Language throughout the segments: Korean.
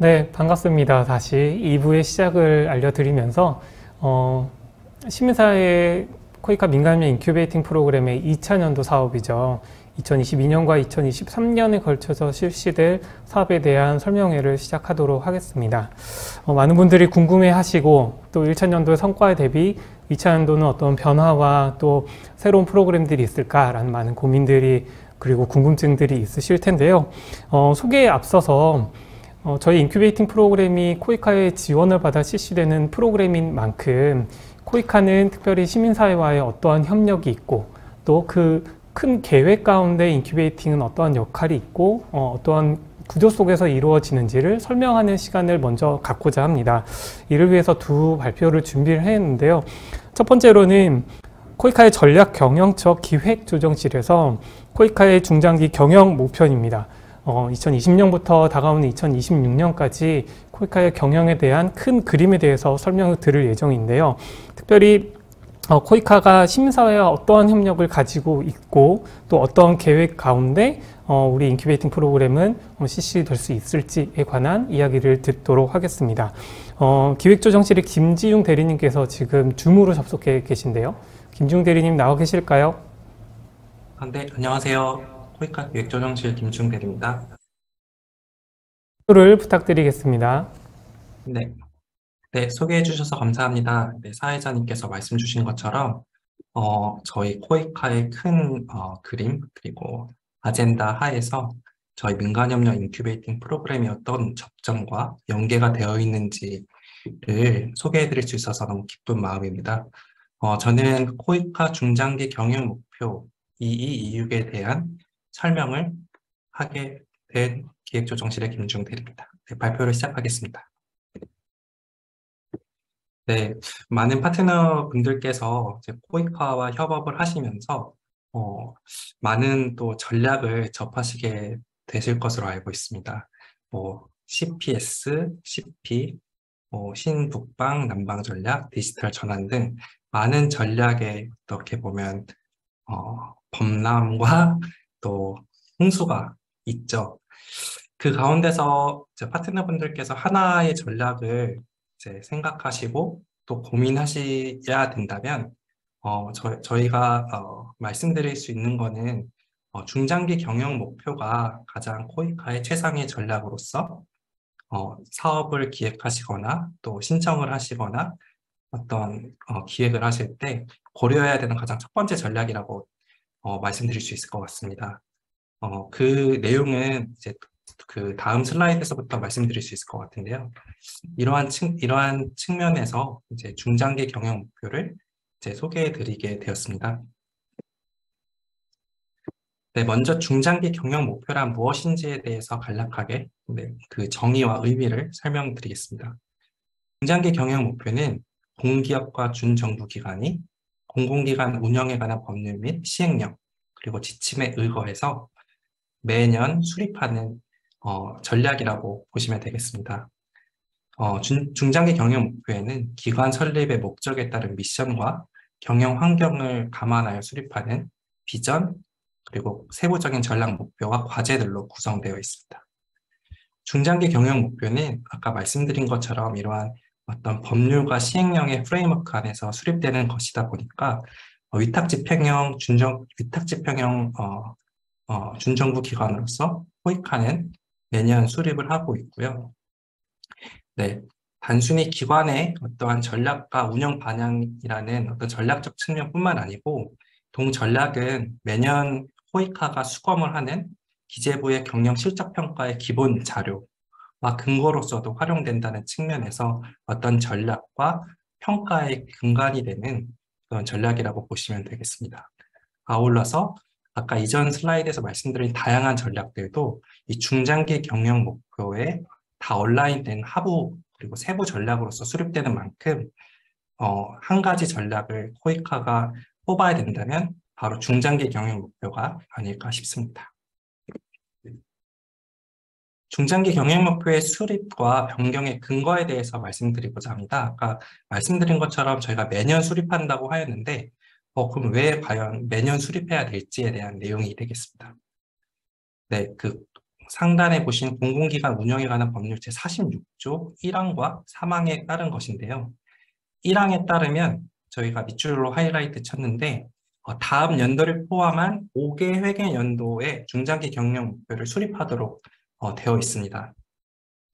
네, 반갑습니다. 다시 2부의 시작을 알려드리면서 시민사회 코이카 민간협력 인큐베이팅 프로그램의 2차년도 사업이죠. 2022년과 2023년에 걸쳐서 실시될 사업에 대한 설명회를 시작하도록 하겠습니다. 많은 분들이 궁금해하시고 또 1차년도의 성과에 대비 2차년도는 어떤 변화와 또 새로운 프로그램들이 있을까라는 많은 고민들이 그리고 궁금증들이 있으실 텐데요. 소개에 앞서서 저희 인큐베이팅 프로그램이 코이카의 지원을 받아 실시되는 프로그램인 만큼 코이카는 특별히 시민사회와의 어떠한 협력이 있고 또 그 큰 계획 가운데 인큐베이팅은 어떠한 역할이 있고 어떠한 구조 속에서 이루어지는지를 설명하는 시간을 먼저 갖고자 합니다. 이를 위해서 두 발표를 준비를 했는데요. 첫 번째로는 코이카의 전략 경영처 기획조정실에서 코이카의 중장기 경영 목표입니다. 2020년부터 다가오는 2026년까지 코이카의 경영에 대한 큰 그림에 대해서 설명을 드릴 예정인데요. 특별히 코이카가 시민사회와 어떠한 협력을 가지고 있고 또 어떤 계획 가운데 우리 인큐베이팅 프로그램은 실시될 수 있을지에 관한 이야기를 듣도록 하겠습니다. 기획조정실의 김지용 대리님께서 지금 줌으로 접속해 계신데요. 김지용 대리님 나와 계실까요? 네, 안녕하세요. 코이카 기획조정실 김중대리입니다. 를 부탁드리겠습니다. 네, 네, 소개해 주셔서 감사합니다. 네, 사회자님께서 말씀 주신 것처럼 저희 코이카의 큰 그림 그리고 아젠다 하에서 저희 민간협력 인큐베이팅 프로그램이 어떤 접점과 연계가 되어 있는지를 소개해 드릴 수 있어서 너무 기쁜 마음입니다. 저는 코이카 중장기 경영 목표 2226에 대한 설명을 하게 된 기획조정실의 김중대리입니다. 네, 발표를 시작하겠습니다. 네, 많은 파트너분들께서 이제 코이카와 협업을 하시면서 많은 또 전략을 접하시게 되실 것으로 알고 있습니다. CPS, CP, 신북방, 남방 전략, 디지털 전환 등 많은 전략에 어떻게 보면 범람과 또 홍수가 있죠. 그 가운데서 이제 파트너분들께서 하나의 전략을 이제 생각하시고 또 고민하셔야 된다면 저희가 말씀드릴 수 있는 거는 중장기 경영 목표가 가장 코이카의 최상의 전략으로서 사업을 기획하시거나 또 신청을 하시거나 어떤 기획을 하실 때 고려해야 되는 가장 첫 번째 전략이라고 말씀드릴 수 있을 것 같습니다. 그 내용은 이제 그 다음 슬라이드에서부터 말씀드릴 수 있을 것 같은데요. 이러한 측면에서 이제 중장기 경영 목표를 이제 소개해 드리게 되었습니다. 네, 먼저 중장기 경영 목표란 무엇인지에 대해서 간략하게 그 정의와 의미를 설명드리겠습니다. 중장기 경영 목표는 공기업과 준정부기관이 공공기관 운영에 관한 법률 및 시행령 그리고 지침에 의거해서 매년 수립하는 전략이라고 보시면 되겠습니다. 중장기 경영 목표에는 기관 설립의 목적에 따른 미션과 경영 환경을 감안하여 수립하는 비전, 그리고 세부적인 전략 목표와 과제들로 구성되어 있습니다. 중장기 경영 목표는 아까 말씀드린 것처럼 이러한 어떤 법률과 시행령의 프레임워크 안에서 수립되는 것이다 보니까 위탁집행형 준정부 기관으로서 코이카는 매년 수립을 하고 있고요. 네, 단순히 기관의 어떠한 전략과 운영 방향이라는 어떤 전략적 측면뿐만 아니고 동전략은 매년 코이카가 수검을 하는 기재부의 경영 실적 평가의 기본 자료와 근거로서도 활용된다는 측면에서 어떤 전략과 평가의 근간이 되는 그런 전략이라고 보시면 되겠습니다. 아울러서 아까 이전 슬라이드에서 말씀드린 다양한 전략들도 이 중장기 경영 목표에 다 온라인된 하부 그리고 세부 전략으로서 수립되는 만큼 한 가지 전략을 코이카가 뽑아야 된다면 바로 중장기 경영 목표가 아닐까 싶습니다. 중장기 경영 목표의 수립과 변경의 근거에 대해서 말씀드리고자 합니다. 아까 말씀드린 것처럼 저희가 매년 수립한다고 하였는데 그럼 왜 과연 매년 수립해야 될지에 대한 내용이 되겠습니다. 네, 상단에 보신 공공기관 운영에 관한 법률 제46조 1항과 3항에 따른 것인데요. 1항에 따르면 저희가 밑줄로 하이라이트 쳤는데 다음 연도를 포함한 5개 회계 연도의 중장기 경영 목표를 수립하도록 되어 있습니다.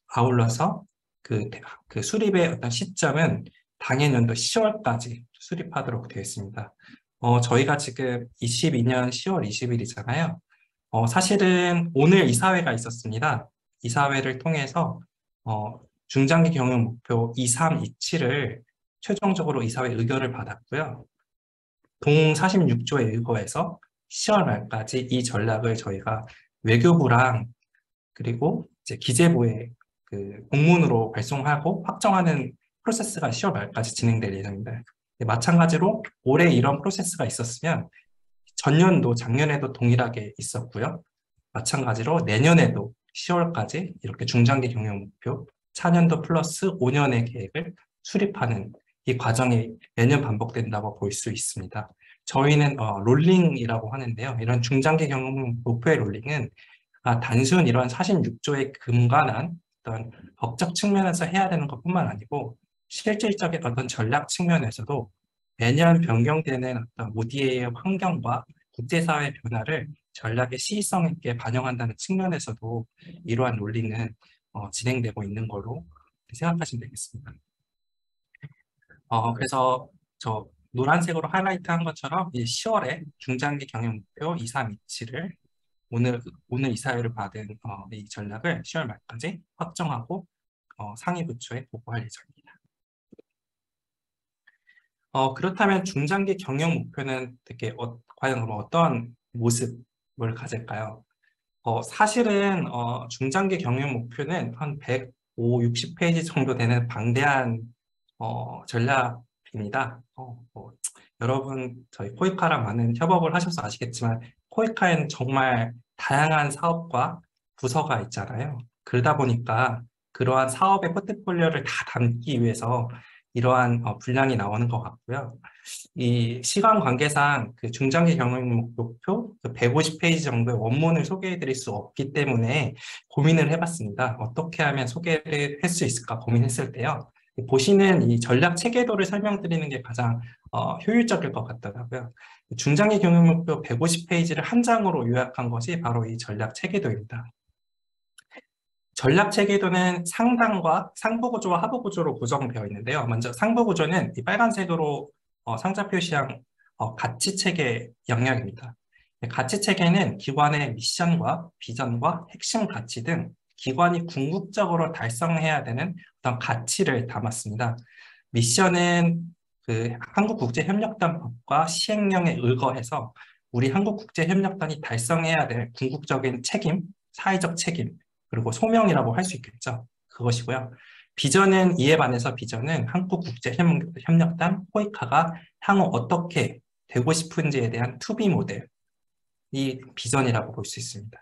아울러서 그 수립의 어떤 시점은 당해 연도 10월까지 수립하도록 되어 있습니다. 저희가 지금 22년 10월 20일이잖아요. 사실은 오늘 이사회가 있었습니다. 이사회를 통해서 중장기 경영 목표 2327을 최종적으로 이사회 의결을 받았고요. 동 46조에 의거해서 10월 말까지 이 전략을 저희가 외교부랑 그리고 이제 기재부에 그 공문으로 발송하고 확정하는 프로세스가 10월 말까지 진행될 예정입니다. 마찬가지로 올해 이런 프로세스가 있었으면 전년도, 작년에도 동일하게 있었고요. 마찬가지로 내년에도 10월까지 이렇게 중장기 경영 목표 4년도 플러스 5년의 계획을 수립하는 이 과정이 매년 반복된다고 볼 수 있습니다. 저희는 롤링이라고 하는데요. 이런 중장기 경영 목표의 롤링은 단순 이런 46조의 근간한 어떤 법적 측면에서 해야 되는 것뿐만 아니고 실질적인 어떤 전략 측면에서도 매년 변경되는 어떤 ODA의 환경과 국제사회 변화를 전략의 시의성 있게 반영한다는 측면에서도 이러한 롤링은 진행되고 있는 거로 생각하시면 되겠습니다. 그래서 저 노란색으로 하이라이트 한 것처럼 이 10월에 중장기 경영 목표 2327을 오늘 이사회를 받은 이 전략을 10월 말까지 확정하고 상위 부처에 보고할 예정입니다. 그렇다면 중장기 경영 목표는 되게 과연 그럼 어떤 모습을 가질까요? 사실은 중장기 경영 목표는 한 105, 60페이지 정도 되는 방대한 전략입니다. 여러분 저희 코이카랑 많은 협업을 하셔서 아시겠지만 코이카에는 정말 다양한 사업과 부서가 있잖아요. 그러다 보니까 그러한 사업의 포트폴리오를 다 담기 위해서 이러한 분량이 나오는 것 같고요. 이 시간 관계상 그 중장기 경영 목표 150페이지 정도의 원문을 소개해 드릴 수 없기 때문에 고민을 해봤습니다. 어떻게 하면 소개를 할 수 있을까 고민했을 때요. 보시는 이 전략 체계도를 설명드리는 게 가장 효율적일 것 같더라고요. 중장기 경영 목표 150페이지를 한 장으로 요약한 것이 바로 이 전략 체계도입니다. 전략 체계도는 상단과 상부 구조와 하부 구조로 구성되어 있는데요. 먼저 상부 구조는 이 빨간색으로 상자 표시한 가치 체계 영역입니다. 가치 체계는 기관의 미션과 비전과 핵심 가치 등 기관이 궁극적으로 달성해야 되는 어떤 가치를 담았습니다. 미션은 그 한국국제협력단법과 시행령에 의거해서 우리 한국국제협력단이 달성해야 될 궁극적인 책임, 사회적 책임, 그리고 소명이라고 할 수 있겠죠. 그것이고요. 비전은 이에 반해서 비전은 한국국제협력단 호이카가 향후 어떻게 되고 싶은지에 대한 투비 모델이 비전이라고 볼 수 있습니다.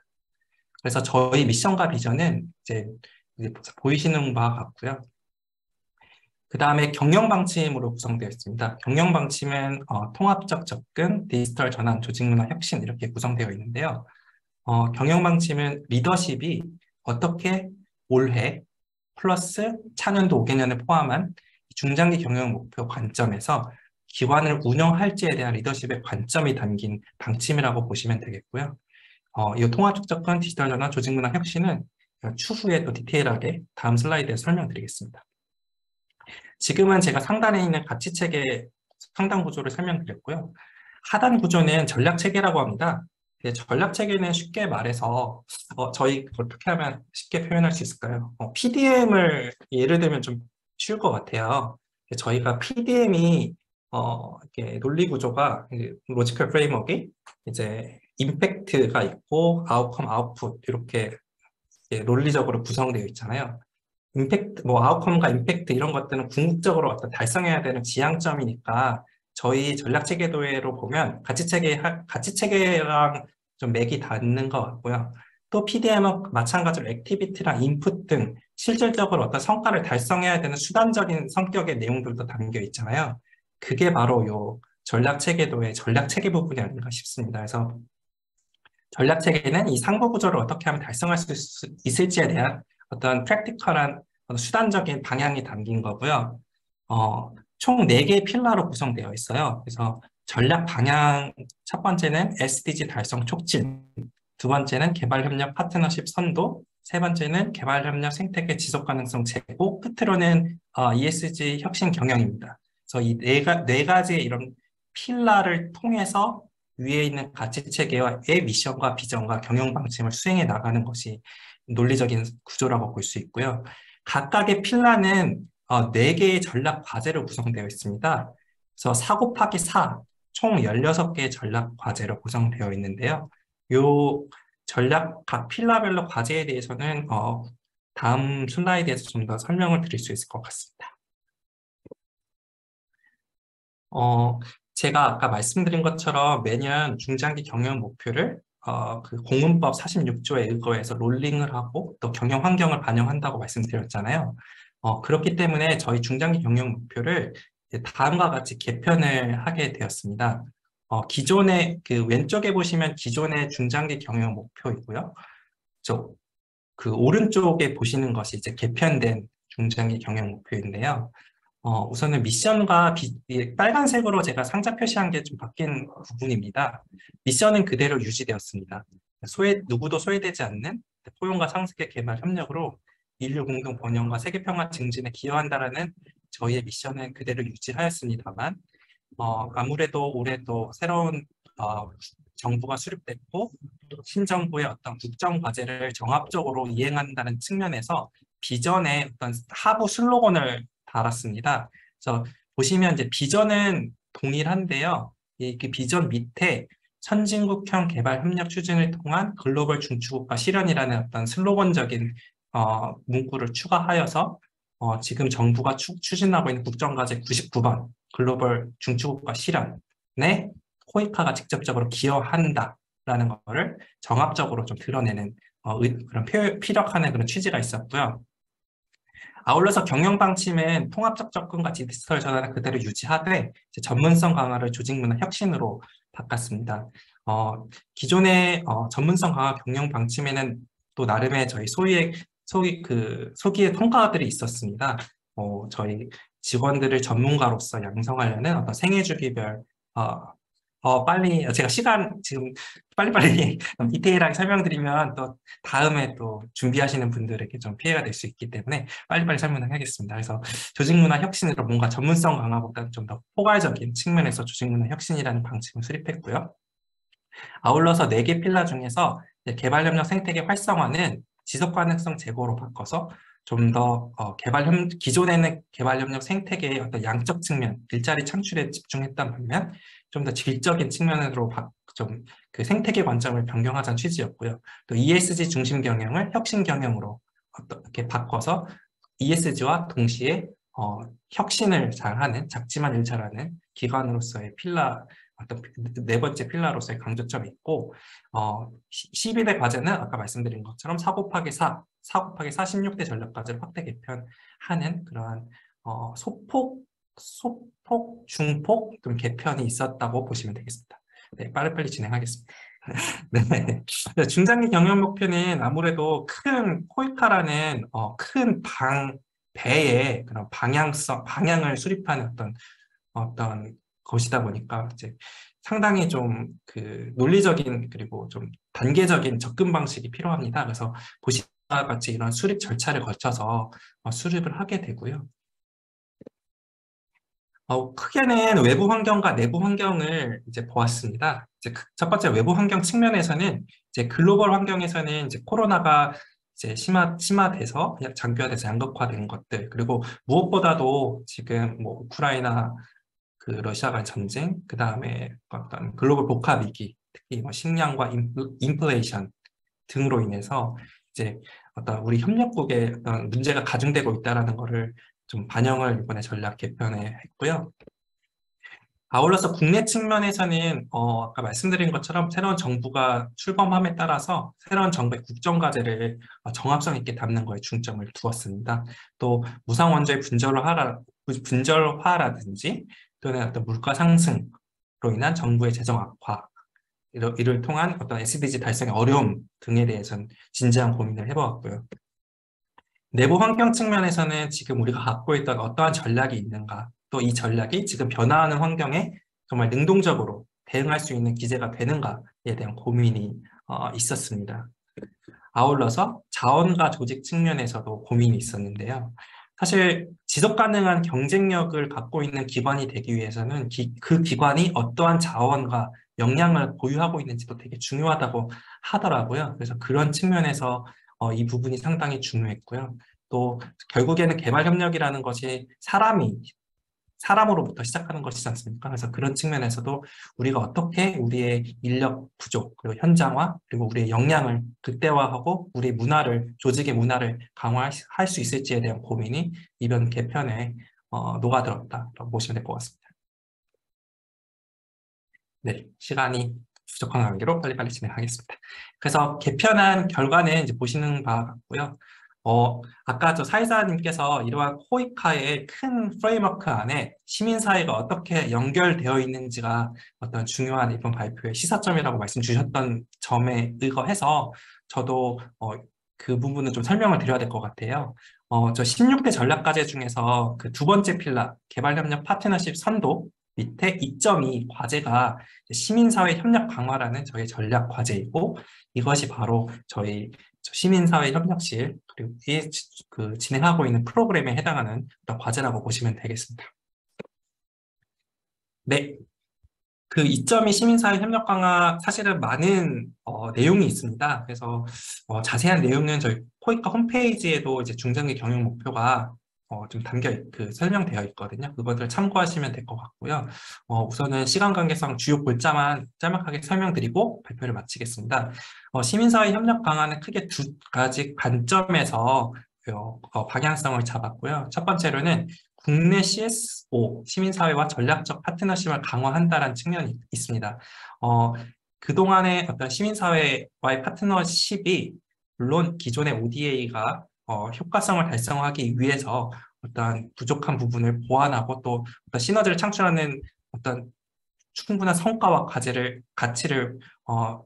그래서 저희 미션과 비전은 이제 보이시는 바와 같고요. 그 다음에 경영 방침으로 구성되어 있습니다. 경영 방침은 통합적 접근, 디지털 전환, 조직 문화 혁신 이렇게 구성되어 있는데요. 경영 방침은 리더십이 어떻게 올해 플러스 차년도 5개년을 포함한 중장기 경영 목표 관점에서 기관을 운영할지에 대한 리더십의 관점이 담긴 방침이라고 보시면 되겠고요. 이 통합적 접근, 디지털 전환, 조직 문화 혁신은 추후에 더 디테일하게 다음 슬라이드에 설명드리겠습니다. 지금은 제가 상단에 있는 가치 체계 상단 구조를 설명드렸고요. 하단 구조는 전략 체계라고 합니다. 전략 체계는 쉽게 말해서 저희 어떻게 하면 쉽게 표현할 수 있을까요? PDM을 예를 들면 좀 쉬울 것 같아요. 저희가 PDM이 이렇게 논리 구조가 로지컬 프레임워크가 이제 임팩트가 있고 아웃컴, 아웃풋 이렇게 논리적으로 구성되어 있잖아요. 임팩트, 아웃컴과 임팩트 이런 것들은 궁극적으로 어떤 달성해야 되는 지향점이니까 저희 전략 체계도로 보면 가치 체계랑 좀 맥이 닿는 것 같고요. 또 PDM은 마찬가지로 액티비티랑 인풋 등 실질적으로 어떤 성과를 달성해야 되는 수단적인 성격의 내용들도 담겨 있잖아요. 그게 바로 요 전략 체계도의 전략 체계 부분이 아닌가 싶습니다. 그래서 전략 체계는 이 상부 구조를 어떻게 하면 달성할 수 있을지에 대한 어떤 프랙티컬한 수단적인 방향이 담긴 거고요. 총 4개의 필러로 구성되어 있어요. 그래서 전략 방향 첫 번째는 SDG 달성 촉진, 두 번째는 개발협력 파트너십 선도, 세 번째는 개발협력 생태계 지속가능성 제고, 끝으로는 ESG 혁신 경영입니다. 그래서 이 네 가지의 이런 필라를 통해서 위에 있는 가치 체계와의 미션과 비전과 경영 방침을 수행해 나가는 것이 논리적인 구조라고 볼 수 있고요. 각각의 필라는 4개의 전략 과제로 구성되어 있습니다. 그래서 4 곱하기 4, 총 16개의 전략 과제로 구성되어 있는데요. 요 전략 각 필라별로 과제에 대해서는 다음 슬라이드에서 좀 더 설명을 드릴 수 있을 것 같습니다. 제가 아까 말씀드린 것처럼 매년 중장기 경영 목표를 그 공문법 46조에 의거해서 롤링을 하고 또 경영 환경을 반영한다고 말씀드렸잖아요. 그렇기 때문에 저희 중장기 경영 목표를 다음과 같이 개편을 하게 되었습니다. 기존의 그 왼쪽에 보시면 기존의 중장기 경영 목표이고요. 그 오른쪽에 보시는 것이 이제 개편된 중장기 경영 목표인데요. 우선은 미션과 빨간색으로 제가 상자 표시한 게 좀 바뀐 부분입니다. 미션은 그대로 유지되었습니다. 누구도 소외되지 않는 포용과 상습의 개발 협력으로 인류 공동 번영과 세계 평화 증진에 기여한다라는 저희의 미션은 그대로 유지하였습니다만, 아무래도 올해 또 새로운 정부가 수립됐고 신정부의 어떤 국정 과제를 종합적으로 이행한다는 측면에서 비전의 어떤 하부 슬로건을 달았습니다. 그래서 보시면 이제 비전은 동일한데요. 그 비전 밑에 선진국형 개발 협력 추진을 통한 글로벌 중추국가 실현이라는 어떤 슬로건적인 문구를 추가하여서 지금 정부가 추진하고 있는 국정과제 99번 글로벌 중추국가 실현에 코이카가 직접적으로 기여한다라는 것을 정합적으로 좀 드러내는 그런 피력하는 그런 취지가 있었고요. 아울러서 경영 방침은 통합적 접근과 디지털 전환을 그대로 유지하되 전문성 강화를 조직 문화 혁신으로 바꿨습니다. 기존의 전문성 강화 경영 방침에는 또 나름의 저희 소기의 통과들이 있었습니다. 저희 직원들을 전문가로서 양성하려는 어떤 생애주기별 빨리 제가 시간 지금 빨리빨리 디테일하게 설명드리면 또 다음에 또 준비하시는 분들에게 좀 피해가 될 수 있기 때문에 빨리빨리 설명을 하겠습니다. 그래서 조직문화 혁신으로 뭔가 전문성 강화보다는 좀 더 포괄적인 측면에서 조직문화 혁신이라는 방침을 수립했고요. 아울러서 4개 필라 중에서 개발협력 생태계 활성화는 지속가능성 제고로 바꿔서 좀 더 기존에는 개발협력 생태계의 어떤 양적 측면, 일자리 창출에 집중했던 반면 좀 더 질적인 측면으로 좀 그 생태계 관점을 변경하자는 취지였고요. 또 ESG 중심 경영을 혁신 경영으로 이렇게 바꿔서 ESG와 동시에 혁신을 잘하는, 작지만 일 잘하는 기관으로서의 필라, 어떤 네 번째 필라로서의 강조점이 있고, 12대 과제는 아까 말씀드린 것처럼 4 곱하기 4, 4 곱하기 46대 전략과제를 확대 개편하는 그러한 소폭, 중폭 좀 개편이 있었다고 보시면 되겠습니다. 네, 빠르빨리 진행하겠습니다. 네. 중장기 경영 목표는 아무래도 큰 코이카라는 큰 배의 그런 방향을 수립하는 어떤 것이다 보니까 이제 상당히 좀 그 논리적인 그리고 좀 단계적인 접근 방식이 필요합니다. 그래서 보시는 바와 같이 이런 수립 절차를 거쳐서 수립을 하게 되고요. 크게는 외부 환경과 내부 환경을 이제 보았습니다. 이제 첫 번째 외부 환경 측면에서는 이제 글로벌 환경에서는 이제 코로나가 이제 심화돼서 장기화돼서 양극화된 것들, 그리고 무엇보다도 지금 뭐 우크라이나 그 러시아 간 전쟁, 그 다음에 어떤 글로벌 복합 위기, 특히 뭐 식량과 인플레이션 등으로 인해서 이제 어떤 우리 협력국에 어떤 문제가 가중되고 있다라는 것을 좀 반영을 이번에 전략 개편에 했고요. 아울러서 국내 측면에서는 아까 말씀드린 것처럼 새로운 정부가 출범함에 따라서 새로운 정부의 국정과제를 정합성 있게 담는 거에 중점을 두었습니다. 또 무상원조의 분절화라든지 또는 어떤 물가 상승으로 인한 정부의 재정 악화, 이를 통한 어떤 SDG 달성의 어려움 등에 대해서는 진지한 고민을 해보았고요. 내부 환경 측면에서는 지금 우리가 갖고 있던 어떠한 전략이 있는가, 또 이 전략이 지금 변화하는 환경에 정말 능동적으로 대응할 수 있는 기제가 되는가에 대한 고민이 있었습니다. 아울러서 자원과 조직 측면에서도 고민이 있었는데요. 사실 지속 가능한 경쟁력을 갖고 있는 기관이 되기 위해서는 그 기관이 어떠한 자원과 역량을 보유하고 있는지도 되게 중요하다고 하더라고요. 그래서 그런 측면에서 이 부분이 상당히 중요했고요. 또 결국에는 개발 협력이라는 것이 사람으로부터 시작하는 것이지 않습니까? 그래서 그런 측면에서도 우리가 어떻게 우리의 인력 부족, 그리고 현장화, 그리고 우리의 역량을 극대화하고 우리의 문화를, 조직의 문화를 강화할 수 있을지에 대한 고민이 이번 개편에 녹아들었다라고 보시면 될 것 같습니다. 네, 시간이 부족한 관계로 빨리빨리 진행하겠습니다. 그래서 개편한 결과는 이제 보시는 바와 같고요. 아까 저 사회자님께서 이러한 코이카의 큰 프레임워크 안에 시민사회가 어떻게 연결되어 있는지가 어떤 중요한 이번 발표의 시사점이라고 말씀 주셨던 점에 의거해서 저도 그 부분은 좀 설명을 드려야 될 것 같아요. 저 16대 전략과제 중에서 그 두 번째 필라, 개발협력 파트너십 선도 밑에 2.2 과제가 시민사회 협력 강화라는 저희 전략 과제이고, 이것이 바로 저희 시민사회 협력실 그리고 그 진행하고 있는 프로그램에 해당하는 어떤 과제라고 보시면 되겠습니다. 네, 그 2.2 시민사회 협력 강화 사실은 많은 내용이 있습니다. 그래서 자세한 내용은 저희 코이카 홈페이지에도 이제 중장기 경영 목표가 좀 설명되어 있거든요. 그것을 참고하시면 될 것 같고요. 우선은 시간 관계상 주요 골자만 짤막하게 설명드리고 발표를 마치겠습니다. 시민사회 협력 강화는 크게 두 가지 관점에서 방향성을 잡았고요. 첫 번째로는 국내 CSO, 시민사회와 전략적 파트너십을 강화한다는 측면이 있습니다. 그동안의 어떤 시민사회와의 파트너십이 물론 기존의 ODA가 효과성을 달성하기 위해서 어떤 부족한 부분을 보완하고 또 어떤 시너지를 창출하는 어떤 충분한 성과와 가치를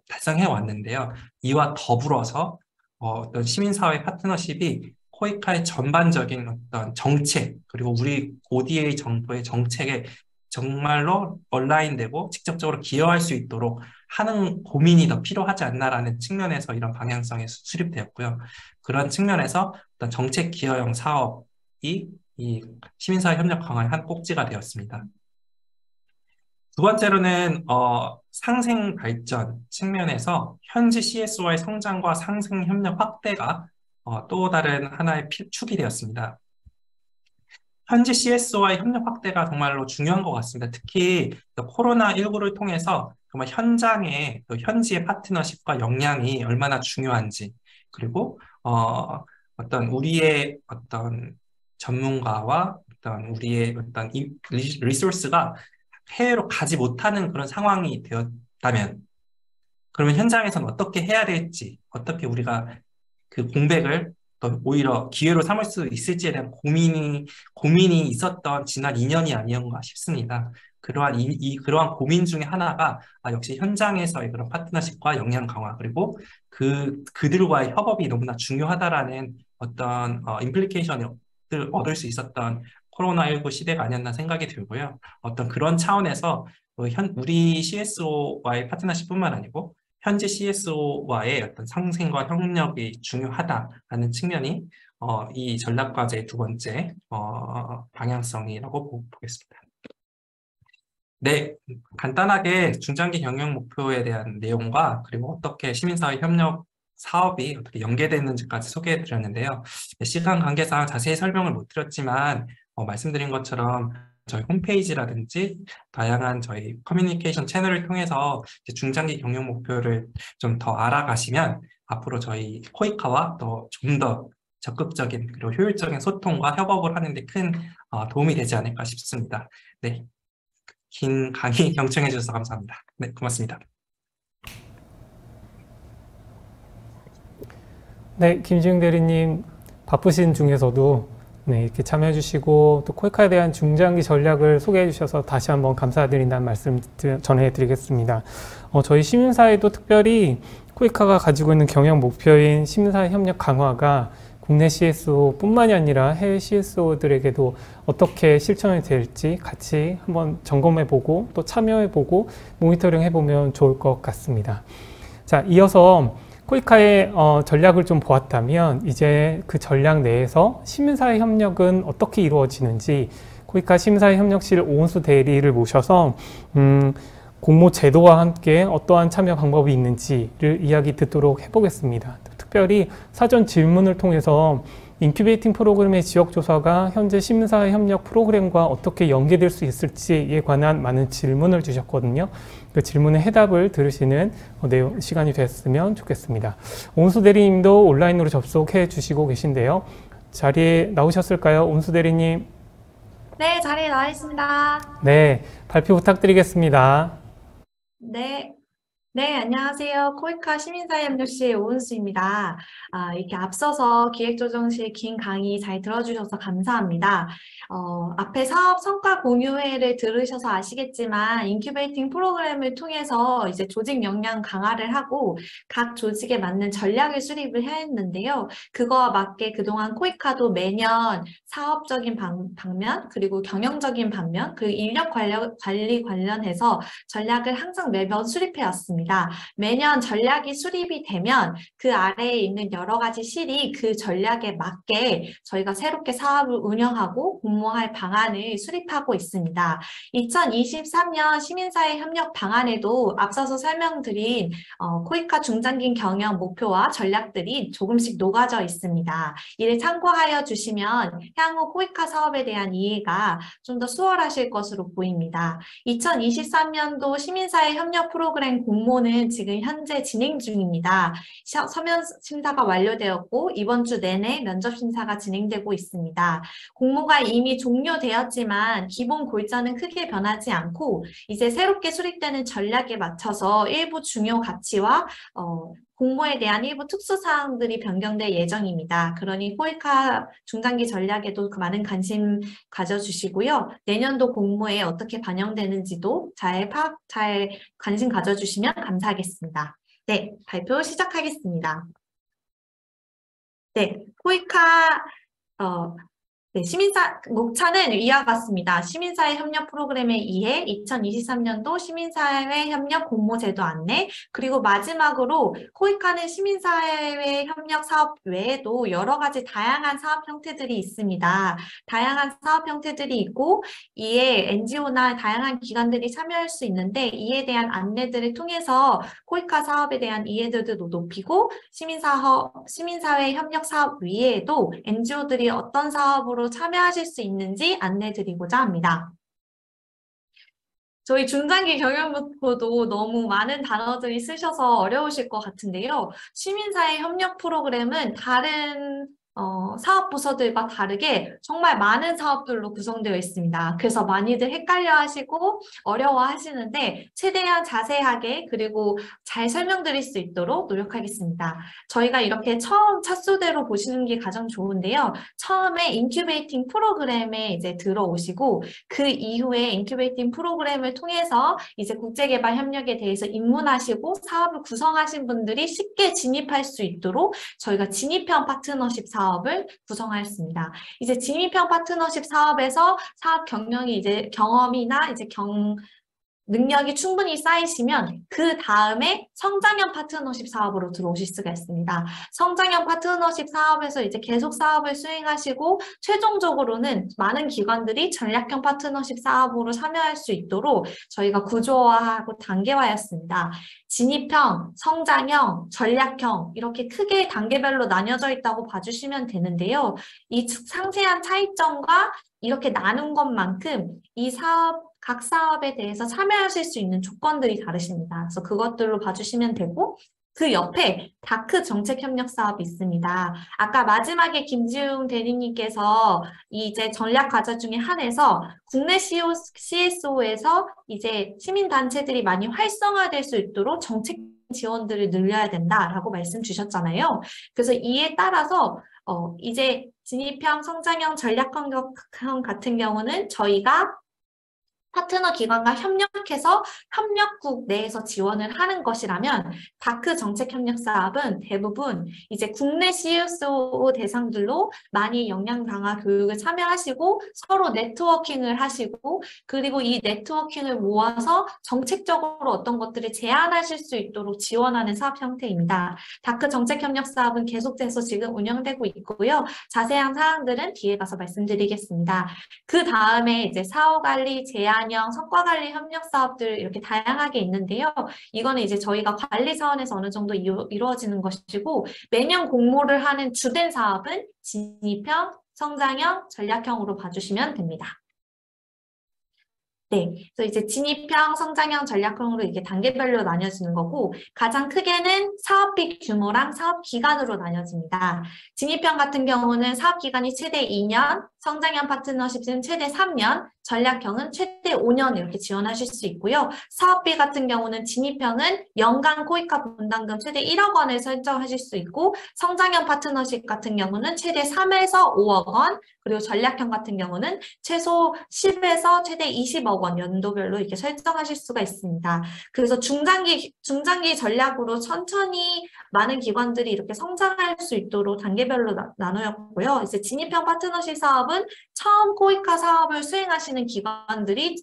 달성해 왔는데요. 이와 더불어서 어떤 시민사회 파트너십이 코이카의 전반적인 어떤 정책, 그리고 우리 ODA 정부의 정책에 정말로 얼라인되고 직접적으로 기여할 수 있도록 하는 고민이 더 필요하지 않나라는 측면에서 이런 방향성이 수립되었고요. 그런 측면에서 어떤 정책 기여형 사업이 이 시민사회 협력 강화의 한 꼭지가 되었습니다. 두 번째로는 상생 발전 측면에서 현지 CSO의 성장과 상생 협력 확대가 또 다른 하나의 축이 되었습니다. 현지 CSO와의 협력 확대가 정말로 중요한 것 같습니다. 특히 코로나19를 통해서 정말 현장의 현지의 파트너십과 역량이 얼마나 중요한지, 그리고 어떤 우리의 어떤 전문가와 어떤 우리의 어떤 리소스가 해외로 가지 못하는 그런 상황이 되었다면, 그러면 현장에서는 어떻게 해야 될지, 어떻게 우리가 그 공백을 또 오히려 기회로 삼을 수 있을지에 대한 고민이 있었던 지난 2년이 아니었나 싶습니다. 그러한 고민 중에 하나가 역시 현장에서의 그런 파트너십과 역량 강화, 그리고 그들과의 협업이 너무나 중요하다라는 어떤 임플리케이션을 얻을 수 있었던 코로나19 시대가 아니었나 생각이 들고요. 어떤 그런 차원에서 우리 CSO와의 파트너십뿐만 아니고 현지 CSO와의 어떤 상생과 협력이 중요하다라는 측면이 이 전략과제의 두 번째 방향성이라고 보겠습니다. 네, 간단하게 중장기 경영 목표에 대한 내용과 그리고 어떻게 시민사회 협력 사업이 어떻게 연계되는지까지 소개해 드렸는데요. 시간 관계상 자세히 설명을 못 드렸지만 말씀드린 것처럼 저희 홈페이지라든지 다양한 저희 커뮤니케이션 채널을 통해서 중장기 경영 목표를 좀 더 알아가시면 앞으로 저희 코이카와 좀 더 적극적인 그리고 효율적인 소통과 협업을 하는 데 큰 도움이 되지 않을까 싶습니다. 네, 긴 강의 경청해 주셔서 감사합니다. 네, 고맙습니다. 네, 김지웅 대리님 바쁘신 중에서도 네, 이렇게 참여해 주시고 또 코이카에 대한 중장기 전략을 소개해 주셔서 다시 한번 감사드린다는 말씀 전해 드리겠습니다. 저희 시민사회도 특별히 코이카가 가지고 있는 경영 목표인 시민사회 협력 강화가 국내 CSO뿐만이 아니라 해외 CSO들에게도 어떻게 실천이 될지 같이 한번 점검해보고 또 참여해보고 모니터링 해보면 좋을 것 같습니다. 자, 이어서 코이카의 전략을 좀 보았다면 이제 그 전략 내에서 시민사회 협력은 어떻게 이루어지는지 코이카 시민사회 협력실 오은수 대리를 모셔서 공모 제도와 함께 어떠한 참여 방법이 있는지를 이야기 듣도록 해보겠습니다. 특별히 사전 질문을 통해서 인큐베이팅 프로그램의 지역조사가 현재 시민사회 협력 프로그램과 어떻게 연계될 수 있을지에 관한 많은 질문을 주셨거든요. 그 질문의 해답을 들으시는 시간이 됐으면 좋겠습니다. 온수 대리님도 온라인으로 접속해 주시고 계신데요. 자리에 나오셨을까요? 온수 대리님. 네, 자리에 나와 있습니다. 네, 발표 부탁드리겠습니다. 네, 안녕하세요. 코이카 시민사회협력실 오은수입니다. 이렇게 앞서서 기획조정실 긴 강의 잘 들어주셔서 감사합니다. 앞에 사업 성과 공유회를 들으셔서 아시겠지만 인큐베이팅 프로그램을 통해서 이제 조직 역량 강화를 하고 각 조직에 맞는 전략을 수립을 했는데요. 그거와 맞게 그동안 코이카도 매년 사업적인 방면, 그리고 경영적인 방면, 그리고 인력 관리 관련해서 전략을 항상 매번 수립해 왔습니다. 매년 전략이 수립이 되면 그 아래에 있는 여러 가지 실이 그 전략에 맞게 저희가 새롭게 사업을 운영하고 공모할 방안을 수립하고 있습니다. 2023년 시민사회 협력 방안에도 앞서서 설명드린 코이카 중장기 경영 목표와 전략들이 조금씩 녹아져 있습니다. 이를 참고하여 주시면 향후 코이카 사업에 대한 이해가 좀 더 수월하실 것으로 보입니다. 2023년도 시민사회 협력 프로그램 공모는 지금 현재 진행 중입니다. 서면 심사가 완료되었고 이번 주 내내 면접 심사가 진행되고 있습니다. 공모가 이미 종료되었지만 기본 골자는 크게 변하지 않고 이제 새롭게 수립되는 전략에 맞춰서 일부 중요 가치와 공모에 대한 일부 특수사항들이 변경될 예정입니다. 그러니 코이카 중장기 전략에도 그 많은 관심 가져주시고요. 내년도 공모에 어떻게 반영되는지도 잘 관심 가져주시면 감사하겠습니다. 네, 발표 시작하겠습니다. 네, 코이카 목차는 위와 같습니다. 시민사회 협력 프로그램의 이해, 2023년도 시민사회 협력 공모제도 안내, 그리고 마지막으로 코이카는 시민사회 협력 사업 외에도 여러 가지 다양한 사업 형태들이 있습니다. 다양한 사업 형태들이 있고 이에 NGO나 다양한 기관들이 참여할 수 있는데 이에 대한 안내들을 통해서 코이카 사업에 대한 이해도도 높이고 시민사회 협력 사업 외에도 NGO들이 어떤 사업으로 참여하실 수 있는지 안내드리고자 합니다. 저희 중장기 경영 목표도 너무 많은 단어들이 쓰셔서 어려우실 것 같은데요. 시민사회 협력 프로그램은 다른 사업 부서들과 다르게 정말 많은 사업들로 구성되어 있습니다. 그래서 많이들 헷갈려 하시고 어려워 하시는데 최대한 자세하게 그리고 잘 설명드릴 수 있도록 노력하겠습니다. 저희가 이렇게 처음 차수대로 보시는 게 가장 좋은데요. 처음에 인큐베이팅 프로그램에 이제 들어오시고 그 이후에 인큐베이팅 프로그램을 통해서 이제 국제개발 협력에 대해서 입문하시고 사업을 구성하신 분들이 쉽게 진입할 수 있도록 저희가 진입형 파트너십 사업을 구성하였습니다. 이제 진입형 파트너십 사업에서 사업 경영이 경험이나 능력이 충분히 쌓이시면 그 다음에 성장형 파트너십 사업으로 들어오실 수가 있습니다. 성장형 파트너십 사업에서 이제 계속 사업을 수행하시고 최종적으로는 많은 기관들이 전략형 파트너십 사업으로 참여할 수 있도록 저희가 구조화하고 단계화했습니다. 진입형, 성장형, 전략형 이렇게 크게 단계별로 나뉘어져 있다고 봐주시면 되는데요. 이 상세한 차이점과 이렇게 나눈 것만큼 각 사업에 대해서 참여하실 수 있는 조건들이 다르십니다. 그래서 그것들로 봐주시면 되고 그 옆에 다크 정책 협력 사업이 있습니다. 아까 마지막에 김지웅 대리님께서 이제 전략 과제 중에 한해서 국내 CSO에서 이제 시민단체들이 많이 활성화될 수 있도록 정책 지원들을 늘려야 된다라고 말씀 주셨잖아요. 그래서 이에 따라서 이제 진입형, 성장형, 전략형 같은 경우는 저희가 파트너 기관과 협력해서 협력국 내에서 지원을 하는 것이라면 다크 정책 협력 사업은 대부분 이제 국내 CSO 대상들로 많이 역량 강화 교육을 참여하시고 서로 네트워킹을 하시고 그리고 이 네트워킹을 모아서 정책적으로 어떤 것들을 제안하실 수 있도록 지원하는 사업 형태입니다. 다크 정책 협력 사업은 계속돼서 지금 운영되고 있고요. 자세한 사항들은 뒤에 가서 말씀드리겠습니다. 그 다음에 이제 사후관리, 제안형, 성과관리 협력 사업들 이렇게 다양하게 있는데요. 이거는 이제 저희가 관리 차원에서 어느 정도 이루어지는 것이고 매년 공모를 하는 주된 사업은 진입형, 성장형, 전략형으로 봐주시면 됩니다. 네, 그래서 이제 진입형, 성장형, 전략형으로 이게 단계별로 나뉘어지는 거고 가장 크게는 사업비 규모랑 사업 기간으로 나뉘어집니다. 진입형 같은 경우는 사업 기간이 최대 2년, 성장형 파트너십은 최대 3년, 전략형은 최대 5년 이렇게 지원하실 수 있고요. 사업비 같은 경우는 진입형은 연간 코이카 분담금 최대 1억 원을 설정하실 수 있고 성장형 파트너십 같은 경우는 최대 3에서 5억 원, 그리고 전략형 같은 경우는 최소 10에서 최대 20억 원 연도별로 이렇게 설정하실 수가 있습니다. 그래서 중장기 전략으로 천천히 많은 기관들이 이렇게 성장할 수 있도록 단계별로 나누었고요. 이제 진입형 파트너십 사업은 처음 코이카 사업을 수행하시는 기관들이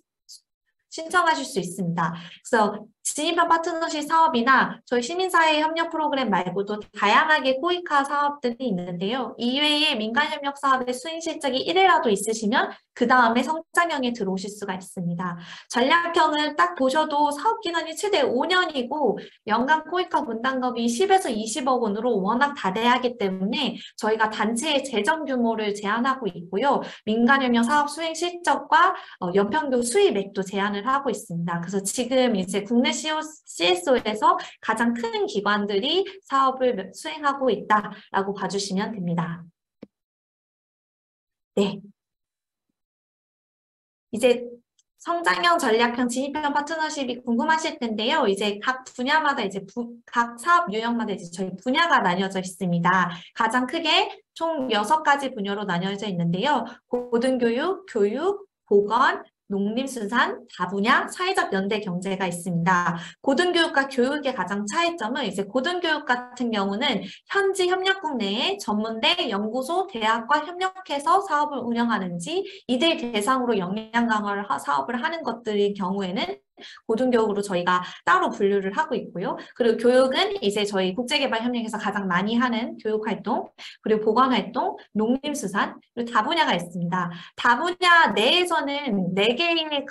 신청하실 수 있습니다. 그래서 진입형 파트너십 사업이나 저희 시민사회 협력 프로그램 말고도 다양하게 코이카 사업들이 있는데요. 이외에 민간협력 사업의 수행 실적이 1회라도 있으시면 그 다음에 성장형에 들어오실 수가 있습니다. 전략형은 딱 보셔도 사업기간이 최대 5년이고 연간 코이카 분담금이 10에서 20억 원으로 워낙 다대하기 때문에 저희가 단체의 재정 규모를 제한하고 있고요. 민간협력 사업 수행 실적과 연평균 수입액도 제한을 하고 있습니다. 그래서 지금 이제 국내 CSO에서 가장 큰 기관들이 사업을 수행하고 있다라고 봐주시면 됩니다. 네. 이제 성장형, 전략형, 진입형 파트너십이 궁금하실 텐데요. 이제 각 분야마다 각 사업 유형마다 이제 저희 분야가 나뉘어져 있습니다. 가장 크게 총 6가지 분야로 나뉘어져 있는데요. 고등교육, 교육, 보건, 농림수산, 다분야, 사회적 연대 경제가 있습니다. 고등교육과 교육의 가장 차이점은 이제 고등교육 같은 경우는 현지 협력국 내에 전문대, 연구소, 대학과 협력해서 사업을 운영하는지 이들 대상으로 역량 강화를 사업을 하는 것들의 경우에는 고등교육으로 저희가 따로 분류를 하고 있고요. 그리고 교육은 이제 저희 국제개발협력에서 가장 많이 하는 교육활동, 그리고 보건활동, 농림수산, 그리고 다분야가 있습니다. 다분야 내에서는 4개의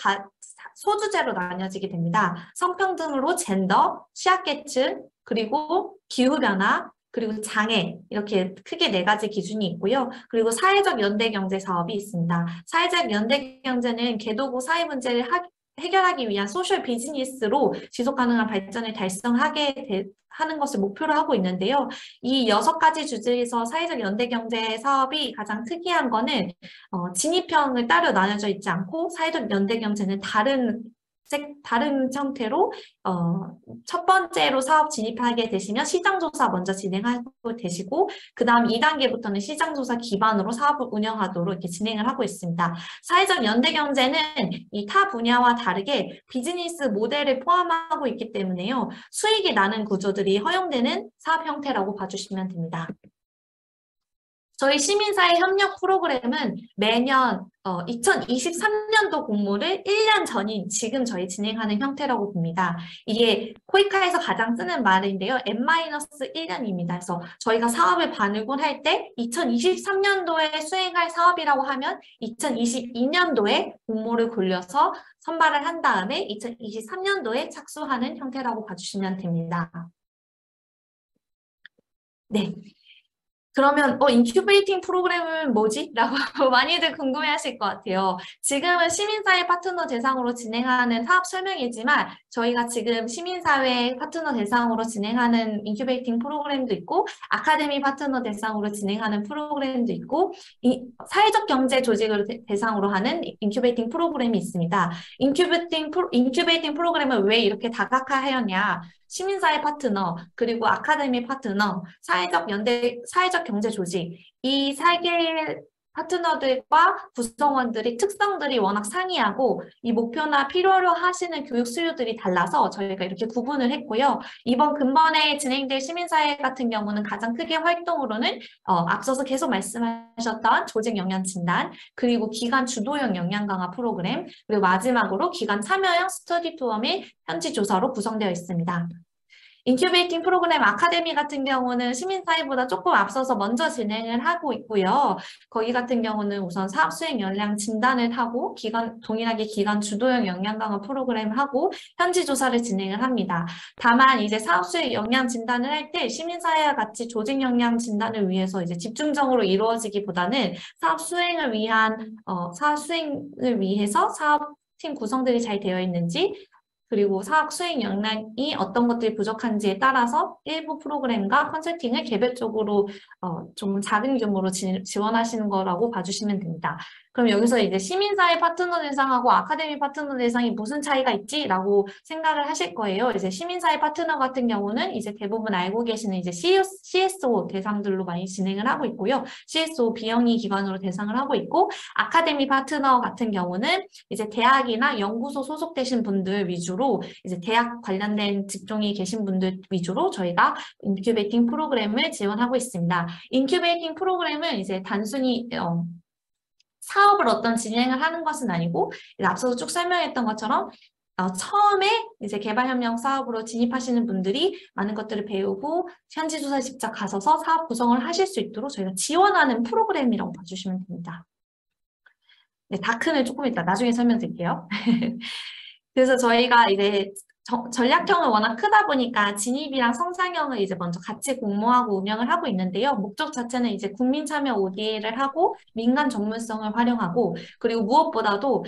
소주제로 나뉘어지게 됩니다. 성평등으로 젠더, 취약계층, 그리고 기후변화, 그리고 장애 이렇게 크게 4가지 기준이 있고요. 그리고 사회적 연대경제 사업이 있습니다. 사회적 연대경제는 개도국 사회 문제를 해결하기 위한 소셜 비즈니스로 지속 가능한 발전을 달성하게 하는 것을 목표로 하고 있는데요. 이 6가지 주제에서 사회적 연대 경제 사업이 가장 특이한 거는 진입형을 따로 나눠져 있지 않고 사회적 연대 경제는 다른 형태로 첫 번째로 사업 진입하게 되시면 시장조사 먼저 진행하고 되시고 그 다음 2단계부터는 시장조사 기반으로 사업을 운영하도록 이렇게 진행을 하고 있습니다. 사회적 연대경제는 이 타 분야와 다르게 비즈니스 모델을 포함하고 있기 때문에요. 수익이 나는 구조들이 허용되는 사업 형태라고 봐주시면 됩니다. 저희 시민사회 협력 프로그램은 매년 2023년도 공모를 1년 전인 지금 저희 진행하는 형태라고 봅니다. 이게 코이카에서 가장 쓰는 말인데요. N-1년입니다. 그래서 저희가 사업을 반응할 때 2023년도에 수행할 사업이라고 하면 2022년도에 공모를 굴려서 선발을 한 다음에 2023년도에 착수하는 형태라고 봐주시면 됩니다. 네. 그러면 인큐베이팅 프로그램은 뭐지? 라고 많이들 궁금해하실 것 같아요. 지금은 시민사회 파트너 대상으로 진행하는 사업 설명이지만 저희가 지금 시민사회 파트너 대상으로 진행하는 인큐베이팅 프로그램도 있고 아카데미 파트너 대상으로 진행하는 프로그램도 있고 사회적 경제 조직을 대상으로 하는 인큐베이팅 프로그램이 있습니다. 인큐베이팅 프로그램을 왜 이렇게 다각화하였냐? 시민사회 파트너, 그리고 아카데미 파트너, 사회적 경제 조직, 이 세 개의 파트너들과 구성원들이 특성들이 워낙 상이하고 이 목표나 필요로 하시는 교육 수요들이 달라서 저희가 이렇게 구분을 했고요. 이번 근본에 진행될 시민사회 같은 경우는 가장 크게 활동으로는 앞서서 계속 말씀하셨던 조직 역량 진단, 그리고 기관 주도형 역량 강화 프로그램, 그리고 마지막으로 기관 참여형 스터디 투어 및 현지 조사로 구성되어 있습니다. 인큐베이팅 프로그램 아카데미 같은 경우는 시민사회보다 조금 앞서서 먼저 진행을 하고 있고요. 거기 같은 경우는 우선 사업 수행 역량 진단을 하고 동일하게 기관 주도형 역량 강화 프로그램을 하고 현지 조사를 진행을 합니다. 다만 이제 사업 수행 역량 진단을 할 때 시민사회와 같이 조직 역량 진단을 위해서 이제 집중적으로 이루어지기보다는 사업 수행을 위해서 사업팀 구성들이 잘 되어 있는지, 그리고 사업 수행 역량이 어떤 것들이 부족한지에 따라서 일부 프로그램과 컨설팅을 개별적으로 좀 작은 규모로 지원하시는 거라고 봐주시면 됩니다. 그럼 여기서 이제 시민사회 파트너 대상하고 아카데미 파트너 대상이 무슨 차이가 있지라고 생각을 하실 거예요. 이제 시민사회 파트너 같은 경우는 이제 대부분 알고 계시는 이제 CSO 대상들로 많이 진행을 하고 있고요. CSO 비영리 기관으로 대상을 하고 있고, 아카데미 파트너 같은 경우는 이제 대학이나 연구소 소속되신 분들 위주로, 이제 대학 관련된 직종이 계신 분들 위주로 저희가 인큐베이팅 프로그램을 지원하고 있습니다. 인큐베이팅 프로그램은 이제 단순히 사업을 어떤 진행을 하는 것은 아니고, 앞서서 쭉 설명했던 것처럼 처음에 이제 개발협력 사업으로 진입하시는 분들이 많은 것들을 배우고 현지 조사에 직접 가셔서 사업 구성을 하실 수 있도록 저희가 지원하는 프로그램이라고 봐주시면 됩니다. 네, 다크는 조금 이따 나중에 설명드릴게요. 그래서 저희가 이제 전략형은 워낙 크다 보니까 진입이랑 성장형을 이제 먼저 같이 공모하고 운영을 하고 있는데요. 목적 자체는 이제 국민 참여 ODA를 하고 민간 전문성을 활용하고, 그리고 무엇보다도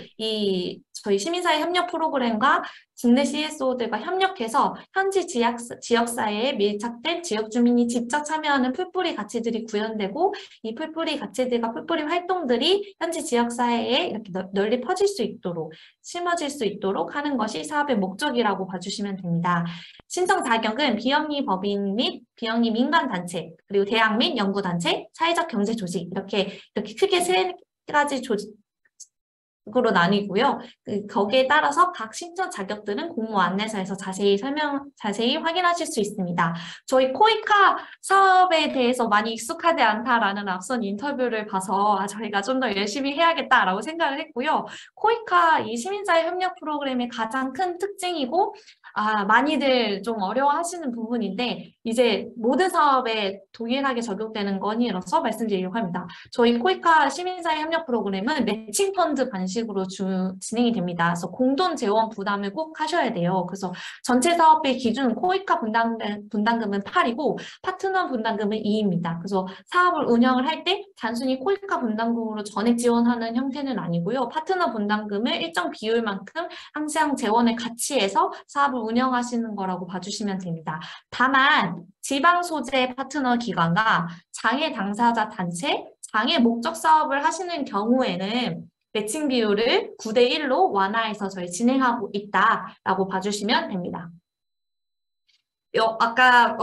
저희 시민사회 협력 프로그램과 국내 CSO들과 협력해서 현지 지역사회에 밀착된 지역 주민이 직접 참여하는 풀뿌리 가치들이 구현되고, 이 풀뿌리 가치들과 풀뿌리 활동들이 현지 지역사회에 이렇게 널리 퍼질 수 있도록, 심어질 수 있도록 하는 것이 사업의 목적이라고 봐주시면 됩니다. 신청 자격은 비영리 법인 및 비영리 민간단체, 그리고 대학 및 연구단체, 사회적 경제 조직, 이렇게 크게 세 가지 조직으로 나뉘고요. 거기에 따라서 각 신청 자격들은 공모 안내서에서 자세히 확인하실 수 있습니다. 저희 코이카 사업에 대해서 많이 익숙하지 않다라는 앞선 인터뷰를 봐서 저희가 좀 더 열심히 해야겠다라고 생각을 했고요. 코이카 이 시민사회 협력 프로그램의 가장 큰 특징이고 많이들 좀 어려워하시는 부분인데, 이제 모든 사업에 동일하게 적용되는 건이라서 말씀드리려고 합니다. 저희 코이카 시민사회 협력 프로그램은 매칭 펀드 방식으로 진행이 됩니다. 그래서 공동 재원 부담을 꼭 하셔야 돼요. 그래서 전체 사업비 기준 코이카 분담금은 8이고 파트너 분담금은 2입니다. 그래서 사업을 운영을 할 때 단순히 코이카 분담금으로 전액 지원하는 형태는 아니고요. 파트너 분담금을 일정 비율만큼 항상 재원을 같이 해서 사업을 운영하시는 거라고 봐주시면 됩니다. 다만 지방 소재 파트너 기관과 장애 당사자 단체, 장애 목적 사업을 하시는 경우에는 매칭 비율을 9대1로 완화해서 저희 진행하고 있다라고 봐주시면 됩니다. 아까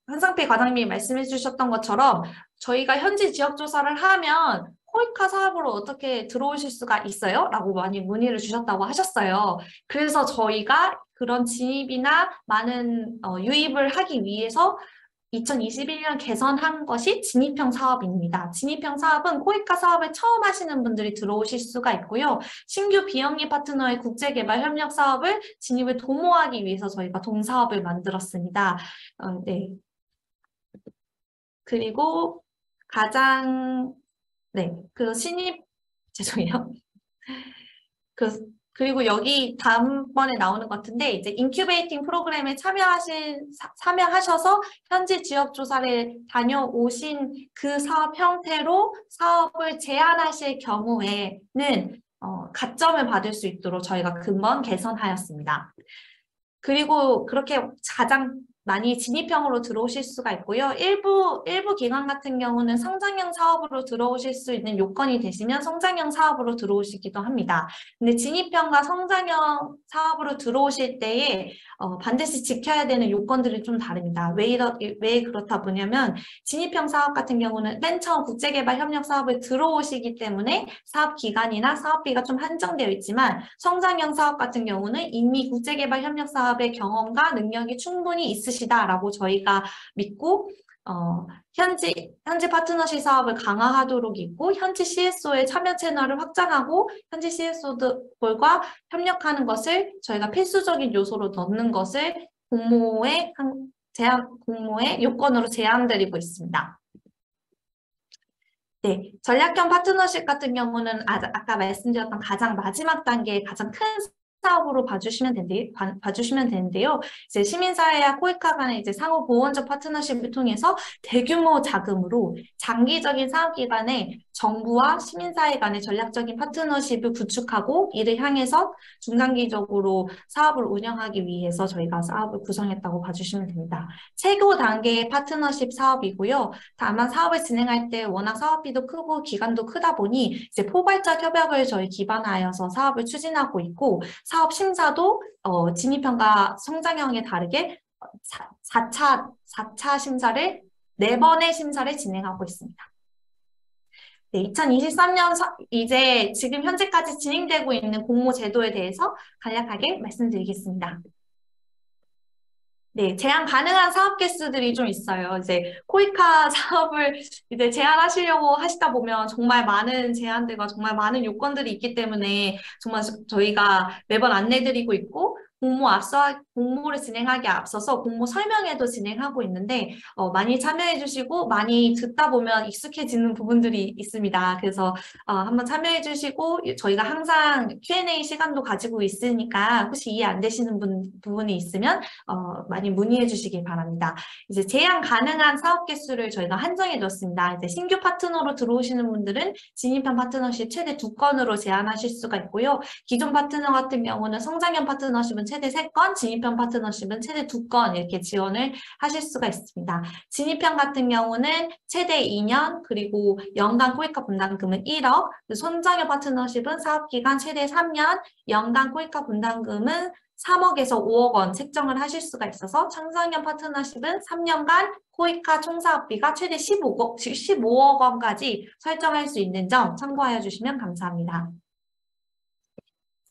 한상필 과장님이 말씀해 주셨던 것처럼 저희가 현지 지역 조사를 하면 코이카 사업으로 어떻게 들어오실 수가 있어요? 라고 많이 문의를 주셨다고 하셨어요. 그래서 저희가 그런 진입이나 많은 유입을 하기 위해서 2021년 개선한 것이 진입형 사업입니다. 진입형 사업은 코이카 사업을 처음 하시는 분들이 들어오실 수가 있고요. 신규 비영리 파트너의 국제개발 협력 사업을 진입을 도모하기 위해서 저희가 동사업을 만들었습니다. 네. 그리고 죄송해요. 그리고 여기 다음번에 나오는 것 같은데, 이제 인큐베이팅 프로그램에 참여하셔서 현지 지역 조사를 다녀오신 그 사업 형태로 사업을 제안하실 경우에는 가점을 받을 수 있도록 저희가 근본 개선하였습니다. 그리고 그렇게 가장 많이 진입형으로 들어오실 수가 있고요. 일부 기관 같은 경우는 성장형 사업으로 들어오실 수 있는 요건이 되시면 성장형 사업으로 들어오시기도 합니다. 근데 진입형과 성장형 사업으로 들어오실 때에 반드시 지켜야 되는 요건들이 좀 다릅니다. 왜 그렇다 보냐면 진입형 사업 같은 경우는 맨 처음 국제개발협력 사업에 들어오시기 때문에 사업 기간이나 사업비가 좀 한정되어 있지만 성장형 사업 같은 경우는 이미 국제개발협력 사업의 경험과 능력이 충분히 있으시다라고 저희가 믿고 현지 파트너십 사업을 강화하도록 있고 현지 CSO의 참여 채널을 확장하고 현지 CSO들과 협력하는 것을 저희가 필수적인 요소로 넣는 것을 공모의 요건으로 제안드리고 있습니다. 네, 전략형 파트너십 같은 경우는 아까 말씀드렸던 가장 마지막 단계의 가장 큰 사업으로 봐주시면 되는데요. 이제 시민사회와 코이카 간의 이제 상호 보완적 파트너십을 통해서 대규모 자금으로 장기적인 사업 기간에 정부와 시민사회 간의 전략적인 파트너십을 구축하고 이를 향해서 중장기적으로 사업을 운영하기 위해서 저희가 사업을 구성했다고 봐주시면 됩니다. 최고 단계의 파트너십 사업이고요. 다만 사업을 진행할 때 워낙 사업비도 크고 기간도 크다 보니 이제 포괄적 협약을 저희 기반하여서 사업을 추진하고 있고 사업 심사도 진입형과 성장형에 다르게 4차 심사를 4번의 심사를 진행하고 있습니다. 네, 2023년 이제 지금 현재까지 진행되고 있는 공모 제도에 대해서 간략하게 말씀드리겠습니다. 네, 제한 가능한 사업 개수들이 좀 있어요. 이제 코이카 사업을 이제 제안하시려고 하시다 보면 정말 많은 제안들과 정말 많은 요건들이 있기 때문에 정말 저희가 매번 안내드리고 있고 공모를 진행하기 앞서서 공모 설명회도 진행하고 있는데 많이 참여해 주시고 많이 듣다 보면 익숙해지는 부분들이 있습니다. 그래서 한번 참여해 주시고 저희가 항상 Q&A 시간도 가지고 있으니까 혹시 이해 안 되시는 부분이 있으면 많이 문의해 주시기 바랍니다. 이제 제한 가능한 사업 개수를 저희가 한정해 뒀습니다. 이제 신규 파트너로 들어오시는 분들은 진입형 파트너십 최대 2건으로 제한하실 수가 있고요. 기존 파트너 같은 경우는 성장형 파트너십은 최대 3건, 진입형 파트너십은 최대 2건 이렇게 지원을 하실 수가 있습니다. 진입형 같은 경우는 최대 2년, 그리고 연간 코이카 분담금은 1억, 성장형 파트너십은 사업기간 최대 3년, 연간 코이카 분담금은 3억에서 5억 원 책정을 하실 수가 있어서 성장형 파트너십은 3년간 코이카 총사업비가 최대 15억 원까지 설정할 수 있는 점 참고하여 주시면 감사합니다.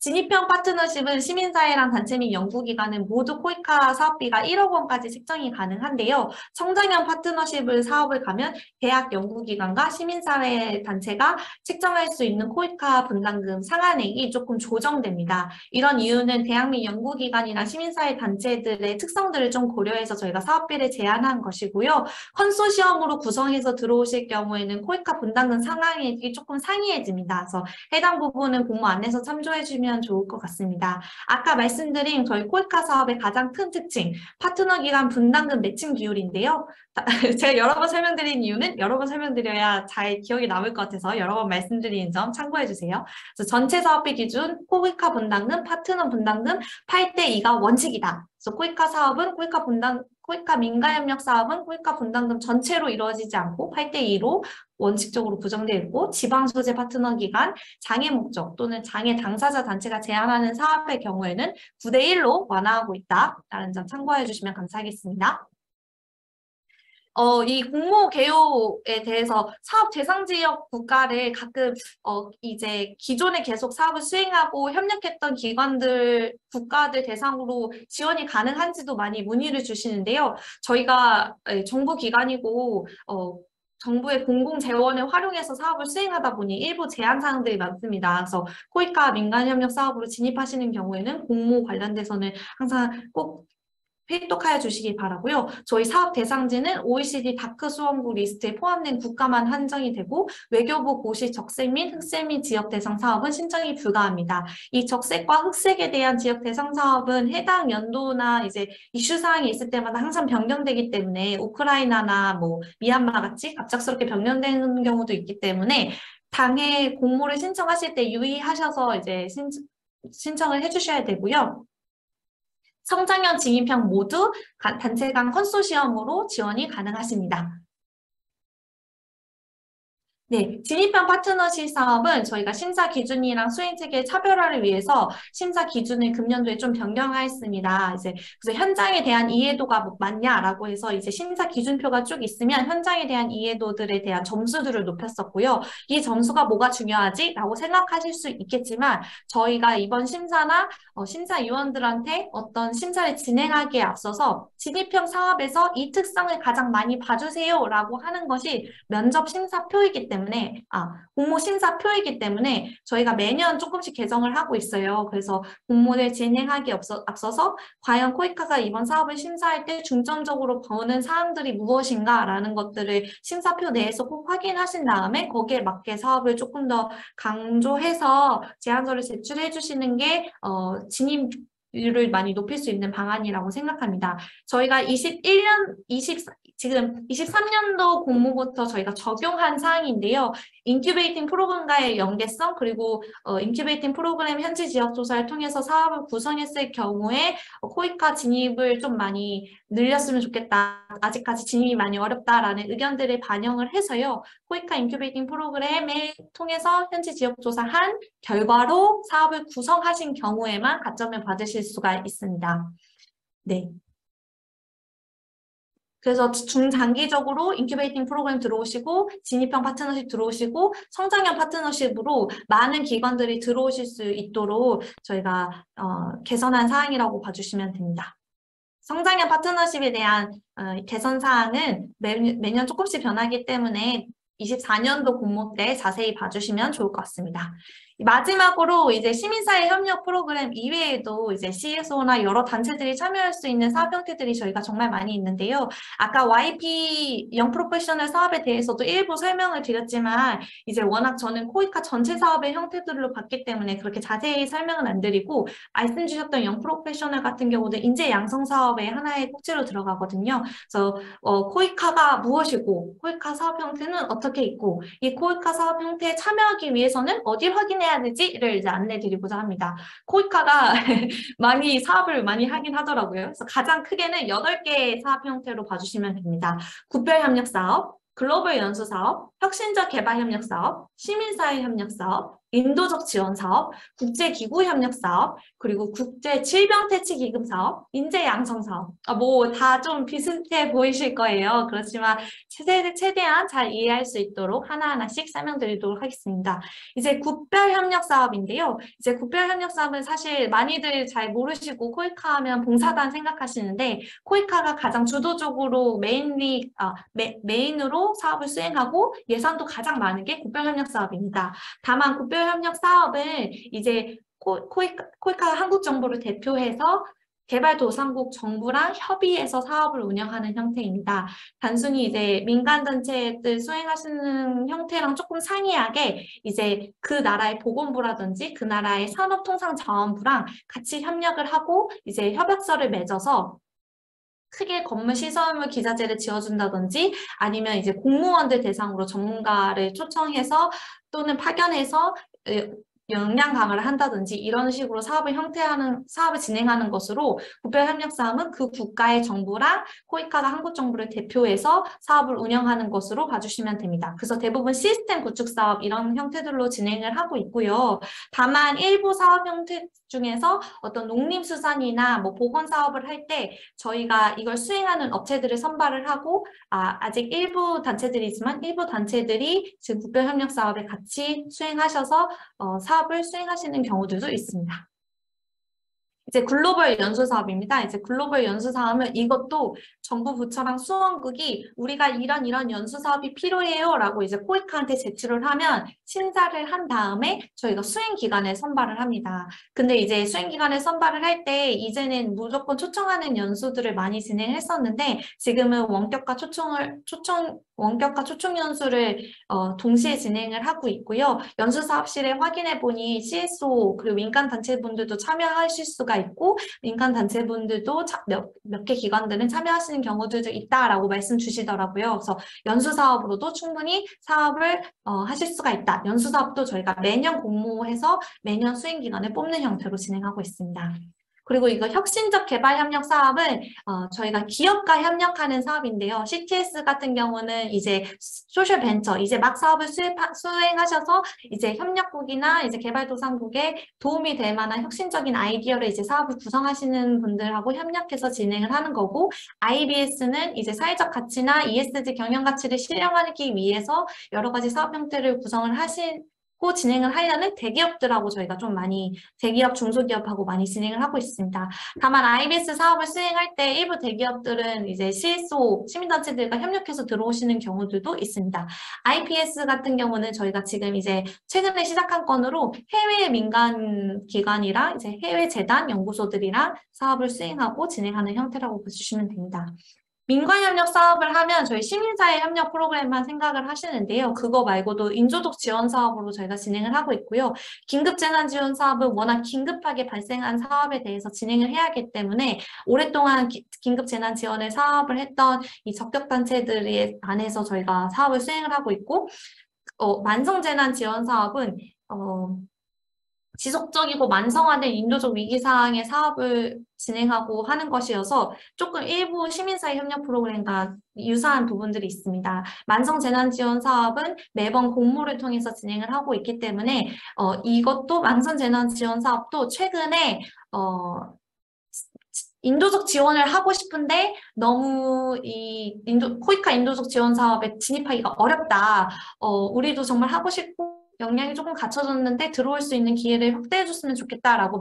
진입형 파트너십은 시민사회랑 단체 및 연구기관은 모두 코이카 사업비가 1억 원까지 책정이 가능한데요. 성장형 파트너십을 사업을 가면 대학 연구기관과 시민사회 단체가 책정할 수 있는 코이카 분담금 상한액이 조금 조정됩니다. 이런 이유는 대학 및 연구기관이나 시민사회 단체들의 특성들을 좀 고려해서 저희가 사업비를 제한한 것이고요. 컨소시엄으로 구성해서 들어오실 경우에는 코이카 분담금 상한액이 조금 상이해집니다. 그래서 해당 부분은 공모 안내서 참조해 주시면 좋을 것 같습니다. 아까 말씀드린 저희 코이카 사업의 가장 큰 특징, 파트너 기간 분담금 매칭 비율인데요. 제가 여러 번 설명드린 이유는 여러 번 설명드려야 잘 기억이 남을 것 같아서 여러 번 말씀드리는 점 참고해 주세요. 그래서 전체 사업비 기준 코이카 분담금, 파트너 분담금 8대2가 원칙이다. 그래서 코이카 사업은 코이카 민간협력 사업은 코이카 분담금 전체로 이루어지지 않고 8대2로 원칙적으로 구성되어 있고 지방 소재 파트너 기간, 장애 목적 또는 장애 당사자 단체가 제안하는 사업의 경우에는 9대1로 완화하고 있다라는 점 참고해 주시면 감사하겠습니다. 이 공모 개요에 대해서 사업 대상 지역 국가를 가끔 이제 기존에 계속 사업을 수행하고 협력했던 국가들 대상으로 지원이 가능한지도 많이 문의를 주시는데요. 저희가 정부 기관이고 정부의 공공재원을 활용해서 사업을 수행하다 보니 일부 제한 사항들이 많습니다. 그래서 코이카 민간협력 사업으로 진입하시는 경우에는 공모 관련돼서는 항상 꼭 필독하여 주시기 바라고요. 저희 사업 대상지는 OECD 다크 수원국 리스트에 포함된 국가만 한정이 되고 외교부 고시 적색 및 흑색 및 지역 대상 사업은 신청이 불가합니다. 이 적색과 흑색에 대한 지역 대상 사업은 해당 연도나 이제 이슈 사항이 있을 때마다 항상 변경되기 때문에 우크라이나나 뭐 미얀마 같이 갑작스럽게 변경되는 경우도 있기 때문에 당해 공모를 신청하실 때 유의하셔서 이제 신청을 해주셔야 되고요. 성장형 진입형 모두 단체 간 컨소시엄으로 지원이 가능하십니다. 네, 진입형 파트너십 사업은 저희가 심사 기준이랑 수행 체계 차별화를 위해서 심사 기준을 금년도에 좀 변경하였습니다. 그래서 현장에 대한 이해도가 맞냐라고 해서 이제 심사 기준표가 쭉 있으면 현장에 대한 이해도들에 대한 점수들을 높였었고요. 이 점수가 뭐가 중요하지?라고 생각하실 수 있겠지만 저희가 이번 심사나 심사위원들한테 어떤 심사를 진행하기에 앞서서 진입형 사업에서 이 특성을 가장 많이 봐주세요라고 하는 것이 면접 심사표이기 때문에 공모 심사표이기 때문에 저희가 매년 조금씩 개정을 하고 있어요. 그래서 공모를 진행하기 앞서서 과연 코이카가 이번 사업을 심사할 때 중점적으로 보는 사항들이 무엇인가라는 것들을 심사표 내에서 꼭 확인하신 다음에 거기에 맞게 사업을 조금 더 강조해서 제안서를 제출해 주시는 게 진입률을 많이 높일 수 있는 방안이라고 생각합니다. 저희가 지금 23년도 공모부터 저희가 적용한 사항인데요. 인큐베이팅 프로그램과의 연계성 그리고 인큐베이팅 프로그램 현지 지역 조사를 통해서 사업을 구성했을 경우에 코이카 진입을 좀 많이 늘렸으면 좋겠다. 아직까지 진입이 많이 어렵다라는 의견들을 반영을 해서요. 코이카 인큐베이팅 프로그램을 통해서 현지 지역 조사한 결과로 사업을 구성하신 경우에만 가점을 받으실 수가 있습니다. 네. 그래서 중장기적으로 인큐베이팅 프로그램 들어오시고 진입형 파트너십 들어오시고 성장형 파트너십으로 많은 기관들이 들어오실 수 있도록 저희가 개선한 사항이라고 봐주시면 됩니다. 성장형 파트너십에 대한 개선 사항은 매년 조금씩 변하기 때문에 24년도 공모 때 자세히 봐주시면 좋을 것 같습니다. 마지막으로 이제 시민사회 협력 프로그램 이외에도 이제 CSO나 여러 단체들이 참여할 수 있는 사업 형태들이 저희가 정말 많이 있는데요. 아까 YP 영 프로페셔널 사업에 대해서도 일부 설명을 드렸지만 이제 워낙 저는 코이카 전체 사업의 형태들로 봤기 때문에 그렇게 자세히 설명은 안 드리고 말씀 주셨던 영 프로페셔널 같은 경우도 인재 양성 사업의 하나의 꼭지로 들어가거든요. 그래서 코이카가 무엇이고 코이카 사업 형태는 어떻게 있고 이 코이카 사업 형태에 참여하기 위해서는 어디 확인해야 되지를 이제 안내드리고자 합니다. 코이카가 사업을 많이 하긴 하더라고요. 그래서 가장 크게는 8개의 사업 형태로 봐주시면 됩니다. 국별협력 사업, 글로벌 연수 사업, 혁신적 개발 협력 사업, 시민사회 협력 사업, 인도적 지원 사업, 국제기구 협력 사업, 그리고 국제 질병퇴치기금 사업, 인재 양성 사업. 다 좀 비슷해 보이실 거예요. 그렇지만 최대한 잘 이해할 수 있도록 하나하나씩 설명드리도록 하겠습니다. 이제 국별 협력 사업인데요. 이제 국별 협력 사업은 사실 많이들 잘 모르시고 코이카 하면 봉사단 생각하시는데 코이카가 가장 주도적으로 메인으로 사업을 수행하고 예산도 가장 많은 게 국별 협력 사업입니다. 다만 국별 협력 사업은 이제 코이카 한국 정부를 대표해서 개발도상국 정부랑 협의해서 사업을 운영하는 형태입니다. 단순히 이제 민간단체들 수행하시는 형태랑 조금 상이하게 이제 그 나라의 보건부라든지 그 나라의 산업통상자원부랑 같이 협력을 하고 이제 협약서를 맺어서 크게 건물 시설물 기자재를 지어준다든지 아니면 이제 공무원들 대상으로 전문가를 초청해서 또는 파견해서 역량 강화를 한다든지 이런 식으로 사업을 진행하는 것으로 국별협력사업은 그 국가의 정부랑 코이카가 한국 정부를 대표해서 사업을 운영하는 것으로 봐주시면 됩니다. 그래서 대부분 시스템 구축 사업 이런 형태들로 진행을 하고 있고요. 다만 일부 사업 형태 중에서 어떤 농림수산이나 보건 사업을 할 때 저희가 이걸 수행하는 업체들을 선발을 하고 아직 일부 단체들이지만 일부 단체들이 지금 국별협력 사업에 같이 수행하셔서 사업을 수행하시는 경우들도 있습니다. 이제 글로벌 연수 사업입니다. 이제 글로벌 연수 사업은 이것도 정부 부처랑 수원국이 우리가 이런 연수 사업이 필요해요 라고 이제 코이카한테 제출을 하면 심사를 한 다음에 저희가 수행 기관에 선발을 합니다. 근데 이제 수행 기관에 선발을 할 때 이제는 무조건 초청하는 연수들을 많이 진행했었는데 지금은 원격과 초청 연수를 동시에 진행을 하고 있고요. 연수 사업실에 확인해 보니 CSO 그리고 민간 단체분들도 참여하실 수가 있고 민간 단체분들도 몇 개 기관들은 참여하시는 경우들도 있다라고 말씀 주시더라고요. 그래서 연수 사업으로도 충분히 사업을 하실 수가 있다. 연수 사업도 저희가 매년 공모해서 매년 수행 기관을 뽑는 형태로 진행하고 있습니다. 그리고 이거 혁신적 개발 협력 사업은 저희가 기업과 협력하는 사업인데요. CTS 같은 경우는 이제 소셜 벤처, 이제 막 사업을 수행하셔서 이제 협력국이나 이제 개발도상국에 도움이 될 만한 혁신적인 아이디어를 이제 사업을 구성하시는 분들하고 협력해서 진행을 하는 거고, IBS는 이제 사회적 가치나 ESG 경영 가치를 실현하기 위해서 여러 가지 사업 형태를 구성을 하시고 진행을 하려는 대기업들하고 저희가 좀 많이 대기업, 중소기업하고 많이 진행을 하고 있습니다. 다만 IBS 사업을 수행할 때 일부 대기업들은 이제 CSO, 시민단체들과 협력해서 들어오시는 경우들도 있습니다. IPS 같은 경우는 저희가 지금 이제 최근에 시작한 건으로 해외 민간 기관이랑 이제 해외 재단, 연구소들이랑 사업을 수행하고 진행하는 형태라고 보시면 됩니다. 민관협력 사업을 하면 저희 시민사회 협력 프로그램만 생각을 하시는데요. 그거 말고도 인조적 지원 사업으로 저희가 진행을 하고 있고요. 긴급재난지원 사업은 워낙 긴급하게 발생한 사업에 대해서 진행을 해야 하기 때문에 오랫동안 긴급재난지원을 사업을 했던 이 적격단체들이 안에서 저희가 사업을 수행을 하고 있고, 만성재난지원 사업은 지속적이고 만성화된 인도적 위기 상황의 사업을 진행하고 하는 것이어서 조금 일부 시민사회 협력 프로그램과 유사한 부분들이 있습니다. 만성재난지원 사업은 매번 공모를 통해서 진행을 하고 있기 때문에 이것도 만성재난지원 사업도 최근에 인도적 지원을 하고 싶은데 너무 이 코이카 인도적 지원 사업에 진입하기가 어렵다. 우리도 정말 하고 싶고 역량이 조금 갖춰졌는데 들어올 수 있는 기회를 확대해 줬으면 좋겠다라고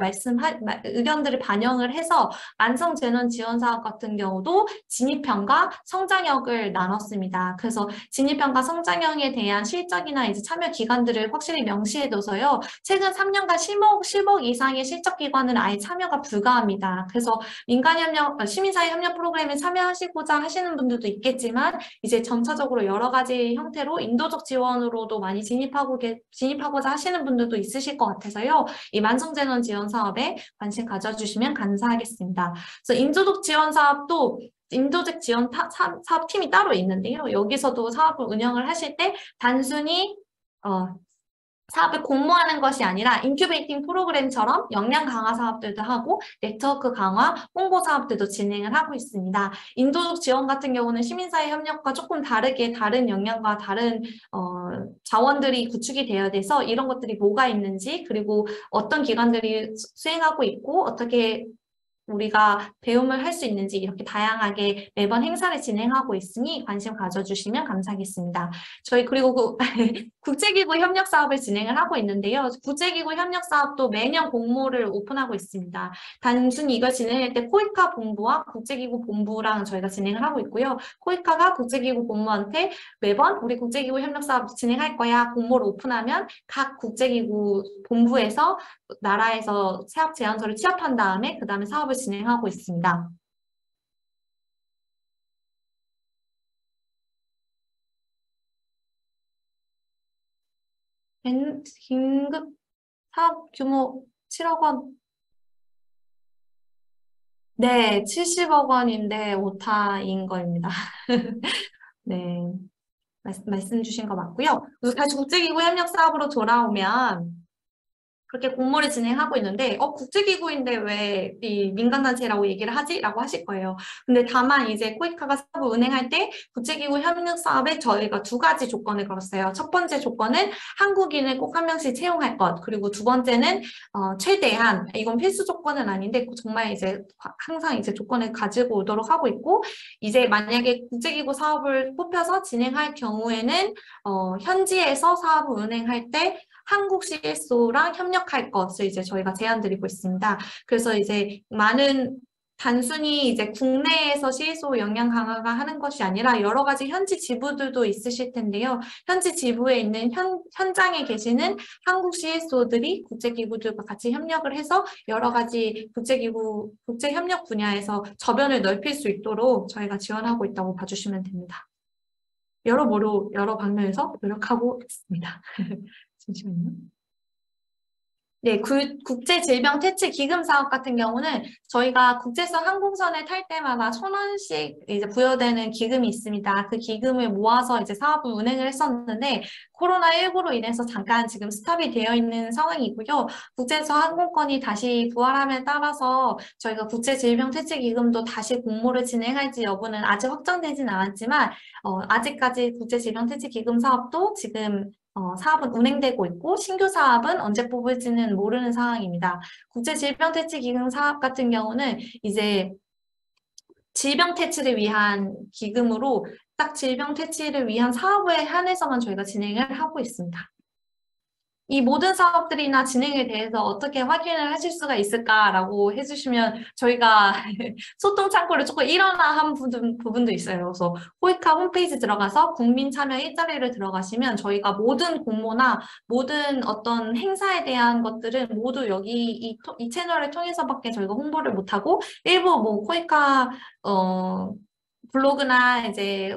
의견들을 반영을 해서 만성재난지원사업 같은 경우도 진입형과 성장형을 나눴습니다. 그래서 진입형과 성장형에 대한 실적이나 이제 참여 기관들을 확실히 명시해둬서요. 최근 3년간 10억 이상의 실적 기관은 아예 참여가 불가합니다. 그래서 민간협력, 시민사회 협력 프로그램에 참여하시고자 하시는 분들도 있겠지만 이제 점차적으로 여러 가지 형태로 인도적 지원으로도 많이 진입하고자 하시는 분들도 있으실 것 같아서요. 이 만성재난 지원 사업에 관심 가져주시면 감사하겠습니다. 그래서 인도적 지원 사업도 인도적 지원 사업팀이 따로 있는데요. 여기서도 사업을 운영을 하실 때 단순히 사업을 공모하는 것이 아니라 인큐베이팅 프로그램처럼 역량 강화 사업들도 하고 네트워크 강화, 홍보 사업들도 진행을 하고 있습니다. 인도적 지원 같은 경우는 시민사회 협력과 조금 다르게 다른 역량과 다른 자원들이 구축이 되어야 돼서 이런 것들이 뭐가 있는지, 그리고 어떤 기관들이 수행하고 있고 어떻게 우리가 배움을 할 수 있는지 이렇게 다양하게 매번 행사를 진행하고 있으니 관심 가져주시면 감사하겠습니다. 저희 그리고 국제기구 협력 사업을 진행을 하고 있는데요. 국제기구 협력 사업도 매년 공모를 오픈하고 있습니다. 단순히 이걸 진행할 때 코이카 본부와 국제기구 본부랑 저희가 진행을 하고 있고요. 코이카가 국제기구 본부한테 매번 우리 국제기구 협력 사업 진행할 거야 공모를 오픈하면 각 국제기구 본부에서 나라에서 사업 제안서를 취합한 다음에 그 다음에 사업을 진행하고 있습니다. 긴급 사업 규모 7억 원. 네, 70억 원인데 오타인 거입니다. 네, 말씀 주신 거 맞고요. 그리고 다시 국제기구 협력 사업으로 돌아오면 그렇게 공모를 진행하고 있는데 국제기구인데 왜 이 민간단체라고 얘기를 하지? 라고 하실 거예요. 근데 다만 이제 코이카가 사업을 운행할 때 국제기구 협력 사업에 저희가 두 가지 조건을 걸었어요. 첫 번째 조건은 한국인을 꼭 한 명씩 채용할 것, 그리고 두 번째는 최대한, 이건 필수 조건은 아닌데 정말 이제 항상 이제 조건을 가지고 오도록 하고 있고, 이제 만약에 국제기구 사업을 뽑혀서 진행할 경우에는 현지에서 사업을 운행할 때 한국 CSO랑 협력할 것을 이제 저희가 제안 드리고 있습니다. 그래서 이제 단순히 이제 국내에서 CSO 역량 강화가 하는 것이 아니라 여러 가지 현지 지부들도 있으실 텐데요. 현지 지부에 있는 현장에 계시는 한국 CSO들이 국제기구들과 같이 협력을 해서 여러 가지 국제협력 분야에서 저변을 넓힐 수 있도록 저희가 지원하고 있다고 봐주시면 됩니다. 여러 방면에서 노력하고 있습니다. 잠시만요. 네, 국제질병퇴치기금 사업 같은 경우는 저희가 국제선 항공선을 탈 때마다 1,000원씩 이제 부여되는 기금이 있습니다. 그 기금을 모아서 이제 사업을 운행을 했었는데 코로나19로 인해서 잠깐 지금 스탑이 되어 있는 상황이고요. 국제선 항공권이 다시 부활함에 따라서 저희가 국제질병퇴치기금도 다시 공모를 진행할지 여부는 아직 확정되진 않았지만 아직까지 국제질병퇴치기금 사업도 지금 사업은 운행되고 있고 신규 사업은 언제 뽑을지는 모르는 상황입니다. 국제질병퇴치기금 사업 같은 경우는 이제 질병 퇴치를 위한 기금으로 딱 질병 퇴치를 위한 사업에 한해서만 저희가 진행을 하고 있습니다. 이 모든 사업들이나 진행에 대해서 어떻게 확인을 하실 수가 있을까라고 해주시면 저희가 소통 창구를 조금 일원화한 부분도 있어요. 그래서 호이카 홈페이지 들어가서 국민 참여 일자리를 들어가시면 저희가 모든 공모나 모든 어떤 행사에 대한 것들은 모두 여기 이 채널을 통해서밖에 저희가 홍보를 못하고 일부 뭐 호이카 블로그나 이제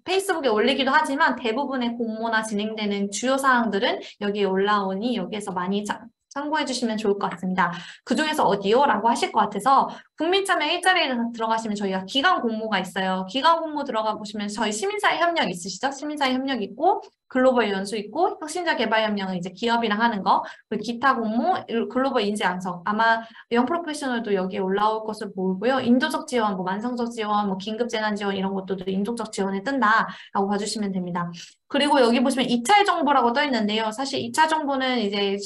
페이스북에 올리기도 하지만 대부분의 공모나 진행되는 주요 사항들은 여기에 올라오니 여기에서 많이 참고해 주시면 좋을 것 같습니다. 그중에서 어디요? 라고 하실 것 같아서 국민참여 일자리에 들어가시면 저희가 기간 공모가 있어요. 기간 공모 들어가 보시면 저희 시민사회 협력 있으시죠? 시민사회 협력 있고 글로벌 연수 있고 혁신자 개발 협력은 이제 기업이랑 하는 거, 그리고 기타 공모, 글로벌 인재 양성, 아마 영 프로페셔널도 여기에 올라올 것을 보이고요. 인도적 지원, 뭐 만성적 지원, 뭐 긴급 재난 지원 이런 것도 인도적 지원에 뜬다라고 봐주시면 됩니다. 그리고 여기 보시면 입찰 정보라고 떠 있는데요. 사실 입찰 정보는 이제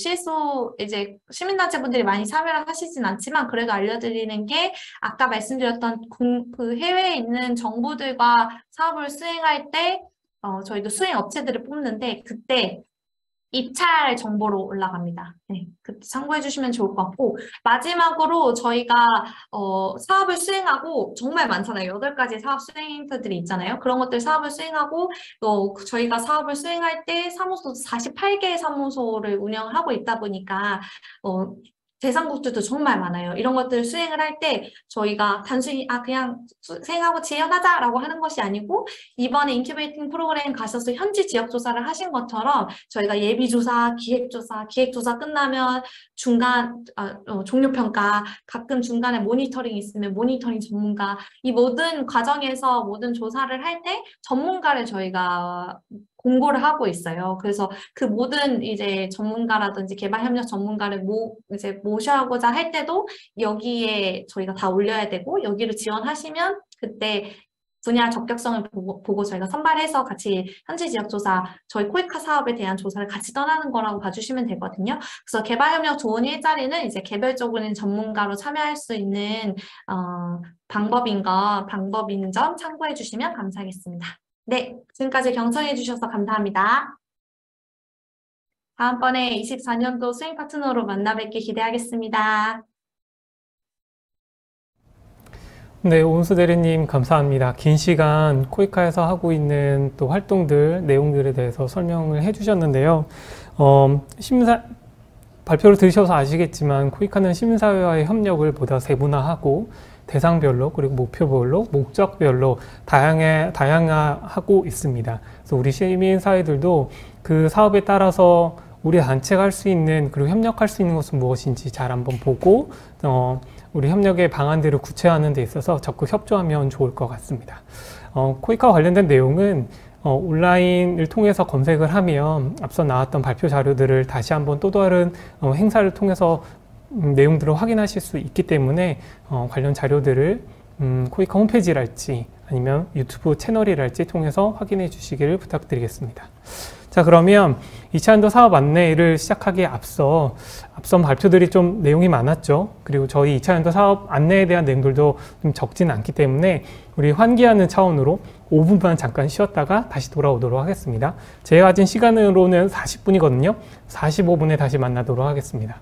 이제 시민단체분들이 많이 참여를 하시진 않지만 그래도 알려드리는 게 아까 말씀드렸던 그 해외에 있는 정부들과 사업을 수행할 때 저희도 수행 업체들을 뽑는데 그때 입찰 정보로 올라갑니다. 네, 참고해 주시면 좋을 것 같고 마지막으로 저희가 사업을 수행하고 정말 많잖아요. 8가지 사업 수행 행사들이 있잖아요. 그런 것들 사업을 수행하고 또 저희가 사업을 수행할 때 사무소 48개의 사무소를 운영하고 있다 보니까 대상국들도 정말 많아요. 이런 것들을 수행을 할 때 저희가 단순히 그냥 수행하고 지원하자라고 하는 것이 아니고 이번에 인큐베이팅 프로그램 가셔서 현지 지역 조사를 하신 것처럼 저희가 예비조사, 기획조사 끝나면 중간 종료평가, 가끔 중간에 모니터링 있으면 모니터링 전문가 이 모든 과정에서 모든 조사를 할 때 전문가를 저희가 공고를 하고 있어요. 그래서 그 모든 이제 전문가라든지 개발협력 전문가를 이제 모셔오고자 할 때도 여기에 저희가 다 올려야 되고 여기를 지원하시면 그때 분야 적격성을 보고 저희가 선발해서 같이 현지 지역 조사, 저희 코이카 사업에 대한 조사를 같이 떠나는 거라고 봐주시면 되거든요. 그래서 개발협력 좋은 일자리는 이제 개별적으로는 전문가로 참여할 수 있는 방법인 점 참고해 주시면 감사하겠습니다. 네, 지금까지 경청해 주셔서 감사합니다. 다음번에 24년도 수행 파트너로 만나 뵙기 기대하겠습니다. 네, 온수 대리님 감사합니다. 긴 시간 코이카에서 하고 있는 또 활동들, 내용들에 대해서 설명을 해주셨는데요. 발표를 들으셔서 아시겠지만 코이카는 시민사회와의 협력을 보다 세분화하고 대상별로 그리고 목표별로 목적별로 다양화하고 있습니다. 그래서 우리 시민사회들도 그 사업에 따라서 우리 단체가 할 수 있는 그리고 협력할 수 있는 것은 무엇인지 잘 한번 보고 우리 협력의 방안들을 구체화하는 데 있어서 적극 협조하면 좋을 것 같습니다. 코이카와 관련된 내용은 온라인을 통해서 검색을 하면 앞서 나왔던 발표 자료들을 다시 한번 또 다른 행사를 통해서 내용들을 확인하실 수 있기 때문에 관련 자료들을 코이카 홈페이지랄지 아니면 유튜브 채널이랄지 통해서 확인해 주시기를 부탁드리겠습니다. 자, 그러면 2차년도 사업 안내를 시작하기에 앞선 발표들이 좀 내용이 많았죠. 그리고 저희 2차년도 사업 안내에 대한 내용들도 좀 적지는 않기 때문에 우리 환기하는 차원으로 5분만 잠깐 쉬었다가 다시 돌아오도록 하겠습니다. 제가 가진 시간으로는 40분이거든요. 45분에 다시 만나도록 하겠습니다.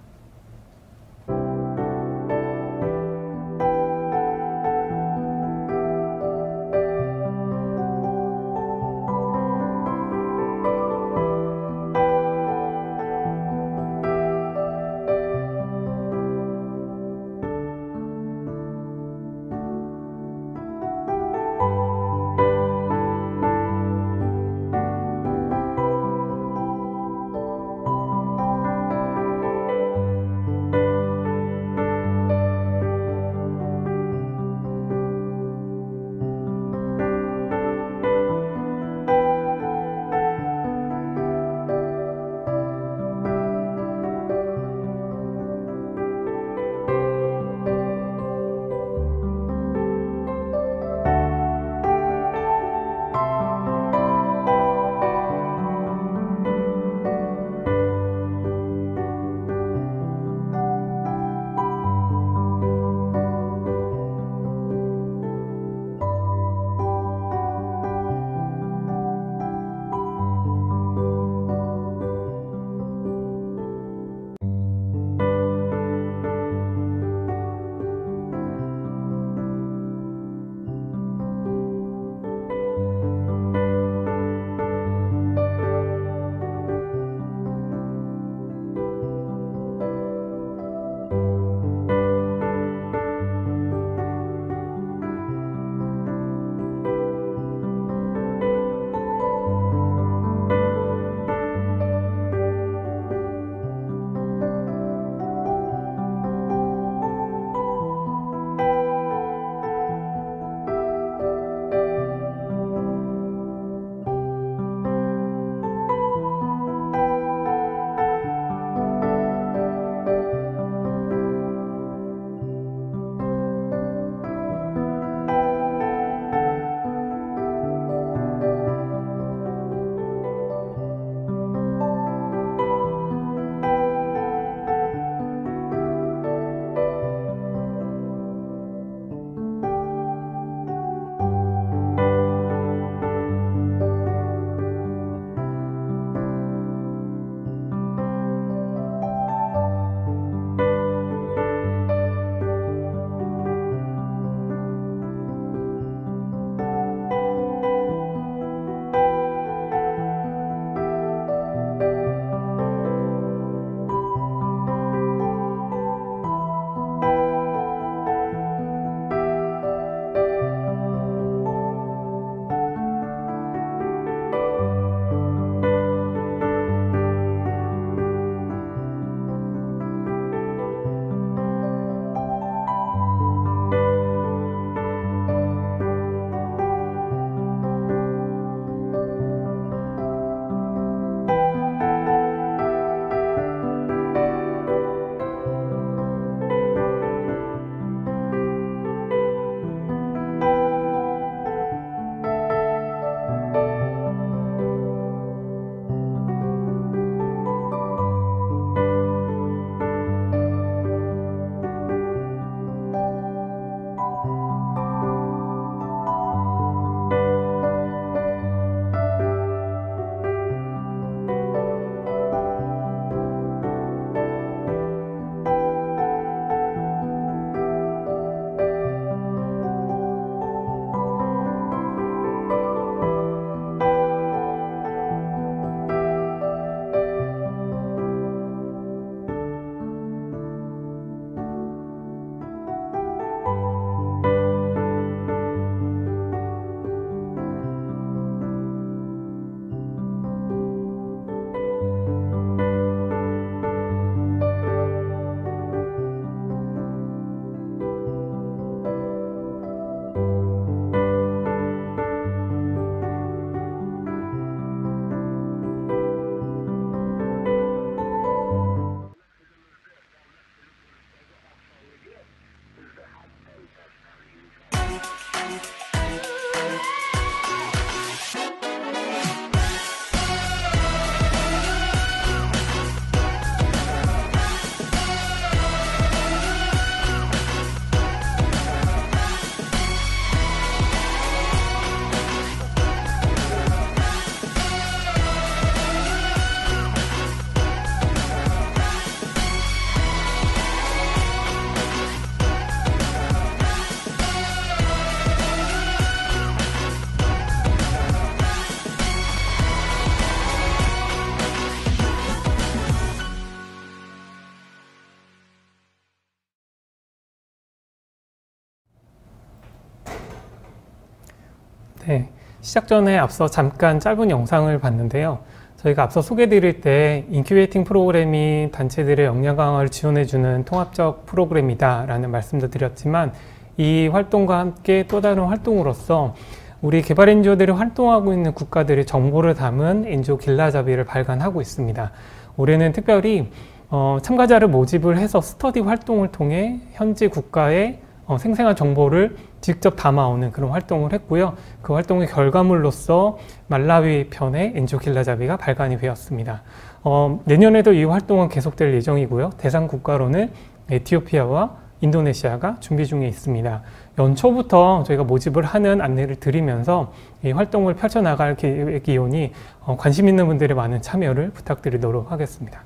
네, 시작 전에 앞서 잠깐 짧은 영상을 봤는데요. 저희가 앞서 소개드릴 때 인큐베이팅 프로그램이 단체들의 역량 강화를 지원해주는 통합적 프로그램이다 라는 말씀도 드렸지만, 이 활동과 함께 또 다른 활동으로서 우리 개발 NGO들이 활동하고 있는 국가들의 정보를 담은 NGO 길라잡이를 발간하고 있습니다. 올해는 특별히 참가자를 모집을 해서 스터디 활동을 통해 현지 국가의 생생한 정보를 직접 담아오는 그런 활동을 했고요. 그 활동의 결과물로서 말라위 편의 NGO 길라잡이가 발간이 되었습니다. 내년에도 이 활동은 계속될 예정이고요. 대상 국가로는 에티오피아와 인도네시아가 준비 중에 있습니다. 연초부터 저희가 모집을 하는 안내를 드리면서 이 활동을 펼쳐나갈 계획이오니 관심 있는 분들의 많은 참여를 부탁드리도록 하겠습니다.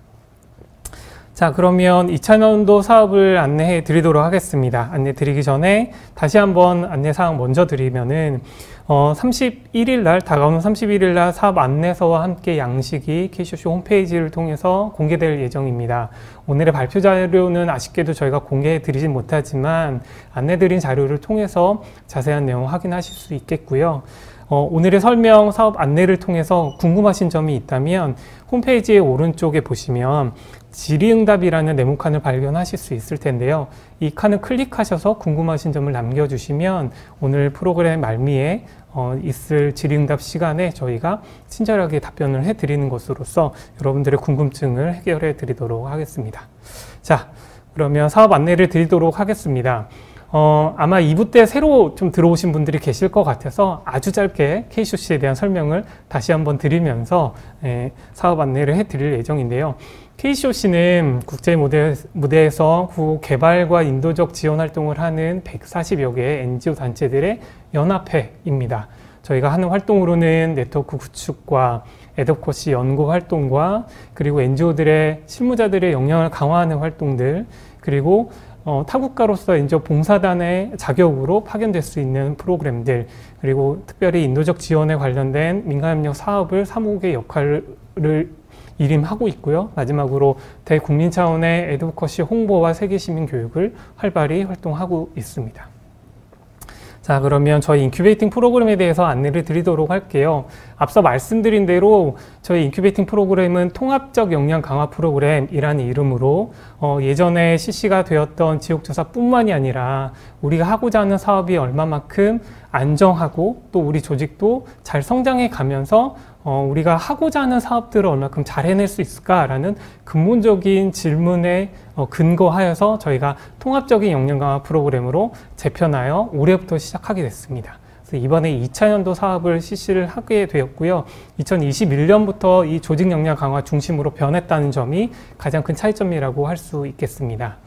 자, 그러면 2차년도 사업을 안내해 드리도록 하겠습니다. 안내 드리기 전에 다시 한번 안내사항 먼저 드리면은 31일 날, 다가오는 31일 날 사업 안내서와 함께 양식이 KCOC 홈페이지를 통해서 공개될 예정입니다. 오늘의 발표 자료는 아쉽게도 저희가 공개해 드리진 못하지만 안내 드린 자료를 통해서 자세한 내용 확인하실 수 있겠고요. 오늘의 설명 사업 안내를 통해서 궁금하신 점이 있다면 홈페이지의 오른쪽에 보시면 질의응답이라는 네모칸을 발견하실 수 있을 텐데요. 이 칸을 클릭하셔서 궁금하신 점을 남겨주시면 오늘 프로그램 말미에 있을 질의응답 시간에 저희가 친절하게 답변을 해드리는 것으로서 여러분들의 궁금증을 해결해 드리도록 하겠습니다. 자, 그러면 사업 안내를 드리도록 하겠습니다. 아마 2부 때 새로 좀 들어오신 분들이 계실 것 같아서 아주 짧게 KCOC에 대한 설명을 다시 한번 드리면서 사업 안내를 해드릴 예정인데요. KCOC는 국제 무대에서 개발과 인도적 지원 활동을 하는 140여 개의 NGO 단체들의 연합회입니다. 저희가 하는 활동으로는 네트워크 구축과 애드보커시 연구 활동과 그리고 NGO들의 실무자들의 역량을 강화하는 활동들, 그리고 타국가로서 NGO 봉사단의 자격으로 파견될 수 있는 프로그램들, 그리고 특별히 인도적 지원에 관련된 민간협력 사업을 사무국의 역할을 일임하고 있고요. 마지막으로 대국민 차원의 애드보커시 홍보와 세계시민 교육을 활발히 활동하고 있습니다. 자, 그러면 저희 인큐베이팅 프로그램에 대해서 안내를 드리도록 할게요. 앞서 말씀드린 대로 저희 인큐베이팅 프로그램은 통합적 역량 강화 프로그램이라는 이름으로 예전에 실시가 되었던 지역조사뿐만이 아니라 우리가 하고자 하는 사업이 얼마만큼 안정하고 또 우리 조직도 잘 성장해 가면서 우리가 하고자 하는 사업들을 얼마큼 잘 해낼 수 있을까라는 근본적인 질문에 근거하여서 저희가 통합적인 역량 강화 프로그램으로 재편하여 올해부터 시작하게 됐습니다. 그래서 이번에 2차년도 사업을 실시를 하게 되었고요. 2021년부터 이 조직 역량 강화 중심으로 변했다는 점이 가장 큰 차이점이라고 할 수 있겠습니다.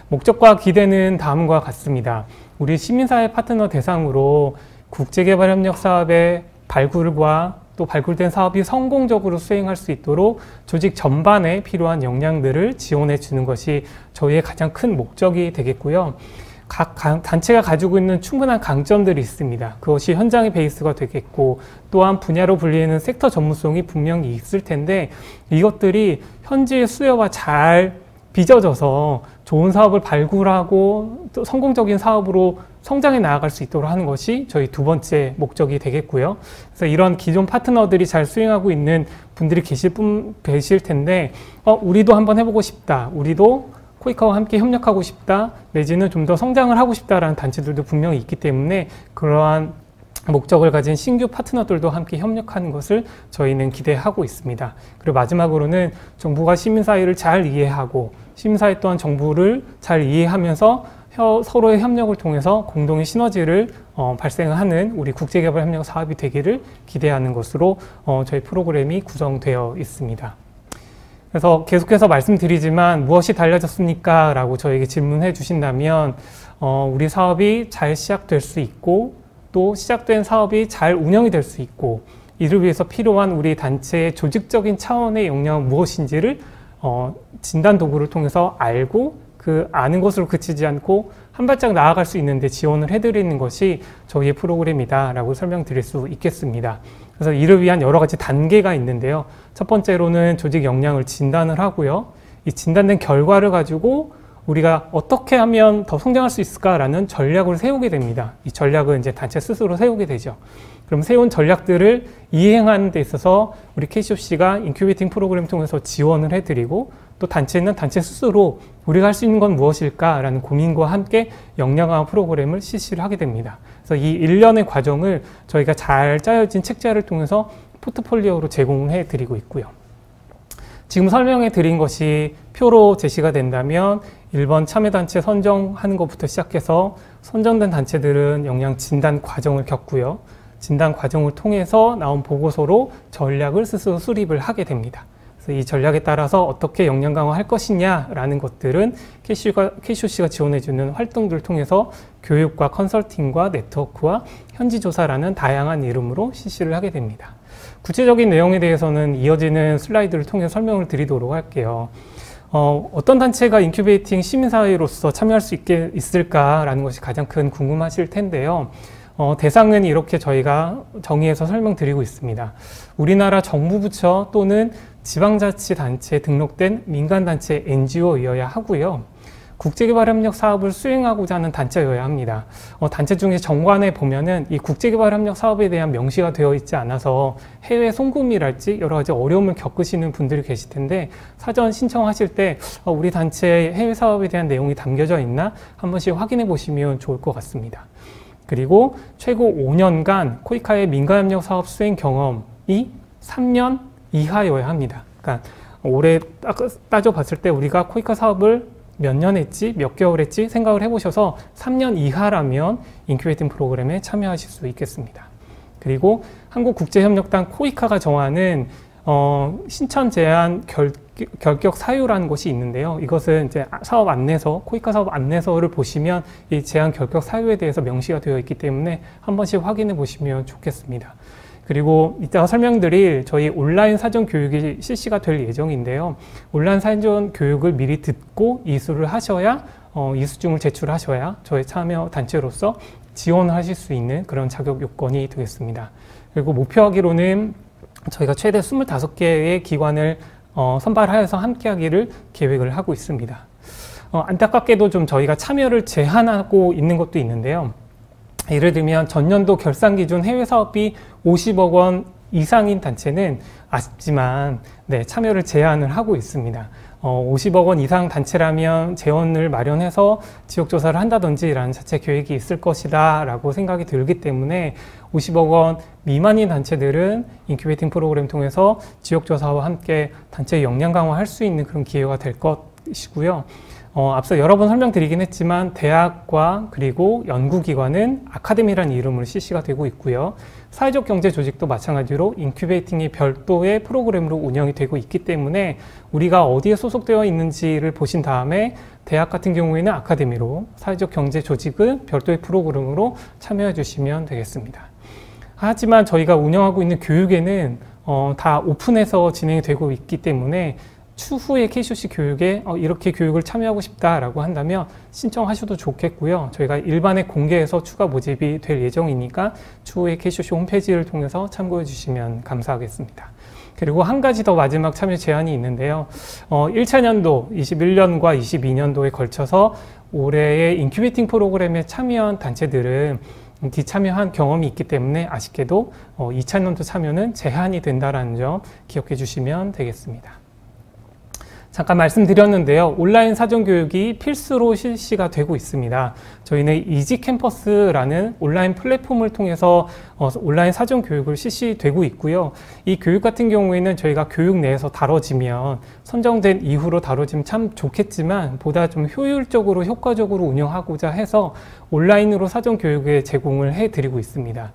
목적과 기대는 다음과 같습니다. 우리 시민사회 파트너 대상으로 국제개발협력 사업의 발굴과 또 발굴된 사업이 성공적으로 수행할 수 있도록 조직 전반에 필요한 역량들을 지원해 주는 것이 저희의 가장 큰 목적이 되겠고요. 각 단체가 가지고 있는 충분한 강점들이 있습니다. 그것이 현장의 베이스가 되겠고, 또한 분야로 불리는 섹터 전문성이 분명히 있을 텐데 이것들이 현지의 수요와 잘 빚어져서 좋은 사업을 발굴하고 또 성공적인 사업으로 성장해 나아갈 수 있도록 하는 것이 저희 두 번째 목적이 되겠고요. 그래서 이런 기존 파트너들이 잘 수행하고 있는 분들이 계실 텐데 우리도 한번 해보고 싶다, 우리도 코이카와 함께 협력하고 싶다, 내지는 좀 더 성장을 하고 싶다라는 단체들도 분명히 있기 때문에 그러한 목적을 가진 신규 파트너들도 함께 협력하는 것을 저희는 기대하고 있습니다. 그리고 마지막으로는 정부가 시민사회를 잘 이해하고 시민사회 또한 정부를 잘 이해하면서 서로의 협력을 통해서 공동의 시너지를 발생하는 우리 국제개발협력 사업이 되기를 기대하는 것으로 저희 프로그램이 구성되어 있습니다. 그래서 계속해서 말씀드리지만 무엇이 달라졌습니까? 라고 저에게 질문해 주신다면 우리 사업이 잘 시작될 수 있고 또 시작된 사업이 잘 운영이 될 수 있고 이를 위해서 필요한 우리 단체의 조직적인 차원의 역량은 무엇인지를 진단 도구를 통해서 알고 그 아는 것으로 그치지 않고 한 발짝 나아갈 수 있는데 지원을 해드리는 것이 저희의 프로그램이다라고 설명드릴 수 있겠습니다. 그래서 이를 위한 여러 가지 단계가 있는데요. 첫 번째로는 조직 역량을 진단을 하고요. 이 진단된 결과를 가지고 우리가 어떻게 하면 더 성장할 수 있을까라는 전략을 세우게 됩니다. 이 전략은 이제 단체 스스로 세우게 되죠. 그럼 세운 전략들을 이행하는 데 있어서 우리 KCOC가 인큐베이팅 프로그램 통해서 지원을 해드리고, 또 단체는 단체 스스로 우리가 할 수 있는 건 무엇일까라는 고민과 함께 역량 강화 프로그램을 실시를 하게 됩니다. 그래서 이 1년의 과정을 저희가 잘 짜여진 책자를 통해서 포트폴리오로 제공해 드리고 있고요. 지금 설명해 드린 것이 표로 제시가 된다면 1번 참여단체 선정하는 것부터 시작해서 선정된 단체들은 역량 진단 과정을 겪고요. 진단 과정을 통해서 나온 보고서로 전략을 스스로 수립을 하게 됩니다. 그래서 이 전략에 따라서 어떻게 역량 강화할 것이냐라는 것들은 KCOC가 지원해주는 활동들을 통해서 교육과 컨설팅과 네트워크와 현지조사라는 다양한 이름으로 실시를 하게 됩니다. 구체적인 내용에 대해서는 이어지는 슬라이드를 통해 설명을 드리도록 할게요. 어떤 단체가 인큐베이팅 시민사회로서 참여할 수 있을까라는 것이 가장 큰 궁금하실 텐데요. 대상은 이렇게 저희가 정의해서 설명드리고 있습니다. 우리나라 정부 부처 또는 지방자치단체에 등록된 민간단체 NGO여야 하고요. 국제개발협력 사업을 수행하고자 하는 단체여야 합니다. 단체 중에 정관에 보면은 이 국제개발협력 사업에 대한 명시가 되어 있지 않아서 해외 송금이랄지 여러 가지 어려움을 겪으시는 분들이 계실 텐데, 사전 신청하실 때 우리 단체의 해외 사업에 대한 내용이 담겨져 있나 한 번씩 확인해 보시면 좋을 것 같습니다. 그리고 최고 5년간 코이카의 민간협력 사업 수행 경험이 3년 이하여야 합니다. 그러니까 올해 따져봤을 때 우리가 코이카 사업을 몇 년 했지, 몇 개월 했지 생각을 해보셔서 3년 이하라면 인큐베이팅 프로그램에 참여하실 수 있겠습니다. 그리고 한국국제협력단 코이카가 정하는 신청 제한 결격 사유라는 것이 있는데요. 이것은 이제 사업 안내서, 코이카 사업 안내서를 보시면 이 제한 결격 사유에 대해서 명시가 되어 있기 때문에 한 번씩 확인해 보시면 좋겠습니다. 그리고 이따가 설명드릴 저희 온라인 사전 교육이 실시가 될 예정인데요. 온라인 사전 교육을 미리 듣고 이수를 하셔야, 이수증을 제출하셔야 저희 참여 단체로서 지원을 하실 수 있는 그런 자격 요건이 되겠습니다. 그리고 목표하기로는 저희가 최대 25개의 기관을 선발하여서 함께 하기를 계획을 하고 있습니다. 안타깝게도 좀 저희가 참여를 제한하고 있는 것도 있는데요. 예를 들면 전년도 결산 기준 해외 사업비 50억 원 이상인 단체는 아쉽지만 참여를 제한을 하고 있습니다. 50억 원 이상 단체라면 재원을 마련해서 지역조사를 한다든지 라는 자체 계획이 있을 것이다 라고 생각이 들기 때문에 50억 원 미만인 단체들은 인큐베이팅 프로그램 통해서 지역조사와 함께 단체 역량 강화할 수 있는 그런 기회가 될 것이고요. 앞서 여러 번 설명드리긴 했지만 대학과 그리고 연구기관은 아카데미라는 이름으로 실시가 되고 있고요. 사회적 경제 조직도 마찬가지로 인큐베이팅이 별도의 프로그램으로 운영이 되고 있기 때문에 우리가 어디에 소속되어 있는지를 보신 다음에 대학 같은 경우에는 아카데미로, 사회적 경제 조직은 별도의 프로그램으로 참여해 주시면 되겠습니다. 하지만 저희가 운영하고 있는 교육에는 다 오픈해서 진행이 되고 있기 때문에 추후에 KCOC 교육에 이렇게 교육을 참여하고 싶다라고 한다면 신청하셔도 좋겠고요. 저희가 일반에 공개해서 추가 모집이 될 예정이니까 추후에 KCOC 홈페이지를 통해서 참고해 주시면 감사하겠습니다. 그리고 한 가지 더 마지막 참여 제안이 있는데요. 1차 년도 21년과 22년도에 걸쳐서 올해의 인큐베이팅 프로그램에 참여한 단체들은 비참여한 경험이 있기 때문에 아쉽게도 2차 년도 참여는 제한이 된다는 점 기억해 주시면 되겠습니다. 잠깐 말씀드렸는데요. 온라인 사전교육이 필수로 실시가 되고 있습니다. 저희는 이지캠퍼스라는 온라인 플랫폼을 통해서 온라인 사전교육을 실시되고 있고요. 이 교육 같은 경우에는 저희가 교육 내에서 다뤄지면 선정된 이후로 다뤄지면 참 좋겠지만 보다 좀 효율적으로 효과적으로 운영하고자 해서 온라인으로 사전교육에 제공을 해드리고 있습니다.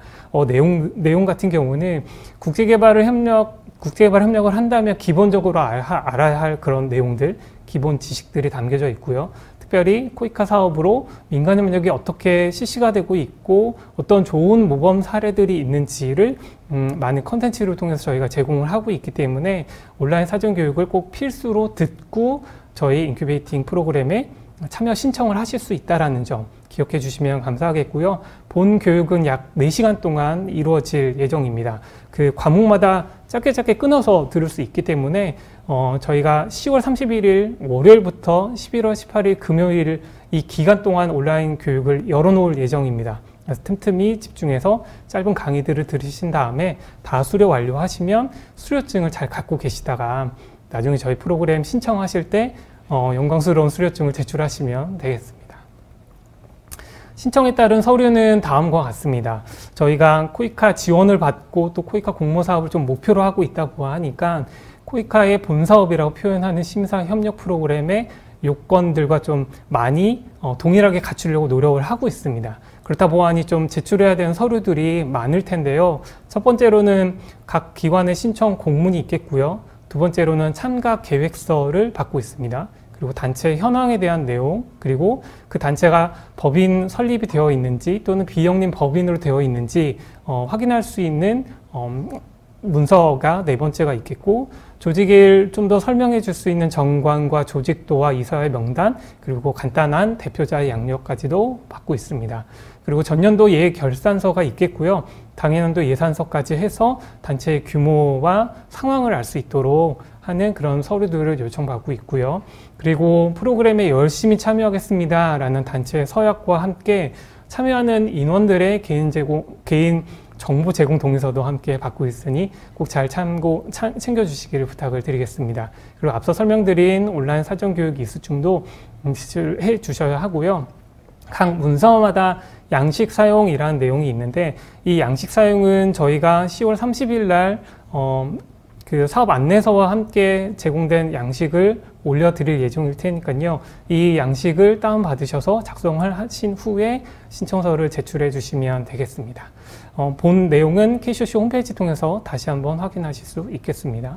내용 같은 경우는 국제개발 협력을 한다면 기본적으로 알아야 할 그런 내용들, 기본 지식들이 담겨져 있고요. 특별히 코이카 사업으로 민간협력이 어떻게 실시가 되고 있고 어떤 좋은 모범 사례들이 있는지를 많은 컨텐츠를 통해서 저희가 제공을 하고 있기 때문에 온라인 사전교육을 꼭 필수로 듣고 저희 인큐베이팅 프로그램에 참여 신청을 하실 수 있다는 점 기억해 주시면 감사하겠고요. 본 교육은 약 4시간 동안 이루어질 예정입니다. 그 과목마다 짧게 끊어서 들을 수 있기 때문에 저희가 10월 31일 월요일부터 11월 18일 금요일 이 기간 동안 온라인 교육을 열어놓을 예정입니다. 그래서 틈틈이 집중해서 짧은 강의들을 들으신 다음에 다 수료 완료하시면 수료증을 잘 갖고 계시다가 나중에 저희 프로그램 신청하실 때 영광스러운 수료증을 제출하시면 되겠습니다. 신청에 따른 서류는 다음과 같습니다. 저희가 코이카 지원을 받고 또 코이카 공모 사업을 좀 목표로 하고 있다고 하니까 코이카의 본 사업이라고 표현하는 심사 협력 프로그램의 요건들과 좀 많이 동일하게 갖추려고 노력을 하고 있습니다. 그렇다 보아니 좀 제출해야 되는 서류들이 많을 텐데요. 첫 번째로는 각 기관의 신청 공문이 있겠고요. 두 번째로는 참가 계획서를 받고 있습니다. 그리고 단체 현황에 대한 내용, 그리고 그 단체가 법인 설립이 되어 있는지 또는 비영린 법인으로 되어 있는지 확인할 수 있는 문서가 네 번째가 있겠고, 조직을 좀 더 설명해 줄 수 있는 정관과 조직도와 이사회 명단, 그리고 간단한 대표자의 양력까지도 받고 있습니다. 그리고 전년도 예결산서가 있겠고요. 당해년도 예산서까지 해서 단체의 규모와 상황을 알 수 있도록 하는 그런 서류들을 요청받고 있고요. 그리고 프로그램에 열심히 참여하겠습니다 라는 단체의 서약과 함께 참여하는 인원들의 개인 정보 제공 동의서도 함께 받고 있으니 꼭 잘 챙겨주시기를 부탁을 드리겠습니다. 그리고 앞서 설명드린 온라인 사전교육 이수증도 제출해 주셔야 하고요. 각 문서마다 양식 사용이라는 내용이 있는데, 이 양식 사용은 저희가 10월 30일 날 그 사업 안내서와 함께 제공된 양식을 올려드릴 예정일 테니까요. 이 양식을 다운받으셔서 작성을 하신 후에 신청서를 제출해 주시면 되겠습니다. 본 내용은 KCOC 홈페이지 통해서 다시 한번 확인하실 수 있겠습니다.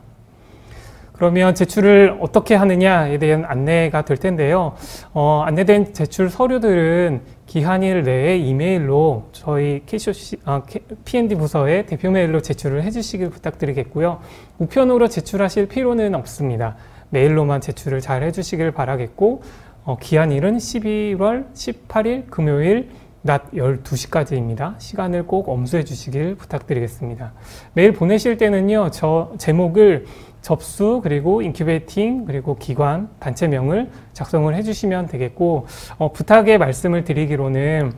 그러면 제출을 어떻게 하느냐에 대한 안내가 될 텐데요. 안내된 제출 서류들은 기한일 내에 이메일로 저희 KCOC, P&D 부서에 대표 메일로 제출을 해주시길 부탁드리겠고요. 우편으로 제출하실 필요는 없습니다. 메일로만 제출을 잘 해주시길 바라겠고, 기한일은 12월 18일 금요일 낮 12시까지입니다. 시간을 꼭 엄수해 주시길 부탁드리겠습니다. 메일 보내실 때는요, 제목을 접수, 그리고 인큐베이팅, 그리고 기관, 단체명을 작성을 해주시면 되겠고, 부탁의 말씀을 드리기로는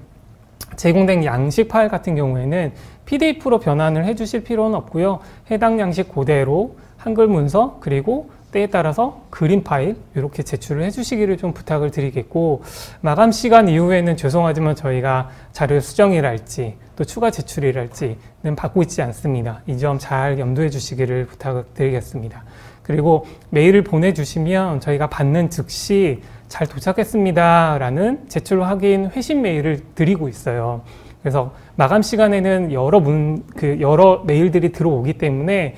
제공된 양식 파일 같은 경우에는 PDF로 변환을 해주실 필요는 없고요. 해당 양식 그대로 한글 문서, 그리고 때에 따라서 그림 파일 이렇게 제출을 해주시기를 좀 부탁을 드리겠고, 마감 시간 이후에는 죄송하지만 저희가 자료 수정이랄지 또 추가 제출이랄지는 받고 있지 않습니다. 이 점 잘 염두해 주시기를 부탁드리겠습니다. 그리고 메일을 보내주시면 저희가 받는 즉시 잘 도착했습니다 라는 제출 확인 회신 메일을 드리고 있어요. 그래서 마감 시간에는 여러 메일들이 들어오기 때문에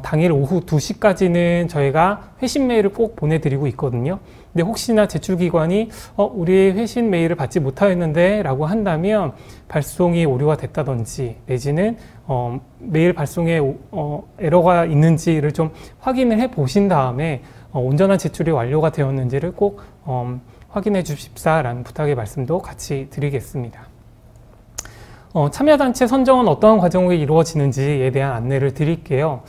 당일 오후 2시까지는 저희가 회신 메일을 꼭 보내드리고 있거든요. 근데 혹시나 제출기관이 우리 회신 메일을 받지 못하였는데 라고 한다면 발송이 오류가 됐다든지 내지는 메일 발송에 에러가 있는지를 좀 확인을 해 보신 다음에 온전한 제출이 완료가 되었는지를 꼭 확인해 주십사라는 부탁의 말씀도 같이 드리겠습니다. 참여단체 선정은 어떠한 과정으로 이루어지는지에 대한 안내를 드릴게요.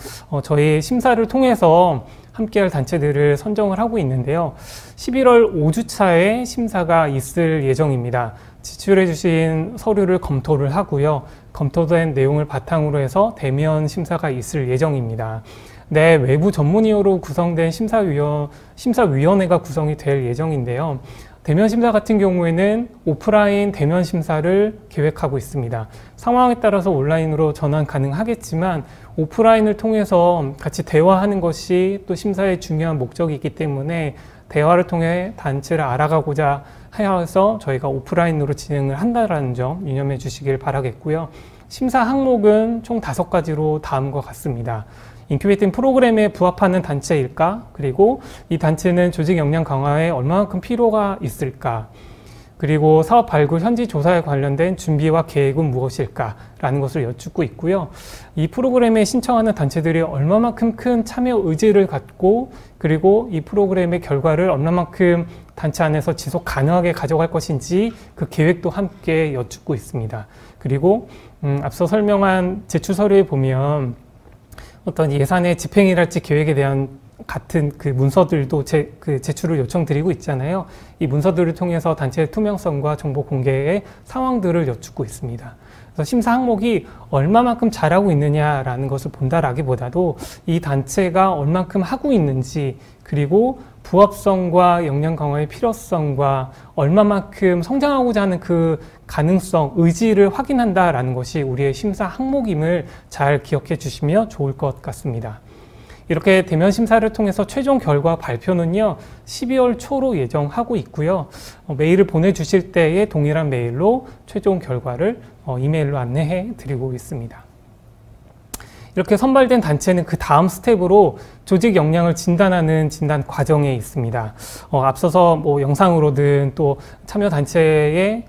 저희 심사를 통해서 함께할 단체들을 선정을 하고 있는데요. 11월 5주차에 심사가 있을 예정입니다. 지출해 주신 서류를 검토를 하고요. 검토된 내용을 바탕으로 해서 대면 심사가 있을 예정입니다. 내 외부 전문의로 구성된 심사위원회가 구성이 될 예정인데요. 대면 심사 같은 경우에는 오프라인 대면 심사를 계획하고 있습니다. 상황에 따라서 온라인으로 전환 가능하겠지만 오프라인을 통해서 같이 대화하는 것이 또 심사의 중요한 목적이기 때문에 대화를 통해 단체를 알아가고자 해서 저희가 오프라인으로 진행을 한다는 점 유념해 주시길 바라겠고요. 심사 항목은 총 5가지로 다음과 같습니다. 인큐베이팅 프로그램에 부합하는 단체일까? 그리고 이 단체는 조직 역량 강화에 얼마만큼 필요가 있을까? 그리고 사업 발굴 현지 조사에 관련된 준비와 계획은 무엇일까? 라는 것을 여쭙고 있고요. 이 프로그램에 신청하는 단체들이 얼마만큼 큰 참여 의지를 갖고 그리고 이 프로그램의 결과를 얼마만큼 단체 안에서 지속 가능하게 가져갈 것인지 그 계획도 함께 여쭙고 있습니다. 그리고 앞서 설명한 제출 서류에 보면 어떤 예산의 집행이랄지 계획에 대한 같은 그 문서들도 제출을 요청드리고 있잖아요. 이 문서들을 통해서 단체의 투명성과 정보 공개의 상황들을 여쭙고 있습니다. 그래서 심사 항목이 얼마만큼 잘하고 있느냐라는 것을 본다라기보다도 이 단체가 얼만큼 하고 있는지, 그리고 부합성과 역량 강화의 필요성과 얼마만큼 성장하고자 하는 그 가능성, 의지를 확인한다라는 것이 우리의 심사 항목임을 잘 기억해 주시면 좋을 것 같습니다. 이렇게 대면 심사를 통해서 최종 결과 발표는요, 12월 초로 예정하고 있고요. 메일을 보내주실 때에 동일한 메일로 최종 결과를 이메일로 안내해 드리고 있습니다. 이렇게 선발된 단체는 그 다음 스텝으로 조직 역량을 진단하는 진단 과정에 있습니다. 앞서서 뭐 영상으로든 또 참여 단체의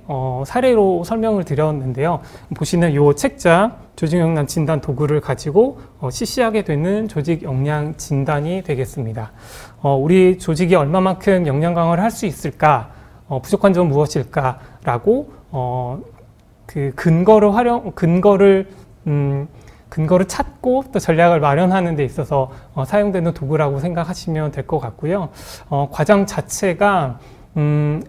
사례로 설명을 드렸는데요. 보시는 이 책자 조직 역량 진단 도구를 가지고 실시하게 되는 조직 역량 진단이 되겠습니다. 우리 조직이 얼마만큼 역량 강화를 할 수 있을까? 부족한 점은 무엇일까라고 그 근거를 찾고 또 전략을 마련하는 데 있어서 사용되는 도구라고 생각하시면 될 것 같고요. 과정 자체가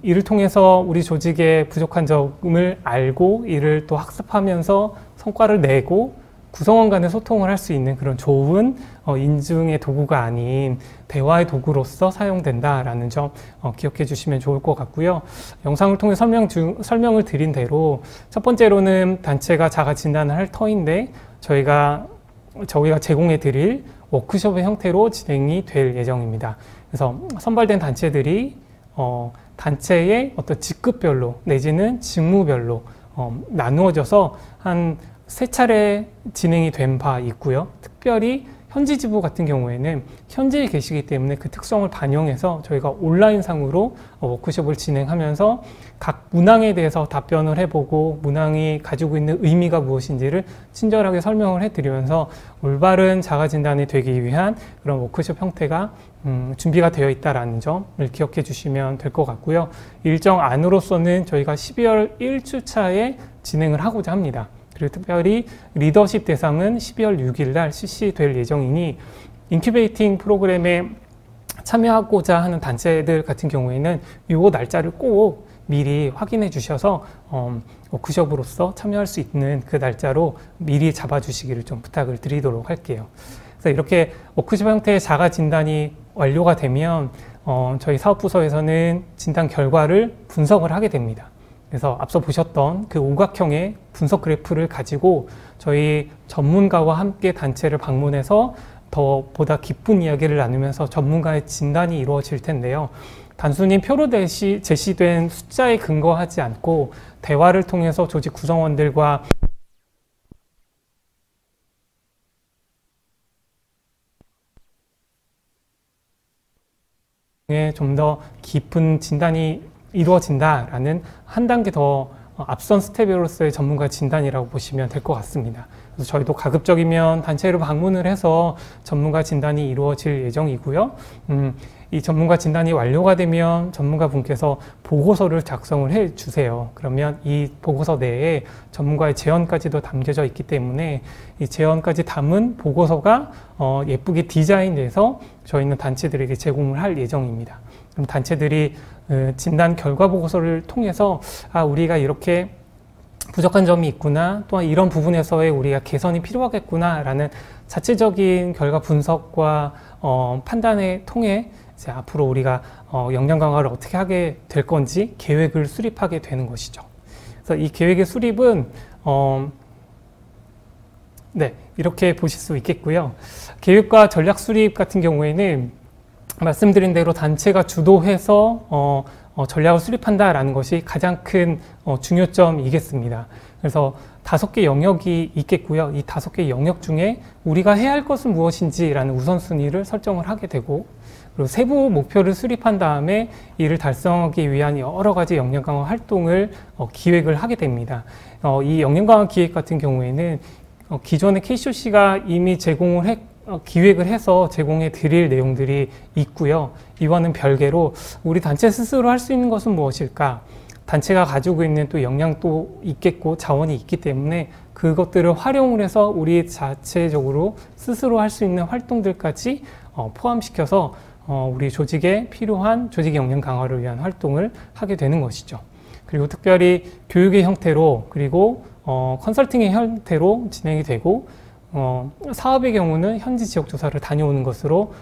이를 통해서 우리 조직의 부족한 점을 알고 이를 또 학습하면서 성과를 내고 구성원 간의 소통을 할 수 있는 그런 좋은 인증의 도구가 아닌 대화의 도구로서 사용된다라는 점 기억해 주시면 좋을 것 같고요. 영상을 통해 설명을 드린 대로 첫 번째로는 단체가 자가 진단을 할 터인데 저희가 제공해 드릴 워크숍의 형태로 진행이 될 예정입니다. 그래서 선발된 단체들이 단체의 어떤 직급별로 내지는 직무별로 나누어져서 한 3차례 진행이 된 바 있고요. 특별히 현지 지부 같은 경우에는 현지에 계시기 때문에 그 특성을 반영해서 저희가 온라인상으로 워크숍을 진행하면서 각 문항에 대해서 답변을 해보고 문항이 가지고 있는 의미가 무엇인지를 친절하게 설명을 해드리면서 올바른 자가진단이 되기 위한 그런 워크숍 형태가 준비가 되어 있다는 점을 기억해 주시면 될 것 같고요. 일정 안으로서는 저희가 12월 1주차에 진행을 하고자 합니다. 그리고 특별히 리더십 대상은 12월 6일 날 실시될 예정이니 인큐베이팅 프로그램에 참여하고자 하는 단체들 같은 경우에는 이 날짜를 꼭 미리 확인해 주셔서 워크숍으로서 참여할 수 있는 그 날짜로 미리 잡아주시기를 좀 부탁을 드리도록 할게요. 그래서 이렇게 워크숍 형태의 자가 진단이 완료가 되면 저희 사업부서에서는 진단 결과를 분석을 하게 됩니다. 그래서 앞서 보셨던 그 오각형의 분석 그래프를 가지고 저희 전문가와 함께 단체를 방문해서 보다 깊은 이야기를 나누면서 전문가의 진단이 이루어질 텐데요. 단순히 표로 제시된 숫자에 근거하지 않고 대화를 통해서 조직 구성원들과 좀 더 깊은 진단이 이루어진다라는 한 단계 더 앞선 스텝으로서의 전문가 진단이라고 보시면 될 것 같습니다. 그래서 저희도 가급적이면 단체로 방문을 해서 전문가 진단이 이루어질 예정이고요. 이 전문가 진단이 완료가 되면 전문가 분께서 보고서를 작성을 해 주세요. 그러면 이 보고서 내에 전문가의 제언까지도 담겨져 있기 때문에 이 제언까지 담은 보고서가 예쁘게 디자인돼서 저희는 단체들에게 제공을 할 예정입니다. 그럼 단체들이 진단 결과 보고서를 통해서 우리가 이렇게 부족한 점이 있구나, 또한 이런 부분에서의 우리가 개선이 필요하겠구나 라는 자체적인 결과 분석과 판단을 통해 이제 앞으로 우리가 역량 강화를 어떻게 하게 될 건지 계획을 수립하게 되는 것이죠. 그래서 이 계획의 수립은 이렇게 보실 수 있겠고요. 계획과 전략 수립 같은 경우에는 말씀드린 대로 단체가 주도해서 전략을 수립한다라는 것이 가장 큰 중요점이겠습니다. 그래서 5개 영역이 있겠고요. 이 5개 영역 중에 우리가 해야 할 것은 무엇인지라는 우선순위를 설정을 하게 되고, 그리고 세부 목표를 수립한 다음에 이를 달성하기 위한 여러 가지 역량 강화 활동을 기획을 하게 됩니다. 이 역량 강화 기획 같은 경우에는 기존의 KCOC가 이미 제공을 기획을 해서 제공해 드릴 내용들이 있고요. 이와는 별개로 우리 단체 스스로 할 수 있는 것은 무엇일까? 단체가 가지고 있는 또 역량도 있겠고 자원이 있기 때문에 그것들을 활용을 해서 우리 자체적으로 스스로 할 수 있는 활동들까지 포함시켜서 우리 조직에 필요한 조직 역량 강화를 위한 활동을 하게 되는 것이죠. 그리고 특별히 교육의 형태로 그리고 컨설팅의 형태로 진행이 되고 사업의 경우는 현지 지역 조사를 다녀오는 것으로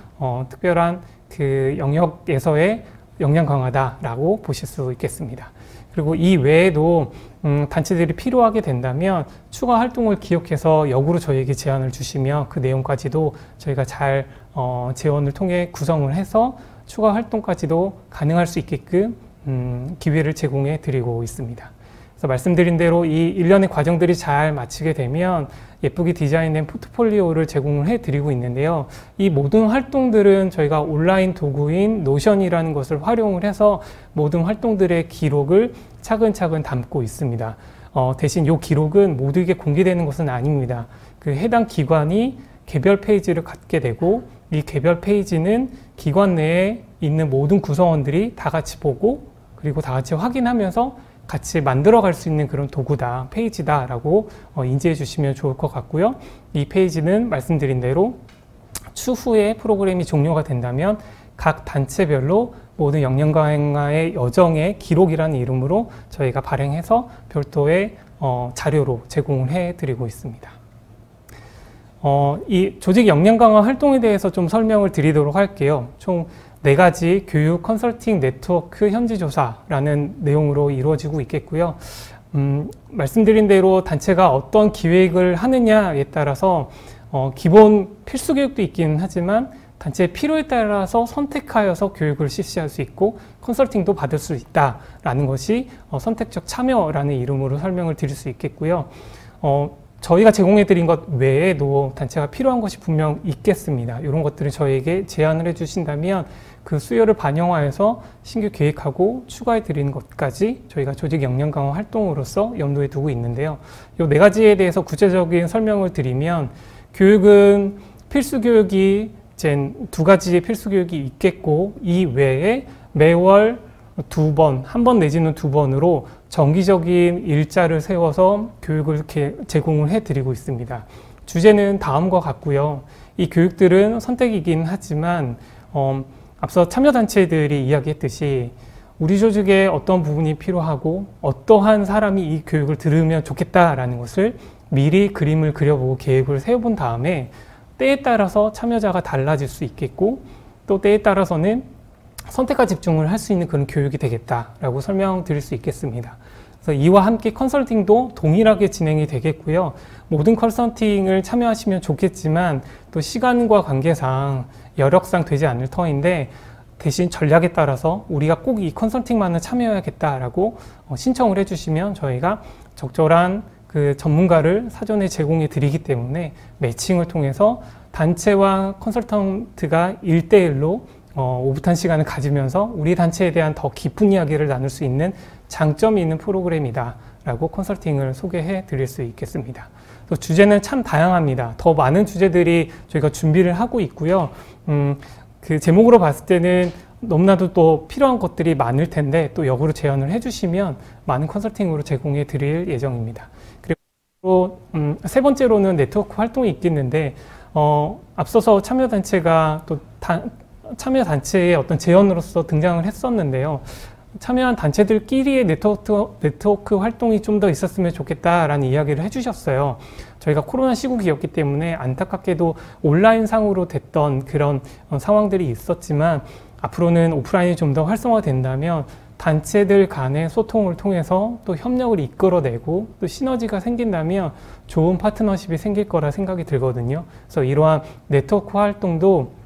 특별한 그 영역에서의 역량 강화다라고 보실 수 있겠습니다. 그리고 이 외에도 단체들이 필요하게 된다면 추가 활동을 기억해서 역으로 저희에게 제안을 주시면 그 내용까지도 저희가 잘 제언을 통해 구성을 해서 추가 활동까지도 가능할 수 있게끔 기회를 제공해 드리고 있습니다. 그래서 말씀드린 대로 이 일련의 과정들이 잘 마치게 되면 예쁘게 디자인된 포트폴리오를 제공을 해 드리고 있는데요. 이 모든 활동들은 저희가 온라인 도구인 노션이라는 것을 활용을 해서 모든 활동들의 기록을 차근차근 담고 있습니다. 대신 이 기록은 모두에게 공개되는 것은 아닙니다. 그 해당 기관이 개별 페이지를 갖게 되고 이 개별 페이지는 기관 내에 있는 모든 구성원들이 다 같이 보고 그리고 다 같이 확인하면서 같이 만들어갈 수 있는 그런 도구다, 페이지다라고 인지해 주시면 좋을 것 같고요. 이 페이지는 말씀드린 대로 추후에 프로그램이 종료가 된다면 각 단체별로 모든 역량 강화의 여정의 기록이라는 이름으로 저희가 발행해서 별도의 자료로 제공을 해드리고 있습니다. 이 조직 역량 강화 활동에 대해서 좀 설명을 드리도록 할게요. 총 4가지 교육 컨설팅 네트워크 현지 조사라는 내용으로 이루어지고 있겠고요. 말씀드린 대로 단체가 어떤 기획을 하느냐에 따라서 기본 필수 교육도 있긴 하지만 단체의 필요에 따라서 선택하여서 교육을 실시할 수 있고 컨설팅도 받을 수 있다라는 것이 선택적 참여라는 이름으로 설명을 드릴 수 있겠고요. 저희가 제공해드린 것 외에도 단체가 필요한 것이 분명 있겠습니다. 이런 것들을 저희에게 제안을 해주신다면 그 수요를 반영하여서 신규 계획하고 추가해드리는 것까지 저희가 조직 역량 강화 활동으로서 염두에 두고 있는데요. 이 4가지에 대해서 구체적인 설명을 드리면 교육은 필수 교육이 이제 2가지의 필수 교육이 있겠고 이 외에 매월 2번, 1번 내지는 2번으로 정기적인 일자를 세워서 교육을 이렇게 제공을 해드리고 있습니다. 주제는 다음과 같고요. 이 교육들은 선택이긴 하지만 앞서 참여단체들이 이야기했듯이 우리 조직에 어떤 부분이 필요하고 어떠한 사람이 이 교육을 들으면 좋겠다라는 것을 미리 그림을 그려보고 계획을 세워본 다음에 때에 따라서 참여자가 달라질 수 있겠고 또 때에 따라서는 선택과 집중을 할 수 있는 그런 교육이 되겠다라고 설명드릴 수 있겠습니다. 그래서 이와 함께 컨설팅도 동일하게 진행이 되겠고요. 모든 컨설팅을 참여하시면 좋겠지만 또 시간과 관계상 여력상 되지 않을 터인데 대신 전략에 따라서 우리가 꼭 이 컨설팅만을 참여해야겠다라고 신청을 해주시면 저희가 적절한 그 전문가를 사전에 제공해 드리기 때문에 매칭을 통해서 단체와 컨설턴트가 1대1로 오붓한 시간을 가지면서 우리 단체에 대한 더 깊은 이야기를 나눌 수 있는 장점이 있는 프로그램이다 라고 컨설팅을 소개해 드릴 수 있겠습니다. 또 주제는 참 다양합니다. 더 많은 주제들이 저희가 준비를 하고 있고요. 그 제목으로 봤을 때는 너무나도 또 필요한 것들이 많을 텐데 또 역으로 제안을 해주시면 많은 컨설팅으로 제공해 드릴 예정입니다. 그리고 3번째로는 네트워크 활동이 있겠는데 앞서서 참여단체가 또 참여단체의 어떤 제언으로서 등장을 했었는데요. 참여한 단체들끼리의 네트워크 활동이 좀 더 있었으면 좋겠다라는 이야기를 해주셨어요. 저희가 코로나 시국이었기 때문에 안타깝게도 온라인상으로 됐던 그런 상황들이 있었지만 앞으로는 오프라인이 좀 더 활성화된다면 단체들 간의 소통을 통해서 또 협력을 이끌어내고 또 시너지가 생긴다면 좋은 파트너십이 생길 거라 생각이 들거든요. 그래서 이러한 네트워크 활동도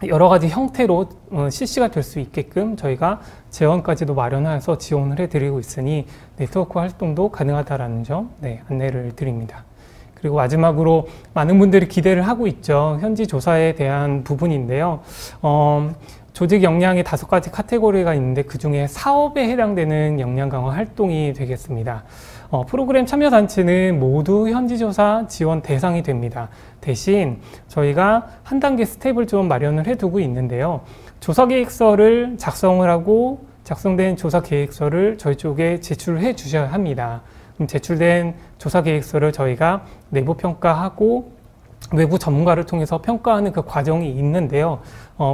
여러 가지 형태로 실시가 될 수 있게끔 저희가 재원까지도 마련해서 지원을 해드리고 있으니 네트워크 활동도 가능하다라는 점 안내를 드립니다. 그리고 마지막으로 많은 분들이 기대를 하고 있죠. 현지 조사에 대한 부분인데요. 조직 역량의 5가지 카테고리가 있는데 그 중에 사업에 해당되는 역량 강화 활동이 되겠습니다. 프로그램 참여 단체는 모두 현지조사 지원 대상이 됩니다. 대신 저희가 한 단계 스텝을 좀 마련을 해두고 있는데요. 조사계획서를 작성을 하고 작성된 조사계획서를 저희 쪽에 제출해 주셔야 합니다. 그럼 제출된 조사계획서를 저희가 내부 평가하고 외부 전문가를 통해서 평가하는 그 과정이 있는데요.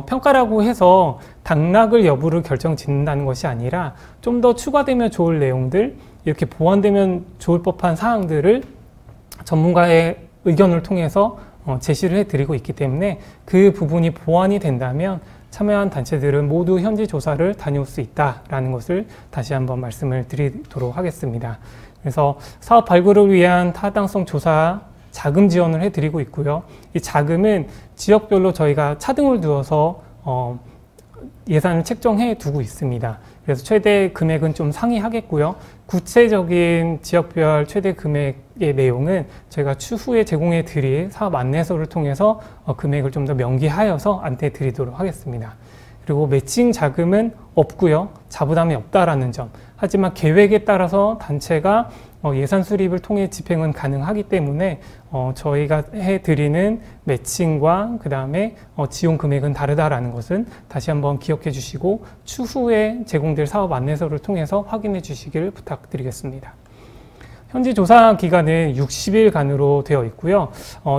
평가라고 해서 당락을 여부를 결정짓는다는 것이 아니라 좀 더 추가되면 좋을 내용들, 이렇게 보완되면 좋을 법한 사항들을 전문가의 의견을 통해서 제시를 해드리고 있기 때문에 그 부분이 보완이 된다면 참여한 단체들은 모두 현지 조사를 다녀올 수 있다라는 것을 다시 한번 말씀을 드리도록 하겠습니다. 그래서 사업 발굴을 위한 타당성 조사 자금 지원을 해드리고 있고요. 이 자금은 지역별로 저희가 차등을 두어서 예산을 책정해 두고 있습니다. 그래서 최대 금액은 좀 상이하겠고요. 구체적인 지역별 최대 금액의 내용은 저희가 추후에 제공해 드릴 사업 안내서를 통해서 금액을 좀 더 명기하여서 안내해 드리도록 하겠습니다. 그리고 매칭 자금은 없고요. 자부담이 없다라는 점. 하지만 계획에 따라서 단체가 예산 수립을 통해 집행은 가능하기 때문에 저희가 해드리는 매칭과 그 다음에 지원 금액은 다르다라는 것은 다시 한번 기억해 주시고 추후에 제공될 사업 안내서를 통해서 확인해 주시길 부탁드리겠습니다. 현지 조사 기간은 60일간으로 되어 있고요.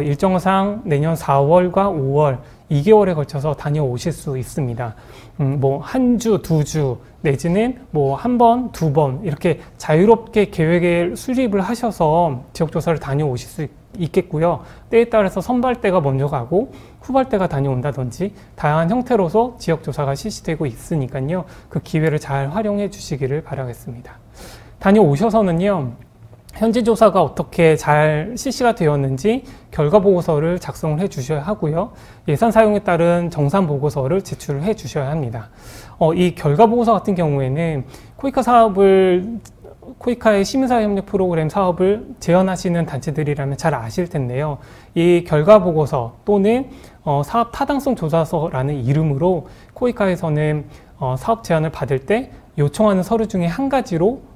일정상 내년 4월과 5월 2개월에 걸쳐서 다녀오실 수 있습니다. 뭐 한 주, 두 주, 내지는 뭐 한 번, 두 번 이렇게 자유롭게 계획을 수립을 하셔서 지역조사를 다녀오실 수 있겠고요. 때에 따라서 선발대가 먼저 가고 후발대가 다녀온다든지 다양한 형태로서 지역조사가 실시되고 있으니까요. 그 기회를 잘 활용해 주시기를 바라겠습니다. 다녀오셔서는요. 현지 조사가 어떻게 잘 실시가 되었는지 결과 보고서를 작성을 해 주셔야 하고요. 예산 사용에 따른 정산 보고서를 제출을 해 주셔야 합니다. 이 결과 보고서 같은 경우에는 코이카의 시민사회 협력 프로그램 사업을 제언하시는 단체들이라면 잘 아실 텐데요. 이 결과 보고서 또는 사업 타당성 조사서라는 이름으로 코이카에서는 사업 제안을 받을 때 요청하는 서류 중에 한 가지로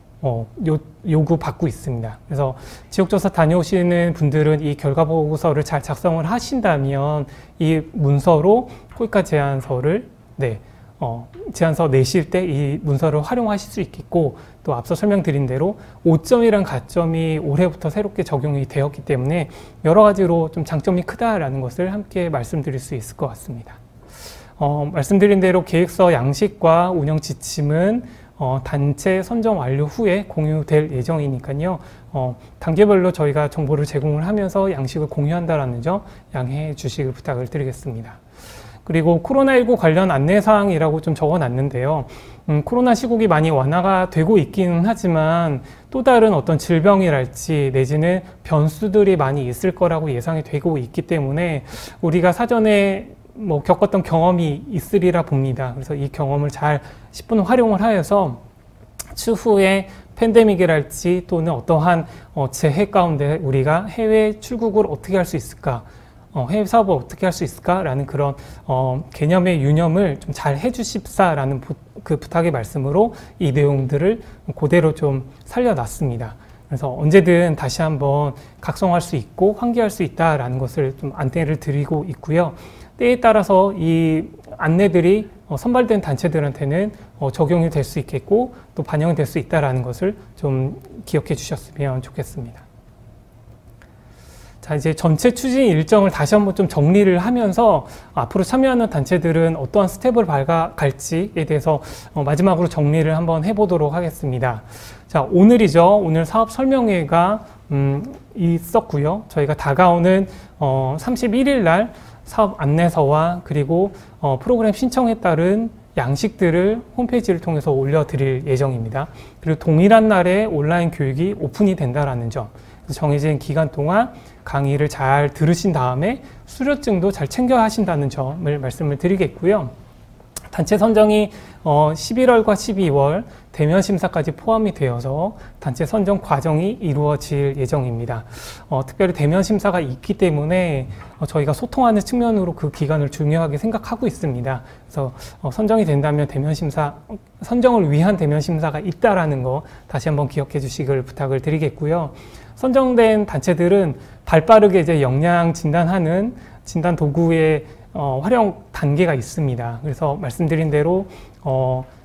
요구받고 있습니다. 그래서 지역조사 다녀오시는 분들은 이 결과보고서를 잘 작성을 하신다면 이 문서로 코이카 제안서를 제안서 내실 때 이 문서를 활용하실 수 있겠고 또 앞서 설명드린 대로 5점이란 가점이 올해부터 새롭게 적용이 되었기 때문에 여러 가지로 좀 장점이 크다라는 것을 함께 말씀드릴 수 있을 것 같습니다. 말씀드린 대로 계획서 양식과 운영 지침은 단체 선정 완료 후에 공유될 예정이니까요. 단계별로 저희가 정보를 제공을 하면서 양식을 공유한다는 점 양해해 주시길 부탁을 드리겠습니다. 그리고 코로나19 관련 안내사항이라고 좀 적어놨는데요. 코로나 시국이 많이 완화가 되고 있기는 하지만 또 다른 어떤 질병이랄지 내지는 변수들이 많이 있을 거라고 예상이 되고 있기 때문에 우리가 사전에 겪었던 경험이 있으리라 봅니다. 그래서 이 경험을 잘 10분 활용을 하여서 추후에 팬데믹이랄지 또는 어떠한 재해 가운데 우리가 해외 출국을 어떻게 할 수 있을까, 해외 사업을 어떻게 할 수 있을까라는 그런 개념의 유념을 좀 잘 해주십사라는 그 부탁의 말씀으로 이 내용들을 그대로 좀 살려놨습니다. 그래서 언제든 다시 한번 각성할 수 있고 환기할 수 있다라는 것을 좀 안내를 드리고 있고요. 때에 따라서 이 안내들이 선발된 단체들한테는 적용이 될 수 있겠고 또 반영이 될 수 있다는 것을 좀 기억해 주셨으면 좋겠습니다. 자, 이제 전체 추진 일정을 다시 한번 좀 정리를 하면서 앞으로 참여하는 단체들은 어떠한 스텝을 밟아갈지에 대해서 마지막으로 정리를 한번 해보도록 하겠습니다. 자, 오늘이죠. 오늘 사업 설명회가 있었고요. 저희가 다가오는 31일 날 사업 안내서와 그리고 프로그램 신청에 따른 양식들을 홈페이지를 통해서 올려드릴 예정입니다. 그리고 동일한 날에 온라인 교육이 오픈이 된다는 점, 정해진 기간 동안 강의를 잘 들으신 다음에 수료증도 잘 챙겨 하신다는 점을 말씀을 드리겠고요. 단체 선정이 11월과 12월 대면 심사까지 포함이 되어서 단체 선정 과정이 이루어질 예정입니다. 특별히 대면 심사가 있기 때문에 저희가 소통하는 측면으로 그 기간을 중요하게 생각하고 있습니다. 그래서 선정이 된다면 선정을 위한 대면 심사가 있다라는 거 다시 한번 기억해 주시길 부탁을 드리겠고요. 선정된 단체들은 발빠르게 이제 역량 진단하는 진단 도구의 활용 단계가 있습니다. 그래서 말씀드린 대로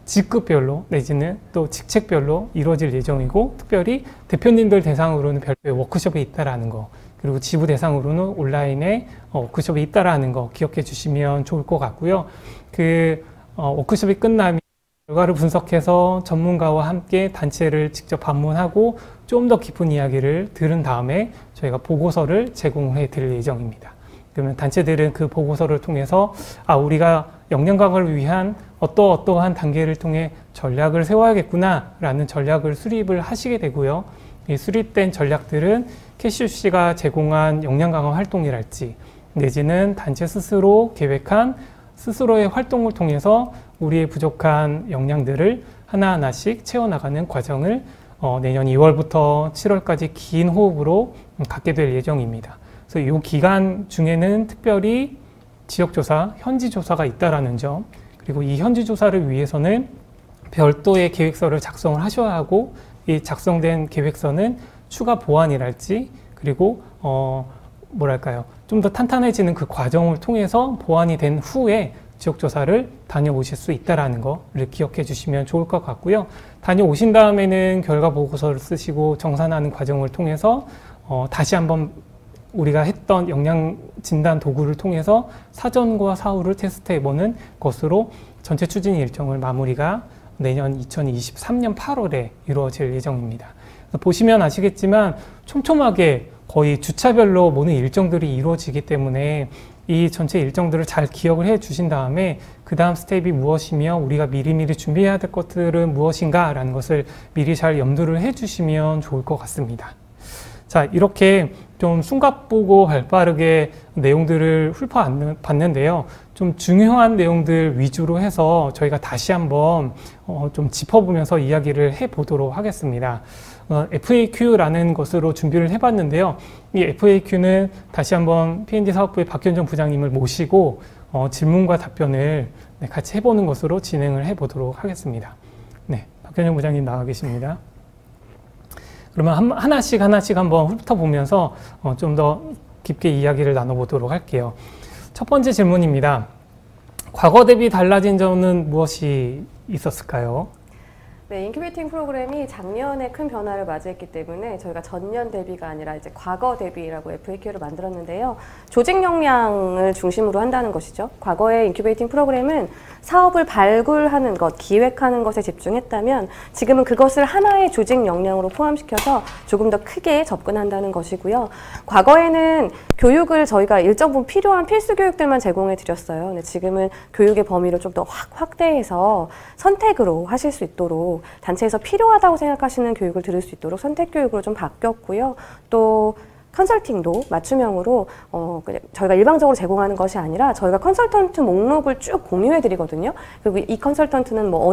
직급별로 내지는 또 직책별로 이루어질 예정이고, 특별히 대표님들 대상으로는 별도의 워크숍이 있다라는 거, 그리고 지부 대상으로는 온라인에 워크숍이 있다라는 거 기억해 주시면 좋을 것 같고요. 그 워크숍이 끝나면 결과를 분석해서 전문가와 함께 단체를 직접 방문하고 좀 더 깊은 이야기를 들은 다음에 저희가 보고서를 제공해 드릴 예정입니다. 그러면 단체들은 그 보고서를 통해서 우리가 역량 강화를 위한 어떠한 단계를 통해 전략을 세워야겠구나 라는 전략을 수립을 하시게 되고요. 이 수립된 전략들은 캐시우씨가 제공한 역량 강화 활동이랄지 내지는 단체 스스로 계획한 스스로의 활동을 통해서 우리의 부족한 역량들을 하나하나씩 채워나가는 과정을 내년 2월부터 7월까지 긴 호흡으로 갖게 될 예정입니다. 그래서 이 기간 중에는 특별히 지역조사, 현지조사가 있다라는 점, 그리고 이 현지조사를 위해서는 별도의 계획서를 작성을 하셔야 하고, 이 작성된 계획서는 추가 보완이랄지, 그리고 좀 더 탄탄해지는 그 과정을 통해서 보완이 된 후에 지역조사를 다녀오실 수 있다는 거를 기억해 주시면 좋을 것 같고요. 다녀오신 다음에는 결과 보고서를 쓰시고 정산하는 과정을 통해서 다시 한번 우리가 했던 역량 진단 도구를 통해서 사전과 사후를 테스트해보는 것으로 전체 추진 일정을 마무리가 내년 2023년 8월에 이루어질 예정입니다. 보시면 아시겠지만 촘촘하게 거의 주차별로 모든 일정들이 이루어지기 때문에 이 전체 일정들을 잘 기억을 해 주신 다음에 그 다음 스텝이 무엇이며 우리가 미리미리 준비해야 될 것들은 무엇인가 라는 것을 미리 잘 염두를 해 주시면 좋을 것 같습니다. 자, 이렇게 좀 숨가쁘고 발빠르게 내용들을 훑어봤는데요. 좀 중요한 내용들 위주로 해서 저희가 다시 한번 좀 짚어보면서 이야기를 해보도록 하겠습니다. FAQ라는 것으로 준비를 해봤는데요. 이 FAQ는 다시 한번 P&D 사업부의 박현정 부장님을 모시고 질문과 답변을 같이 해보는 것으로 진행을 해보도록 하겠습니다. 네, 박현정 부장님 나와 계십니다. 그러면 하나씩 한번 훑어보면서 좀 더 깊게 이야기를 나눠보도록 할게요. 첫 번째 질문입니다. 과거 대비 달라진 점은 무엇이 있었을까요? 네, 인큐베이팅 프로그램이 작년에 큰 변화를 맞이했기 때문에 저희가 전년 대비가 아니라 이제 과거 대비라고 FAQ를 만들었는데요. 조직 역량을 중심으로 한다는 것이죠. 과거의 인큐베이팅 프로그램은 사업을 발굴하는 것, 기획하는 것에 집중했다면 지금은 그것을 하나의 조직 역량으로 포함시켜서 조금 더 크게 접근한다는 것이고요. 과거에는 교육을 저희가 일정 부분 필요한 필수 교육들만 제공해 드렸어요. 근데 지금은 교육의 범위를 좀 더 확대해서 선택으로 하실 수 있도록 단체에서 필요하다고 생각하시는 교육을 들을 수 있도록 선택 교육으로 좀 바뀌었고요. 또 컨설팅도 맞춤형으로 저희가 일방적으로 제공하는 것이 아니라 저희가 컨설턴트 목록을 쭉 공유해 드리거든요. 그리고 이 컨설턴트는 뭐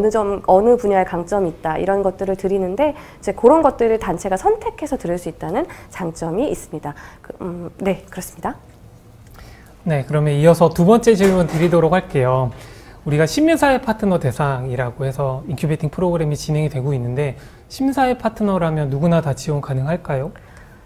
어느 분야에 강점이 있다 이런 것들을 드리는데 이제 그런 것들을 단체가 선택해서 들을 수 있다는 장점이 있습니다. 네, 그렇습니다. 네, 그러면 이어서 두 번째 질문 드리도록 할게요. 우리가 시민사회 파트너 대상이라고 해서 인큐베이팅 프로그램이 진행이 되고 있는데 시민사회 파트너라면 누구나 다 지원 가능할까요?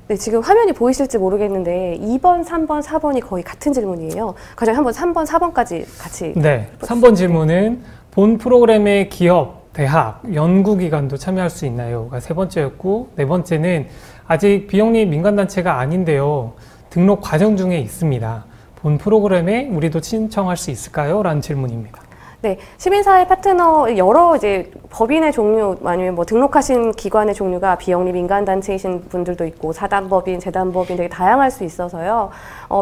네, 지금 화면이 보이실지 모르겠는데 2번, 3번, 4번이 거의 같은 질문이에요. 가장 한번 3번, 4번까지 같이. 네, 3번 질문은 본 프로그램의 기업, 대학, 연구기관도 참여할 수 있나요?가 세 번째였고, 네 번째는 아직 비영리 민간단체가 아닌데요. 등록 과정 중에 있습니다. 본 프로그램에 우리도 신청할 수 있을까요? 라는 질문입니다. 네, 시민사회 파트너 여러 이제 법인의 종류 아니면 뭐 등록하신 기관의 종류가 비영리 민간단체이신 분들도 있고 사단법인, 재단법인 되게 다양할 수 있어서요.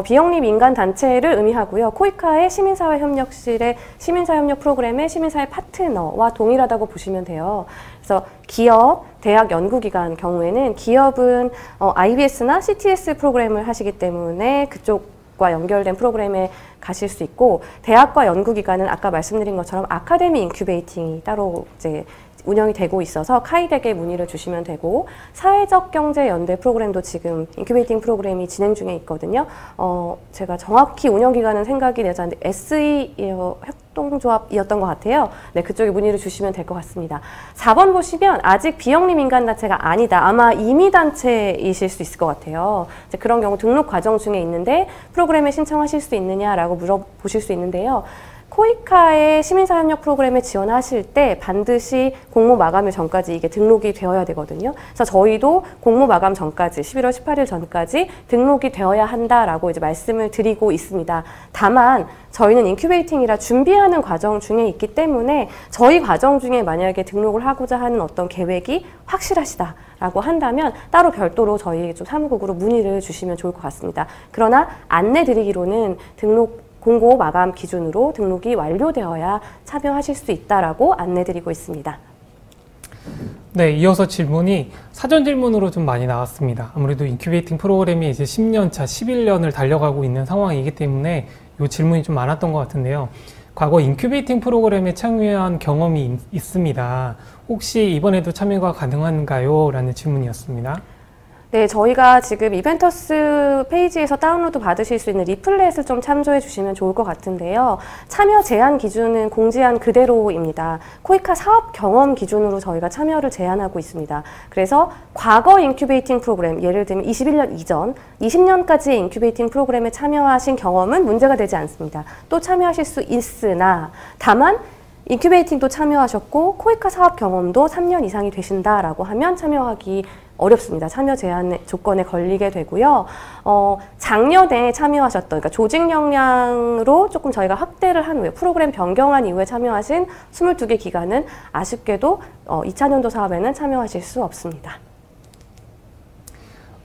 비영리 민간단체를 의미하고요. 코이카의 시민사회협력실의 시민사회협력 프로그램의 시민사회 파트너와 동일하다고 보시면 돼요. 그래서 기업, 대학 연구기관 경우에는 기업은 IBS나 CTS 프로그램을 하시기 때문에 그쪽과 연결된 프로그램에 가실 수 있고 대학과 연구기관은 아까 말씀드린 것처럼 아카데미 인큐베이팅이 따로 이제 운영이 되고 있어서 카이덱에 문의를 주시면 되고, 사회적 경제 연대 프로그램도 지금 인큐베이팅 프로그램이 진행 중에 있거든요. 제가 정확히 운영 기간은 생각이 나지 않는데 SE 협동조합이었던 것 같아요. 네, 그쪽에 문의를 주시면 될 것 같습니다. 4번 보시면 아직 비영리 민간단체가 아니다. 아마 임의단체이실 수 있을 것 같아요. 이제 그런 경우 등록 과정 중에 있는데 프로그램에 신청하실 수 있느냐라고 물어보실 수 있는데요. 코이카의 시민사회협력 프로그램에 지원하실 때 반드시 공모 마감일 전까지 이게 등록이 되어야 되거든요. 그래서 저희도 공모 마감 전까지 11월 18일 전까지 등록이 되어야 한다라고 이제 말씀을 드리고 있습니다. 다만 저희는 인큐베이팅이라 준비하는 과정 중에 있기 때문에 저희 과정 중에 만약에 등록을 하고자 하는 어떤 계획이 확실하시다라고 한다면 따로 별도로 저희 좀 사무국으로 문의를 주시면 좋을 것 같습니다. 그러나 안내 드리기로는 공고 마감 기준으로 등록이 완료되어야 참여하실 수 있다라고 안내드리고 있습니다. 네, 이어서 질문이 사전 질문으로 좀 많이 나왔습니다. 아무래도 인큐베이팅 프로그램이 이제 10년 차, 11년을 달려가고 있는 상황이기 때문에 이 질문이 좀 많았던 것 같은데요. 과거 인큐베이팅 프로그램에 참여한 경험이 있습니다. 혹시 이번에도 참여가 가능한가요? 라는 질문이었습니다. 네, 저희가 지금 이벤터스 페이지에서 다운로드 받으실 수 있는 리플렛을 좀 참조해 주시면 좋을 것 같은데요. 참여 제한 기준은 공지한 그대로입니다. 코이카 사업 경험 기준으로 저희가 참여를 제한하고 있습니다. 그래서 과거 인큐베이팅 프로그램, 예를 들면 21년 이전, 20년까지의 인큐베이팅 프로그램에 참여하신 경험은 문제가 되지 않습니다. 또 참여하실 수 있으나 다만 인큐베이팅도 참여하셨고 코이카 사업 경험도 3년 이상이 되신다라고 하면 참여하기 어렵습니다. 참여 제한 조건에 걸리게 되고요. 작년에 참여하셨던, 그러니까 조직 역량으로 조금 저희가 확대를 한 후에 프로그램 변경한 이후에 참여하신 22개 기관은 아쉽게도 2차년도 사업에는 참여하실 수 없습니다.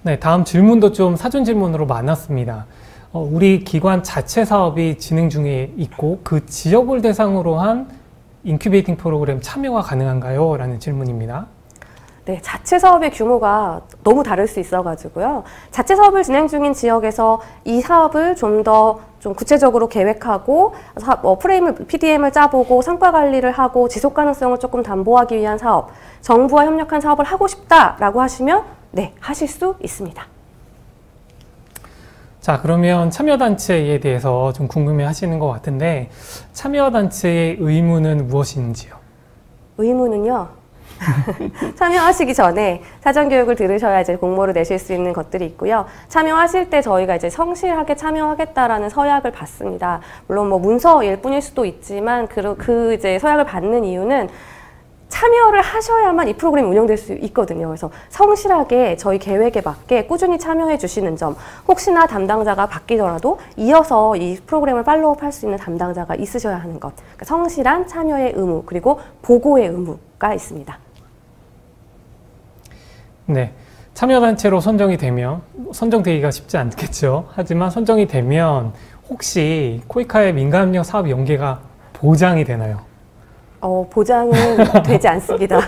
네, 다음 질문도 좀 사전 질문으로 많았습니다. 우리 기관 자체 사업이 진행 중에 있고 그 지역을 대상으로 한 인큐베이팅 프로그램 참여가 가능한가요? 라는 질문입니다. 네, 자체 사업의 규모가 너무 다를 수 있어가지고요. 자체 사업을 진행 중인 지역에서 이 사업을 좀 더 구체적으로 계획하고 PDM을 짜보고 성과 관리를 하고 지속 가능성을 조금 담보하기 위한 사업, 정부와 협력한 사업을 하고 싶다라고 하시면 네, 하실 수 있습니다. 자, 그러면 참여단체에 대해서 좀 궁금해 하시는 것 같은데 참여단체의 의무는 무엇인지요? 의무는요. 참여하시기 전에 사전교육을 들으셔야 이제 공모를 내실 수 있는 것들이 있고요. 참여하실 때 저희가 이제 성실하게 참여하겠다라는 서약을 받습니다. 물론 뭐 문서일 뿐일 수도 있지만 그 이제 서약을 받는 이유는 참여를 하셔야만 이 프로그램이 운영될 수 있거든요. 그래서 성실하게 저희 계획에 맞게 꾸준히 참여해 주시는 점, 혹시나 담당자가 바뀌더라도 이어서 이 프로그램을 팔로우업 할 수 있는 담당자가 있으셔야 하는 것. 그러니까 성실한 참여의 의무, 그리고 보고의 의무가 있습니다. 네, 참여단체로 선정되기가 쉽지 않겠죠. 하지만 선정이 되면 혹시 코이카의 민간협력 사업 연계가 보장이 되나요? 보장은 되지 않습니다.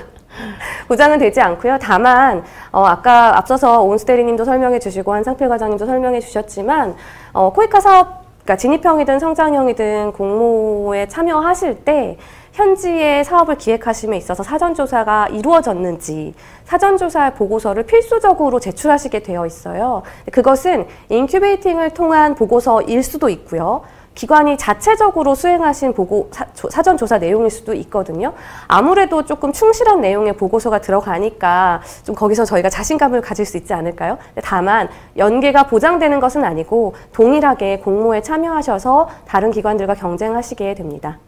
보장은 되지 않고요. 다만 아까 앞서서 오은수 대리님도 설명해 주시고 한상필 과장님도 설명해 주셨지만 코이카 사업, 그러니까 진입형이든 성장형이든 공모에 참여하실 때 현지의 사업을 기획하심에 있어서 사전조사가 이루어졌는지 사전조사 보고서를 필수적으로 제출하시게 되어 있어요. 그것은 인큐베이팅을 통한 보고서일 수도 있고요. 기관이 자체적으로 수행하신 사전조사 내용일 수도 있거든요. 아무래도 조금 충실한 내용의 보고서가 들어가니까 좀 거기서 저희가 자신감을 가질 수 있지 않을까요? 다만 연계가 보장되는 것은 아니고 동일하게 공모에 참여하셔서 다른 기관들과 경쟁하시게 됩니다.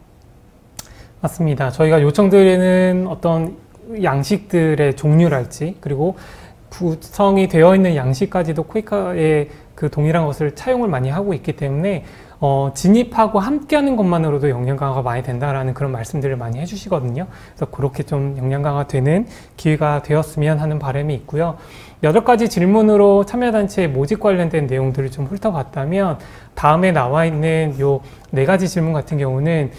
맞습니다. 저희가 요청드리는 어떤 양식들의 종류랄지 그리고 구성이 되어 있는 양식까지도 코이카의 그 동일한 것을 차용을 많이 하고 있기 때문에 진입하고 함께하는 것만으로도 역량 강화가 많이 된다라는 그런 말씀들을 많이 해주시거든요. 그래서 그렇게 좀 역량 강화 되는 기회가 되었으면 하는 바람이 있고요. 8가지 질문으로 참여단체의 모집 관련된 내용들을 좀 훑어봤다면 다음에 나와 있는 요 4가지 질문 같은 경우는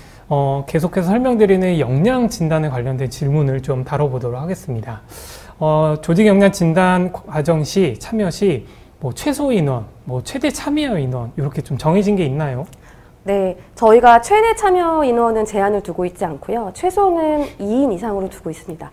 계속해서 설명드리는 역량 진단에 관련된 질문을 좀 다뤄보도록 하겠습니다. 조직 역량 진단 과정 시, 참여 시 뭐 최소 인원, 뭐 최대 참여 인원 이렇게 좀 정해진 게 있나요? 네, 저희가 최대 참여 인원은 제한을 두고 있지 않고요. 최소는 2인 이상으로 두고 있습니다.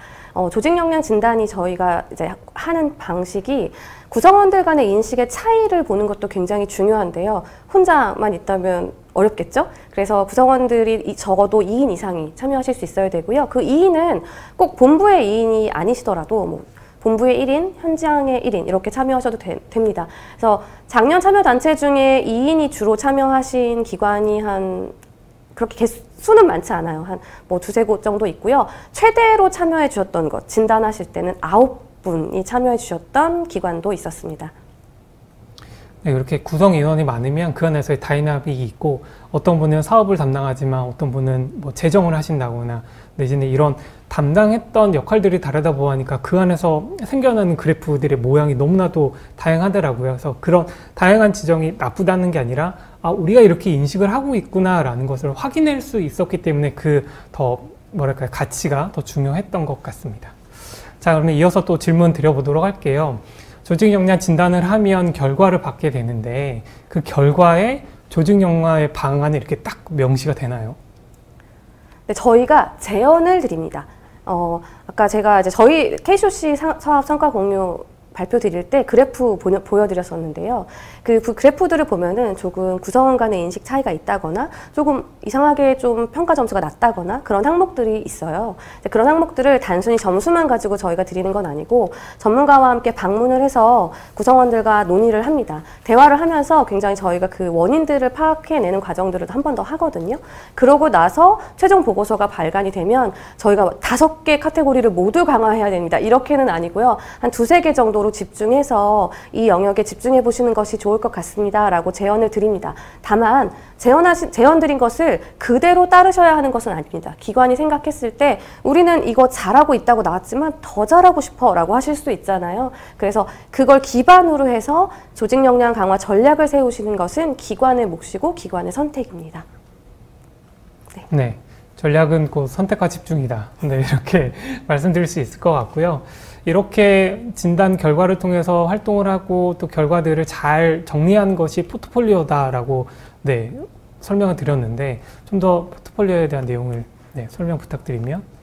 조직 역량 진단이 저희가 이제 하는 방식이 구성원들 간의 인식의 차이를 보는 것도 굉장히 중요한데요. 혼자만 있다면 어렵겠죠? 그래서 구성원들이 적어도 2인 이상이 참여하실 수 있어야 되고요. 그 2인은 꼭 본부의 2인이 아니시더라도 뭐 본부의 1인, 현장의 1인 이렇게 참여하셔도 됩니다. 그래서 작년 참여 단체 중에 2인이 주로 참여하신 기관이 한 그렇게 개수는 많지 않아요. 한 뭐 두세 곳 정도 있고요. 최대로 참여해 주셨던 것, 진단하실 때는 9분이 참여해 주셨던 기관도 있었습니다. 네, 이렇게 구성 인원이 많으면 그 안에서의 다이나믹이 있고 어떤 분은 사업을 담당하지만 어떤 분은 뭐 재정을 하신다거나 내지는 이런 담당했던 역할들이 다르다 보니까 그 안에서 생겨나는 그래프들의 모양이 너무나도 다양하더라고요. 그래서 그런 다양한 지정이 나쁘다는 게 아니라 우리가 이렇게 인식을 하고 있구나라는 것을 확인할 수 있었기 때문에 그 더 뭐랄까요, 가치가 더 중요했던 것 같습니다. 자, 그러면 이어서 또 질문 드려보도록 할게요. 조직 역량 진단을 하면 결과를 받게 되는데 그 결과에 조직 역량의 방안이 이렇게 딱 명시가 되나요? 네, 저희가 제언을 드립니다. 아까 제가 이제 저희 KCOC 사업 성과 공유 발표 드릴 때 그래프 보여드렸었는데요. 그 그래프들을 보면은 조금 구성원 간의 인식 차이가 있다거나 조금 이상하게 좀 평가 점수가 낮다거나 그런 항목들이 있어요. 그런 항목들을 단순히 점수만 가지고 저희가 드리는 건 아니고 전문가와 함께 방문을 해서 구성원들과 논의를 합니다. 대화를 하면서 굉장히 저희가 그 원인들을 파악해내는 과정들을 한 번 더 하거든요. 그러고 나서 최종 보고서가 발간이 되면 저희가 5개 카테고리를 모두 강화해야 됩니다. 이렇게는 아니고요. 한 2-3개 정도로 집중해서 이 영역에 집중해 보시는 것이 좋을 것 같습니다. 라고 제언을 드립니다. 다만 제언 드린 것을 그대로 따르셔야 하는 것은 아닙니다. 기관이 생각했을 때 우리는 이거 잘하고 있다고 나왔지만 더 잘하고 싶어 라고 하실 수 있잖아요. 그래서 그걸 기반으로 해서 조직 역량 강화 전략을 세우시는 것은 기관의 몫이고 기관의 선택입니다. 네. 전략은 곧 선택과 집중이다. 네, 이렇게 말씀드릴 수 있을 것 같고요. 이렇게 진단 결과를 통해서 활동을 하고 또 결과들을 잘 정리한 것이 포트폴리오다라고 네, 설명을 드렸는데 좀 더 포트폴리오에 대한 내용을 네, 설명 부탁드리면.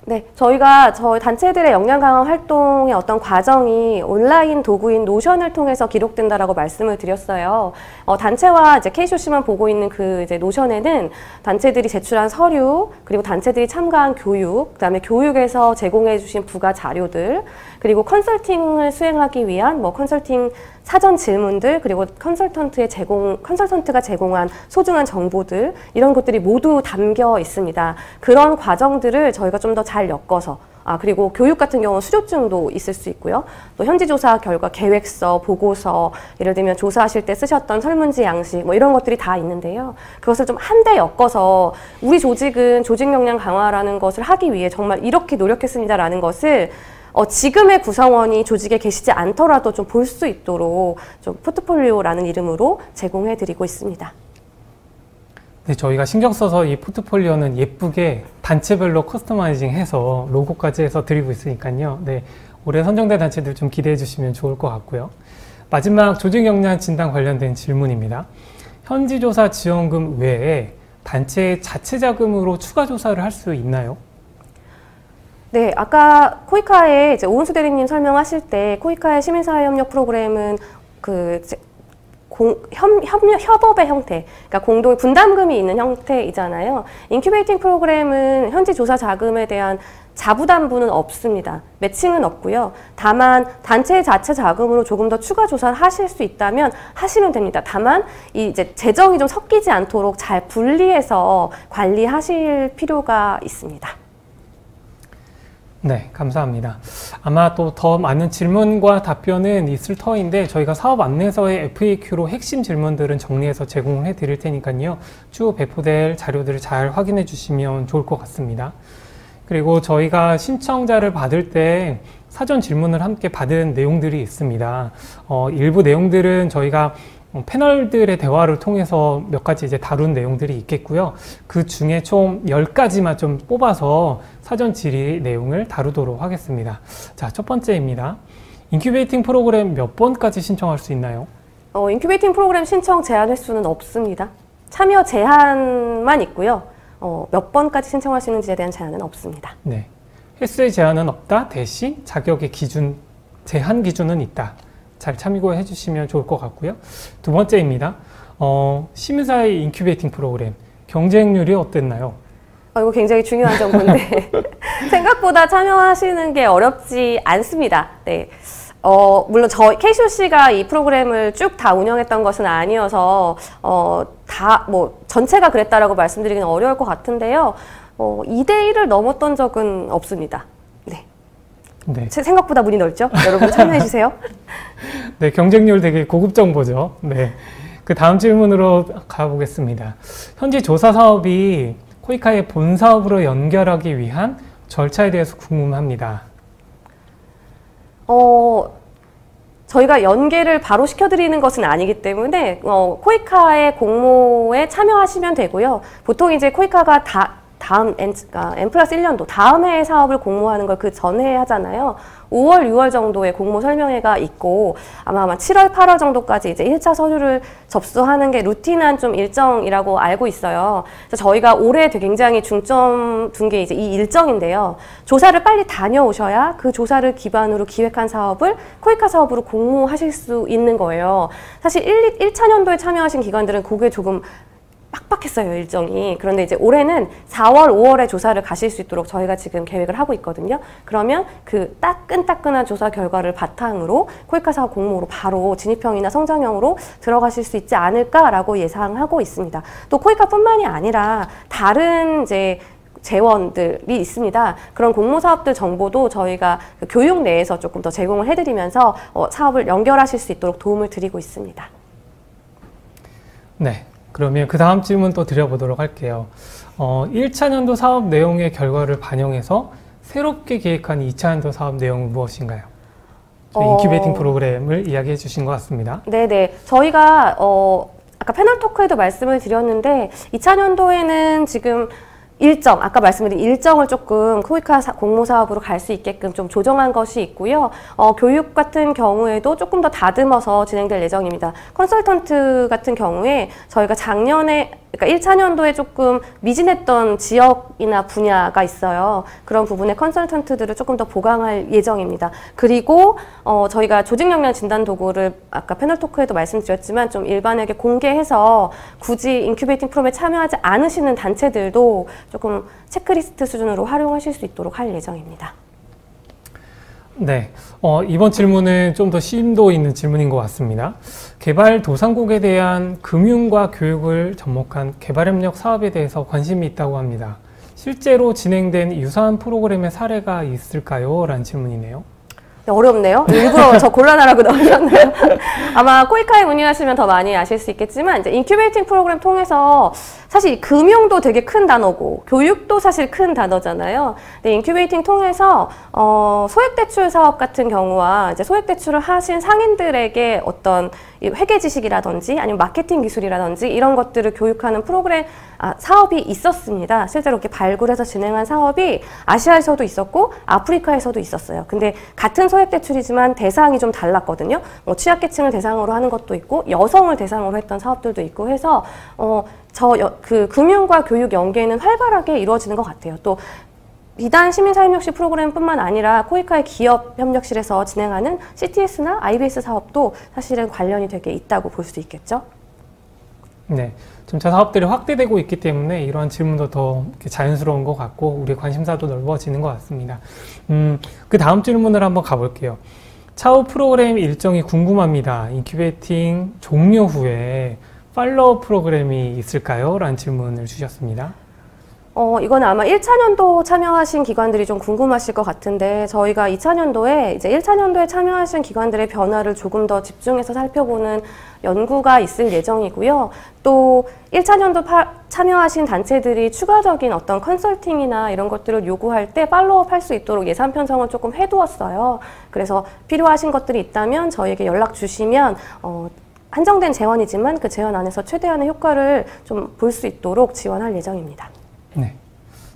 네, 저희가 저희 단체들의 역량 강화 활동의 어떤 과정이 온라인 도구인 노션을 통해서 기록된다라고 말씀을 드렸어요. 단체와 이제 KCOC만 보고 있는 그 이제 노션에는 단체들이 제출한 서류, 그리고 단체들이 참가한 교육, 그다음에 교육에서 제공해주신 부가 자료들, 그리고 컨설팅을 수행하기 위한 뭐 컨설팅 사전 질문들, 그리고 컨설턴트가 제공한 소중한 정보들, 이런 것들이 모두 담겨 있습니다. 그런 과정들을 저희가 좀 더 잘 엮어서 그리고 교육 같은 경우는 수료증도 있을 수 있고요. 또 현지조사 결과 계획서, 보고서, 예를 들면 조사하실 때 쓰셨던 설문지 양식 뭐 이런 것들이 다 있는데요. 그것을 좀 한데 엮어서 우리 조직은 조직 역량 강화라는 것을 하기 위해 정말 이렇게 노력했습니다라는 것을 지금의 구성원이 조직에 계시지 않더라도 좀 볼 수 있도록 좀 포트폴리오라는 이름으로 제공해 드리고 있습니다. 네, 저희가 신경 써서 이 포트폴리오는 예쁘게 단체별로 커스터마이징 해서 로고까지 해서 드리고 있으니까요. 네, 올해 선정된 단체들 좀 기대해 주시면 좋을 것 같고요. 마지막 조직 역량 진단 관련된 질문입니다. 현지조사 지원금 외에 단체 자체 자금으로 추가 조사를 할 수 있나요? 네, 아까 코이카의 이제 오은수 대리님 설명하실 때 코이카의 시민사회 협력 프로그램은 그 협업의 형태, 그러니까 공동 분담금이 있는 형태이잖아요. 인큐베이팅 프로그램은 현지 조사 자금에 대한 자부담부는 없습니다. 매칭은 없고요. 다만 단체 자체 자금으로 조금 더 추가 조사를 하실 수 있다면 하시면 됩니다. 다만 이제 재정이 좀 섞이지 않도록 잘 분리해서 관리하실 필요가 있습니다. 네, 감사합니다. 아마 또 더 많은 질문과 답변은 있을 터인데 저희가 사업 안내서의 FAQ로 핵심 질문들은 정리해서 제공을 해드릴 테니까요. 추후 배포될 자료들을 잘 확인해 주시면 좋을 것 같습니다. 그리고 저희가 신청자를 받을 때 사전 질문을 함께 받은 내용들이 있습니다. 일부 내용들은 저희가 패널들의 대화를 통해서 몇 가지 이제 다룬 내용들이 있겠고요. 그 중에 총 10가지만 좀 뽑아서 사전 질의 내용을 다루도록 하겠습니다. 자, 첫 번째입니다. 인큐베이팅 프로그램 몇 번까지 신청할 수 있나요? 인큐베이팅 프로그램 신청 제한 횟수는 없습니다. 참여 제한만 있고요. 몇 번까지 신청하시는지에 대한 제한은 없습니다. 네. 횟수의 제한은 없다. 대신 자격의 기준, 제한 기준은 있다. 잘 참고해 주시면 좋을 것 같고요. 두 번째입니다. 시민사회 인큐베이팅 프로그램 경쟁률이 어땠나요? 이거 굉장히 중요한 정보인데 생각보다 참여하시는 게 어렵지 않습니다. 네. 물론 KCOC가 이 프로그램을 쭉 다 운영했던 것은 아니어서 전체가 그랬다라고 말씀드리기는 어려울 것 같은데요. 2대1을 넘었던 적은 없습니다. 네. 네. 생각보다 문이 넓죠? 여러분 참여해 주세요. 네, 경쟁률 되게 고급 정보죠. 네. 그 다음 질문으로 가보겠습니다. 현재 조사 사업이 코이카의 본 사업으로 연결하기 위한 절차에 대해서 궁금합니다. 저희가 연계를 바로 시켜드리는 것은 아니기 때문에 코이카의 공모에 참여하시면 되고요. 보통 이제 코이카가 다음 N+1년도 다음 해의 사업을 공모하는 걸 그 전에 하잖아요. 5월, 6월 정도에 공모 설명회가 있고 아마 7월, 8월 정도까지 이제 1차 서류를 접수하는 게 루틴한 좀 일정이라고 알고 있어요. 그래서 저희가 올해 되게 굉장히 중점 둔 게 이제 이 일정인데요. 조사를 빨리 다녀오셔야 그 조사를 기반으로 기획한 사업을 코이카 사업으로 공모하실 수 있는 거예요. 사실 1차 년도에 참여하신 기관들은 그게 조금 빡빡했어요, 일정이. 그런데 이제 올해는 4월, 5월에 조사를 가실 수 있도록 저희가 지금 계획을 하고 있거든요. 그러면 그 따끈따끈한 조사 결과를 바탕으로 코이카 사업 공모로 바로 진입형이나 성장형으로 들어가실 수 있지 않을까라고 예상하고 있습니다. 또 코이카뿐만이 아니라 다른 이제 재원들이 있습니다. 그런 공모 사업들 정보도 저희가 교육 내에서 조금 더 제공을 해드리면서 사업을 연결하실 수 있도록 도움을 드리고 있습니다. 네. 그러면 그 다음 질문 또 드려보도록 할게요. 1차 년도 사업 내용의 결과를 반영해서 새롭게 계획한 2차 년도 사업 내용은 무엇인가요? 인큐베이팅 프로그램을 이야기해 주신 것 같습니다. 네네. 저희가 아까 패널 토크에도 말씀을 드렸는데 2차 년도에는 지금 아까 말씀드린 일정을 조금 코이카 공모 사업으로 갈 수 있게끔 좀 조정한 것이 있고요. 교육 같은 경우에도 조금 더 다듬어서 진행될 예정입니다. 컨설턴트 같은 경우에 저희가 작년에 그러니까 1차 년도에 조금 미진했던 지역이나 분야가 있어요. 그런 부분에 컨설턴트들을 조금 더 보강할 예정입니다. 그리고 저희가 조직 역량 진단 도구를 아까 패널 토크에도 말씀드렸지만 좀 일반에게 공개해서 굳이 인큐베이팅 프로그램에 참여하지 않으시는 단체들도 조금 체크리스트 수준으로 활용하실 수 있도록 할 예정입니다. 네, 이번 질문은 좀 더 심도 있는 질문인 것 같습니다. 개발도상국에 대한 금융과 교육을 접목한 개발협력 사업에 대해서 관심이 있다고 합니다. 실제로 진행된 유사한 프로그램의 사례가 있을까요? 라는 질문이네요. 어렵네요. 일부러 저 곤란하라고 넣으셨나요? 아마 코이카에 문의하시면 더 많이 아실 수 있겠지만 이제 인큐베이팅 프로그램 통해서 사실 금융도 되게 큰 단어고 교육도 사실 큰 단어잖아요. 근데 인큐베이팅 통해서 소액대출 사업 같은 경우와 이제 소액대출을 하신 상인들에게 어떤 회계 지식이라든지 아니면 마케팅 기술이라든지 이런 것들을 교육하는 프로그램 사업이 있었습니다. 실제로 이렇게 발굴해서 진행한 사업이 아시아에서도 있었고 아프리카에서도 있었어요. 근데 같은 소액대출이지만 대상이 좀 달랐거든요. 취약계층을 대상으로 하는 것도 있고 여성을 대상으로 했던 사업들도 있고 해서 그 금융과 교육 연계는 활발하게 이루어지는 것 같아요. 또 비단 시민사회협력실 프로그램뿐만 아니라 코이카의 기업협력실에서 진행하는 CTS나 IBS 사업도 사실은 관련이 되게 있다고 볼 수 있겠죠. 네, 점차 사업들이 확대되고 있기 때문에 이러한 질문도 더 자연스러운 것 같고 우리 관심사도 넓어지는 것 같습니다. 그 다음 질문을 한번 가볼게요. 차후 프로그램 일정이 궁금합니다. 인큐베이팅 종료 후에 팔로우 프로그램이 있을까요? 라는 질문을 주셨습니다. 이건 아마 1차 년도 참여하신 기관들이 좀 궁금하실 것 같은데 저희가 2차 년도에 이제 1차 년도에 참여하신 기관들의 변화를 조금 더 집중해서 살펴보는 연구가 있을 예정이고요. 또 1차 년도 참여하신 단체들이 추가적인 어떤 컨설팅이나 이런 것들을 요구할 때 팔로우업 할 수 있도록 예산 편성을 조금 해두었어요. 그래서 필요하신 것들이 있다면 저희에게 연락 주시면 한정된 재원이지만 그 재원 안에서 최대한의 효과를 좀 볼 수 있도록 지원할 예정입니다. 네,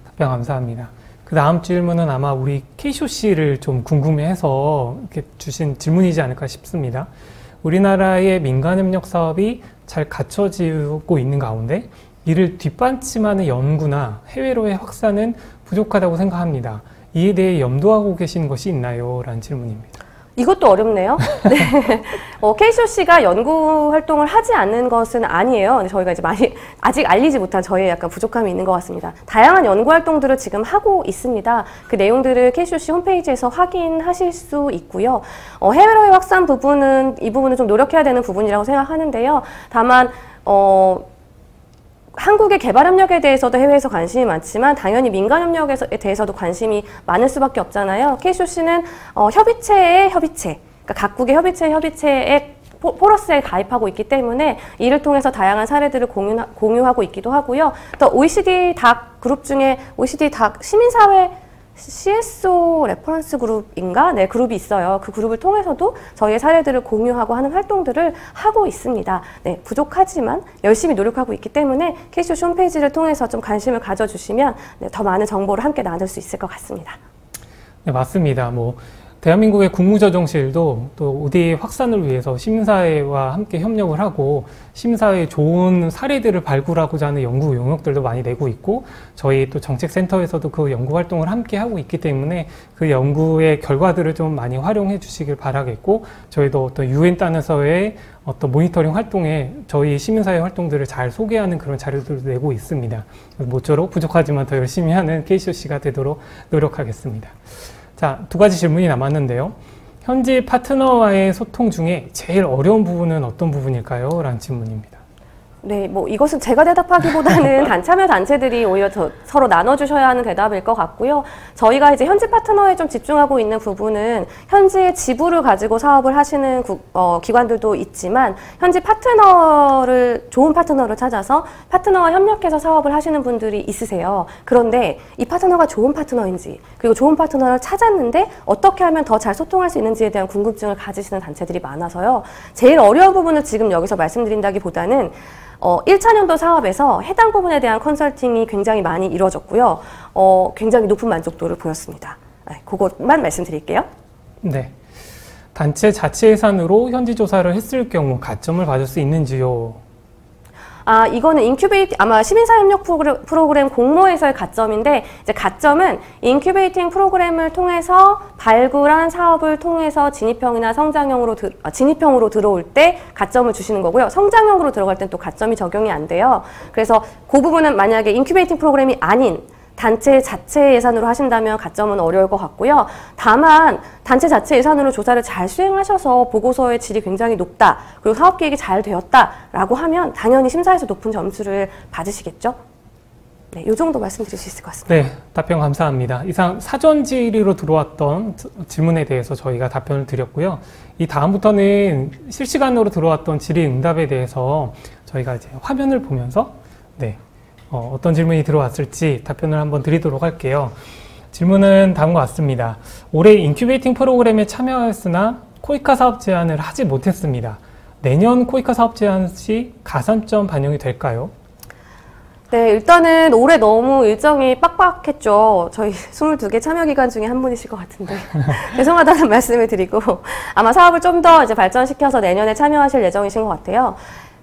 답변 감사합니다. 그 다음 질문은 아마 우리 KCOC를 좀 궁금해해서 이렇게 주신 질문이지 않을까 싶습니다. 우리나라의 민간협력 사업이 잘 갖춰지고 있는 가운데 이를 뒷받침하는 연구나 해외로의 확산은 부족하다고 생각합니다. 이에 대해 염두하고 계시는 것이 있나요? 라는 질문입니다. 이것도 어렵네요. 네. KCOC가 연구 활동을 하지 않는 것은 아니에요. 저희가 이제 아직 알리지 못한 저희의 약간 부족함이 있는 것 같습니다. 다양한 연구 활동들을 지금 하고 있습니다. 그 내용들을 KCOC 홈페이지에서 확인하실 수 있고요. 해외로의 확산 부분은, 이 부분은 좀 노력해야 되는 부분이라고 생각하는데요. 다만, 한국의 개발 협력에 대해서도 해외에서 관심이 많지만 당연히 민간 협력에 대해서도 관심이 많을 수밖에 없잖아요. KCOC는 협의체의 협의체, 그러니까 각국의 협의체의 포러스에 가입하고 있기 때문에 이를 통해서 다양한 사례들을 공유하고 있기도 하고요. 또 OECD 닥 그룹 중에 OECD 닥 시민사회 CSO 레퍼런스 그룹인가? 네, 그룹이 있어요. 그 그룹을 통해서도 저희의 사례들을 공유하고 하는 활동들을 하고 있습니다. 네, 부족하지만 열심히 노력하고 있기 때문에 KCOC 홈페이지를 통해서 좀 관심을 가져주시면 네, 더 많은 정보를 함께 나눌 수 있을 것 같습니다. 네, 맞습니다. 대한민국의 국무조정실도 또 ODA 확산을 위해서 시민사회와 함께 협력을 하고 시민사회의 좋은 사례들을 발굴하고자 하는 연구 용역들도 많이 내고 있고 저희 또 정책센터에서도 그 연구 활동을 함께 하고 있기 때문에 그 연구의 결과들을 좀 많이 활용해 주시길 바라겠고 저희도 어떤 UN 단에서의 어떤 모니터링 활동에 저희 시민사회 활동들을 잘 소개하는 그런 자료들도 내고 있습니다. 모쪼록 부족하지만 더 열심히 하는 KCOC가 되도록 노력하겠습니다. 자, 두 가지 질문이 남았는데요. 현지 파트너와의 소통 중에 제일 어려운 부분은 어떤 부분일까요? 라는 질문입니다. 네, 이것은 제가 대답하기보다는 참여 단체들이 오히려 서로 나눠주셔야 하는 대답일 것 같고요. 저희가 이제 현지 파트너에 좀 집중하고 있는 부분은 현지의 지부를 가지고 사업을 하시는 기관들도 있지만 현지 좋은 파트너를 찾아서 파트너와 협력해서 사업을 하시는 분들이 있으세요. 그런데 이 파트너가 좋은 파트너인지 그리고 좋은 파트너를 찾았는데 어떻게 하면 더 잘 소통할 수 있는지에 대한 궁금증을 가지시는 단체들이 많아서요. 제일 어려운 부분을 지금 여기서 말씀드린다기보다는 1차 년도 사업에서 해당 부분에 대한 컨설팅이 굉장히 많이 이루어졌고요. 굉장히 높은 만족도를 보였습니다. 네, 그것만 말씀드릴게요. 네. 단체 자체 예산으로 현지 조사를 했을 경우 가점을 받을 수 있는지요? 이거는 아마 시민사회협력 프로그램 공모에서의 가점인데, 이제 가점은 인큐베이팅 프로그램을 통해서 발굴한 사업을 통해서 진입형으로 들어올 때 가점을 주시는 거고요. 성장형으로 들어갈 땐 또 가점이 적용이 안 돼요. 그래서 그 부분은 만약에 인큐베이팅 프로그램이 아닌 단체 자체 예산으로 하신다면 가점은 어려울 것 같고요. 다만 단체 자체 예산으로 조사를 잘 수행하셔서 보고서의 질이 굉장히 높다, 그리고 사업계획이 잘 되었다라고 하면 당연히 심사에서 높은 점수를 받으시겠죠. 네, 이 정도 말씀드릴 수 있을 것 같습니다. 네, 답변 감사합니다. 이상 사전 질의로 들어왔던 질문에 대해서 저희가 답변을 드렸고요. 이 다음부터는 실시간으로 들어왔던 질의 응답에 대해서 저희가 이제 화면을 보면서 어떤 질문이 들어왔을지 답변을 한번 드리도록 할게요. 질문은 다음과 같습니다. 올해 인큐베이팅 프로그램에 참여하였으나 코이카 사업 제안을 하지 못했습니다. 내년 코이카 사업 제안 시 가산점 반영이 될까요? 네, 일단은 올해 너무 일정이 빡빡했죠. 저희 22개 참여 기관 중에 한 분이실 것 같은데 죄송하다는 말씀을 드리고 아마 사업을 좀 더 이제 발전시켜서 내년에 참여하실 예정이신 것 같아요.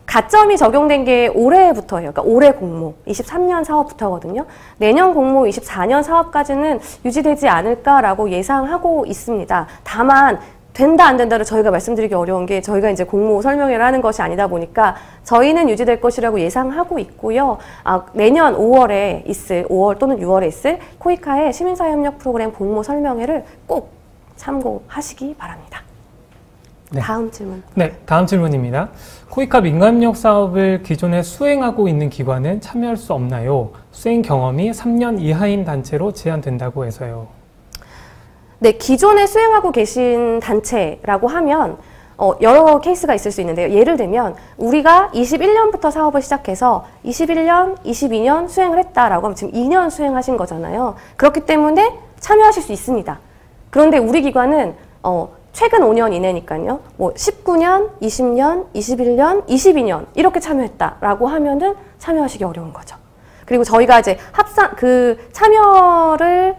가점이 적용된 게 올해부터예요. 그러니까 올해 공모, 23년 사업부터거든요. 내년 공모, 24년 사업까지는 유지되지 않을까라고 예상하고 있습니다. 다만 된다 안 된다를 저희가 말씀드리기 어려운 게 저희가 이제 공모 설명회를 하는 것이 아니다 보니까 저희는 유지될 것이라고 예상하고 있고요. 내년 5월 또는 6월에 있을 코이카의 시민사회협력 프로그램 공모 설명회를 꼭 참고하시기 바랍니다. 네. 다음 질문. 네, 다음 질문입니다. 코이카 민간협력 사업을 기존에 수행하고 있는 기관은 참여할 수 없나요? 수행 경험이 3년 이하인 단체로 제한된다고 해서요. 네, 기존에 수행하고 계신 단체라고 하면 여러 케이스가 있을 수 있는데요. 예를 들면 우리가 21년부터 사업을 시작해서 21년, 22년 수행을 했다라고 하면 지금 2년 수행하신 거잖아요. 그렇기 때문에 참여하실 수 있습니다. 그런데 우리 기관은 최근 5년 이내니까요. 19년, 20년, 21년, 22년 이렇게 참여했다라고 하면은 참여하시기 어려운 거죠. 그리고 저희가 이제 참여를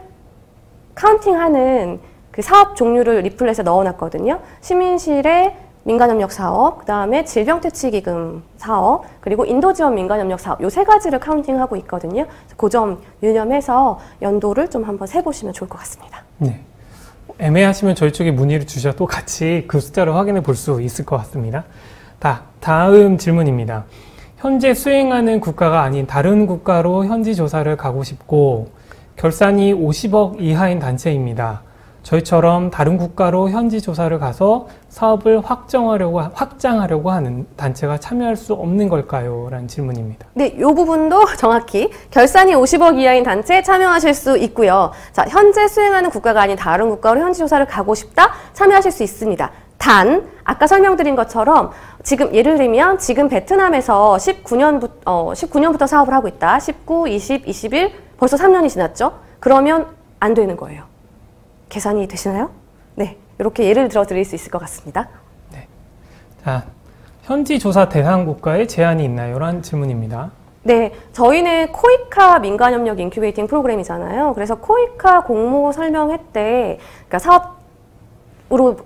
카운팅하는 그 사업 종류를 리플렛에 넣어놨거든요. 시민실의 민간협력 사업, 그 다음에 질병퇴치기금 사업, 그리고 인도지원 민간협력 사업, 요 세 가지를 카운팅하고 있거든요. 그 점 유념해서 연도를 좀 한번 세보시면 좋을 것 같습니다. 네. 애매하시면 저희 쪽에 문의를 주셔도 같이 그 숫자를 확인해 볼 수 있을 것 같습니다. 다음 질문입니다. 현재 수행하는 국가가 아닌 다른 국가로 현지 조사를 가고 싶고 결산이 50억 이하인 단체입니다. 저희처럼 다른 국가로 현지 조사를 가서 사업을 확장하려고 하는 단체가 참여할 수 없는 걸까요? 라는 질문입니다. 네, 이 부분도 정확히 결산이 50억 이하인 단체에 참여하실 수 있고요. 자, 현재 수행하는 국가가 아닌 다른 국가로 현지 조사를 가고 싶다? 참여하실 수 있습니다. 단, 아까 설명드린 것처럼 지금 예를 들면 지금 베트남에서 19년부터 사업을 하고 있다. 19, 20, 21, 벌써 3년이 지났죠? 그러면 안 되는 거예요. 계산이 되시나요? 네, 이렇게 예를 들어 드릴 수 있을 것 같습니다. 네. 자, 현지 조사 대상 국가에 제한이 있나요? 라는 질문입니다. 네, 저희는 코이카 민간협력 인큐베이팅 프로그램이잖아요. 그래서 코이카 공모 설명회 때, 그러니까 사업으로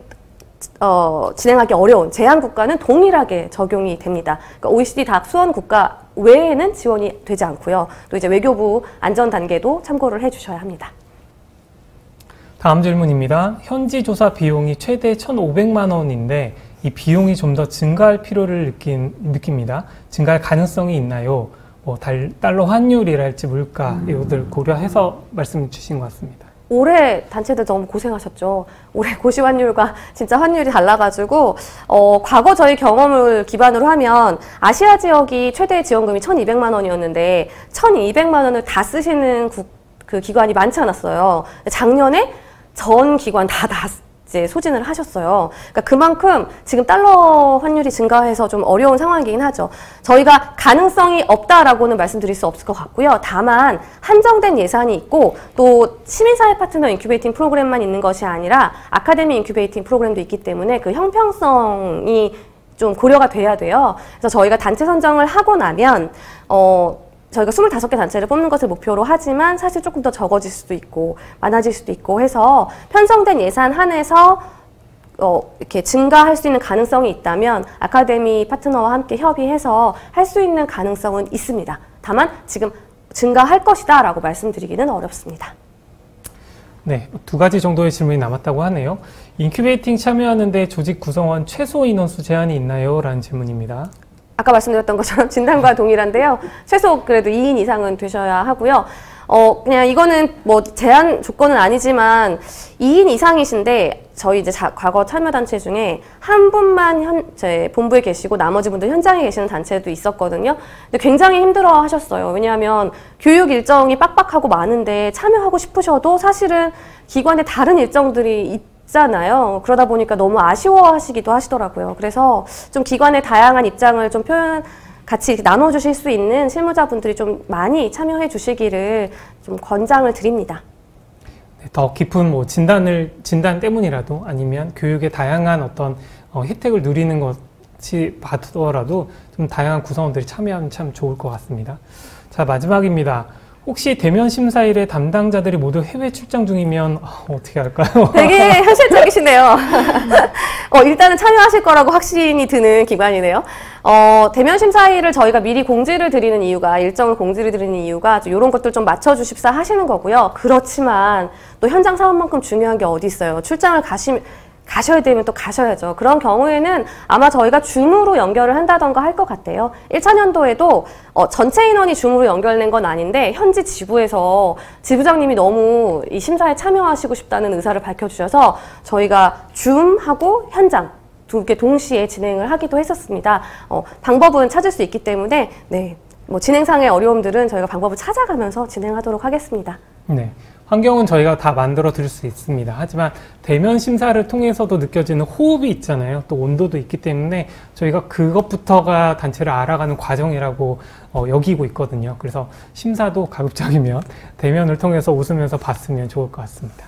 진행하기 어려운 제한 국가는 동일하게 적용이 됩니다. 그러니까 OECD 닥 수원 국가 외에는 지원이 되지 않고요. 또 이제 외교부 안전 단계도 참고를 해주셔야 합니다. 다음 질문입니다. 현지 조사 비용이 최대 1,500만 원인데 이 비용이 좀 더 증가할 필요를 느낍니다. 증가할 가능성이 있나요? 뭐 달러 환율이랄지 물가 이것들 고려해서 말씀 주신 것 같습니다. 올해 단체들 너무 고생하셨죠. 올해 고시 환율과 진짜 환율이 달라가지고 과거 저희 경험을 기반으로 하면 아시아 지역이 최대 지원금이 1,200만 원이었는데 1,200만 원을 다 쓰시는 그 기관이 많지 않았어요. 작년에 전 기관 다 이제 소진을 하셨어요. 그러니까 그만큼 지금 달러 환율이 증가해서 좀 어려운 상황이긴 하죠. 저희가 가능성이 없다라고는 말씀드릴 수 없을 것 같고요. 다만 한정된 예산이 있고 또 시민사회 파트너 인큐베이팅 프로그램만 있는 것이 아니라 아카데미 인큐베이팅 프로그램도 있기 때문에 그 형평성이 좀 고려가 돼야 돼요. 그래서 저희가 단체 선정을 하고 나면 저희가 25개 단체를 뽑는 것을 목표로 하지만 사실 조금 더 적어질 수도 있고 많아질 수도 있고 해서 편성된 예산 한에서 이렇게 증가할 수 있는 가능성이 있다면 아카데미 파트너와 함께 협의해서 할 수 있는 가능성은 있습니다. 다만 지금 증가할 것이다 라고 말씀드리기는 어렵습니다. 네, 2가지 정도의 질문이 남았다고 하네요. 인큐베이팅 참여하는데 조직 구성원 최소 인원수 제한이 있나요? 라는 질문입니다. 아까 말씀드렸던 것처럼 진단과 동일한데요. 최소 그래도 2인 이상은 되셔야 하고요. 그냥 이거는 뭐 제한 조건은 아니지만 2인 이상이신데 저희 이제 과거 참여단체 중에 한 분만 제 본부에 계시고 나머지 분들 현장에 계시는 단체도 있었거든요. 근데 굉장히 힘들어 하셨어요. 왜냐하면 교육 일정이 빡빡하고 많은데 참여하고 싶으셔도 사실은 기관의 다른 일정들이 있잖아요. 그러다 보니까 너무 아쉬워하시기도 하시더라고요. 그래서 좀 기관의 다양한 입장을 좀 같이 나눠주실 수 있는 실무자분들이 좀 많이 참여해 주시기를 좀 권장을 드립니다. 네, 더 깊은 뭐 진단 때문이라도 아니면 교육의 다양한 어떤 혜택을 누리는 것이 봐더라도 좀 다양한 구성원들이 참여하면 참 좋을 것 같습니다. 자, 마지막입니다. 혹시 대면 심사일에 담당자들이 모두 해외 출장 중이면 어떻게 할까요? 되게 현실적이시네요. 일단은 참여하실 거라고 확신이 드는 기관이네요. 대면 심사일을 저희가 미리 공지를 드리는 이유가, 일정을 공지를 드리는 이유가 이런 것들 좀 맞춰주십사 하시는 거고요. 그렇지만 또 현장 사업만큼 중요한 게 어디 있어요. 출장을 가셔야 되면 또 가셔야죠. 그런 경우에는 아마 저희가 줌으로 연결을 한다던가 할 것 같아요. 1차년도에도 전체 인원이 줌으로 연결된 건 아닌데 현지 지부에서 지부장님이 너무 이 심사에 참여하시고 싶다는 의사를 밝혀주셔서 저희가 줌하고 현장 두 개 동시에 진행을 하기도 했었습니다. 방법은 찾을 수 있기 때문에 네, 뭐 진행상의 어려움들은 저희가 방법을 찾아가면서 진행하도록 하겠습니다. 네. 환경은 저희가 다 만들어 드릴 수 있습니다. 하지만 대면 심사를 통해서도 느껴지는 호흡이 있잖아요. 또 온도도 있기 때문에 저희가 그것부터가 단체를 알아가는 과정이라고 여기고 있거든요. 그래서 심사도 가급적이면 대면을 통해서 웃으면서 봤으면 좋을 것 같습니다.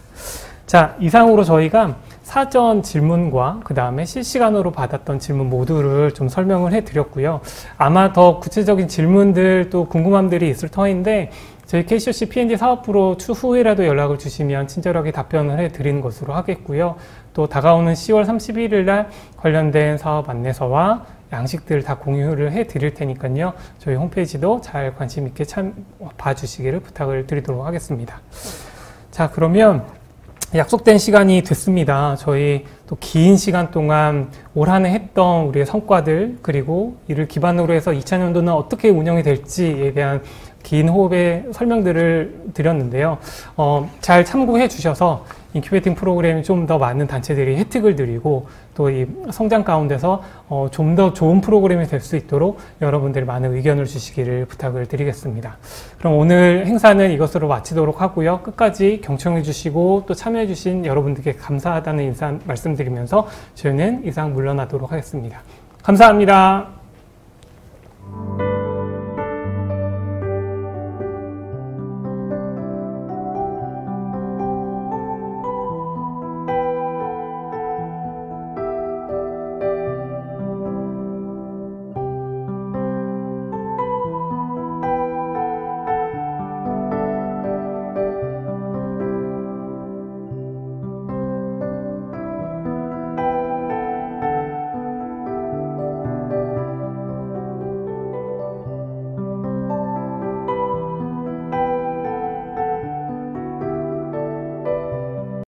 자, 이상으로 저희가 사전 질문과 그 다음에 실시간으로 받았던 질문 모두를 좀 설명을 해드렸고요. 아마 더 구체적인 질문들 또 궁금함들이 있을 터인데 저희 KCOC P&D 사업부로 추후에라도 연락을 주시면 친절하게 답변을 해드리는 것으로 하겠고요. 또 다가오는 10월 31일 날 관련된 사업 안내서와 양식들 다 공유를 해드릴 테니까요. 저희 홈페이지도 잘 관심 있게 봐주시기를 부탁을 드리도록 하겠습니다. 자, 그러면 약속된 시간이 됐습니다. 저희 또 긴 시간 동안 올 한 해 했던 우리의 성과들 그리고 이를 기반으로 해서 2000년도는 어떻게 운영이 될지에 대한 긴 호흡의 설명들을 드렸는데요. 잘 참고해 주셔서 인큐베이팅 프로그램이 좀 더 많은 단체들이 혜택을 드리고 또 이 성장 가운데서 좀 더 좋은 프로그램이 될 수 있도록 여러분들이 많은 의견을 주시기를 부탁을 드리겠습니다. 그럼 오늘 행사는 이것으로 마치도록 하고요. 끝까지 경청해 주시고 또 참여해 주신 여러분들께 감사하다는 인사 말씀드리면서 저희는 이상 물러나도록 하겠습니다. 감사합니다.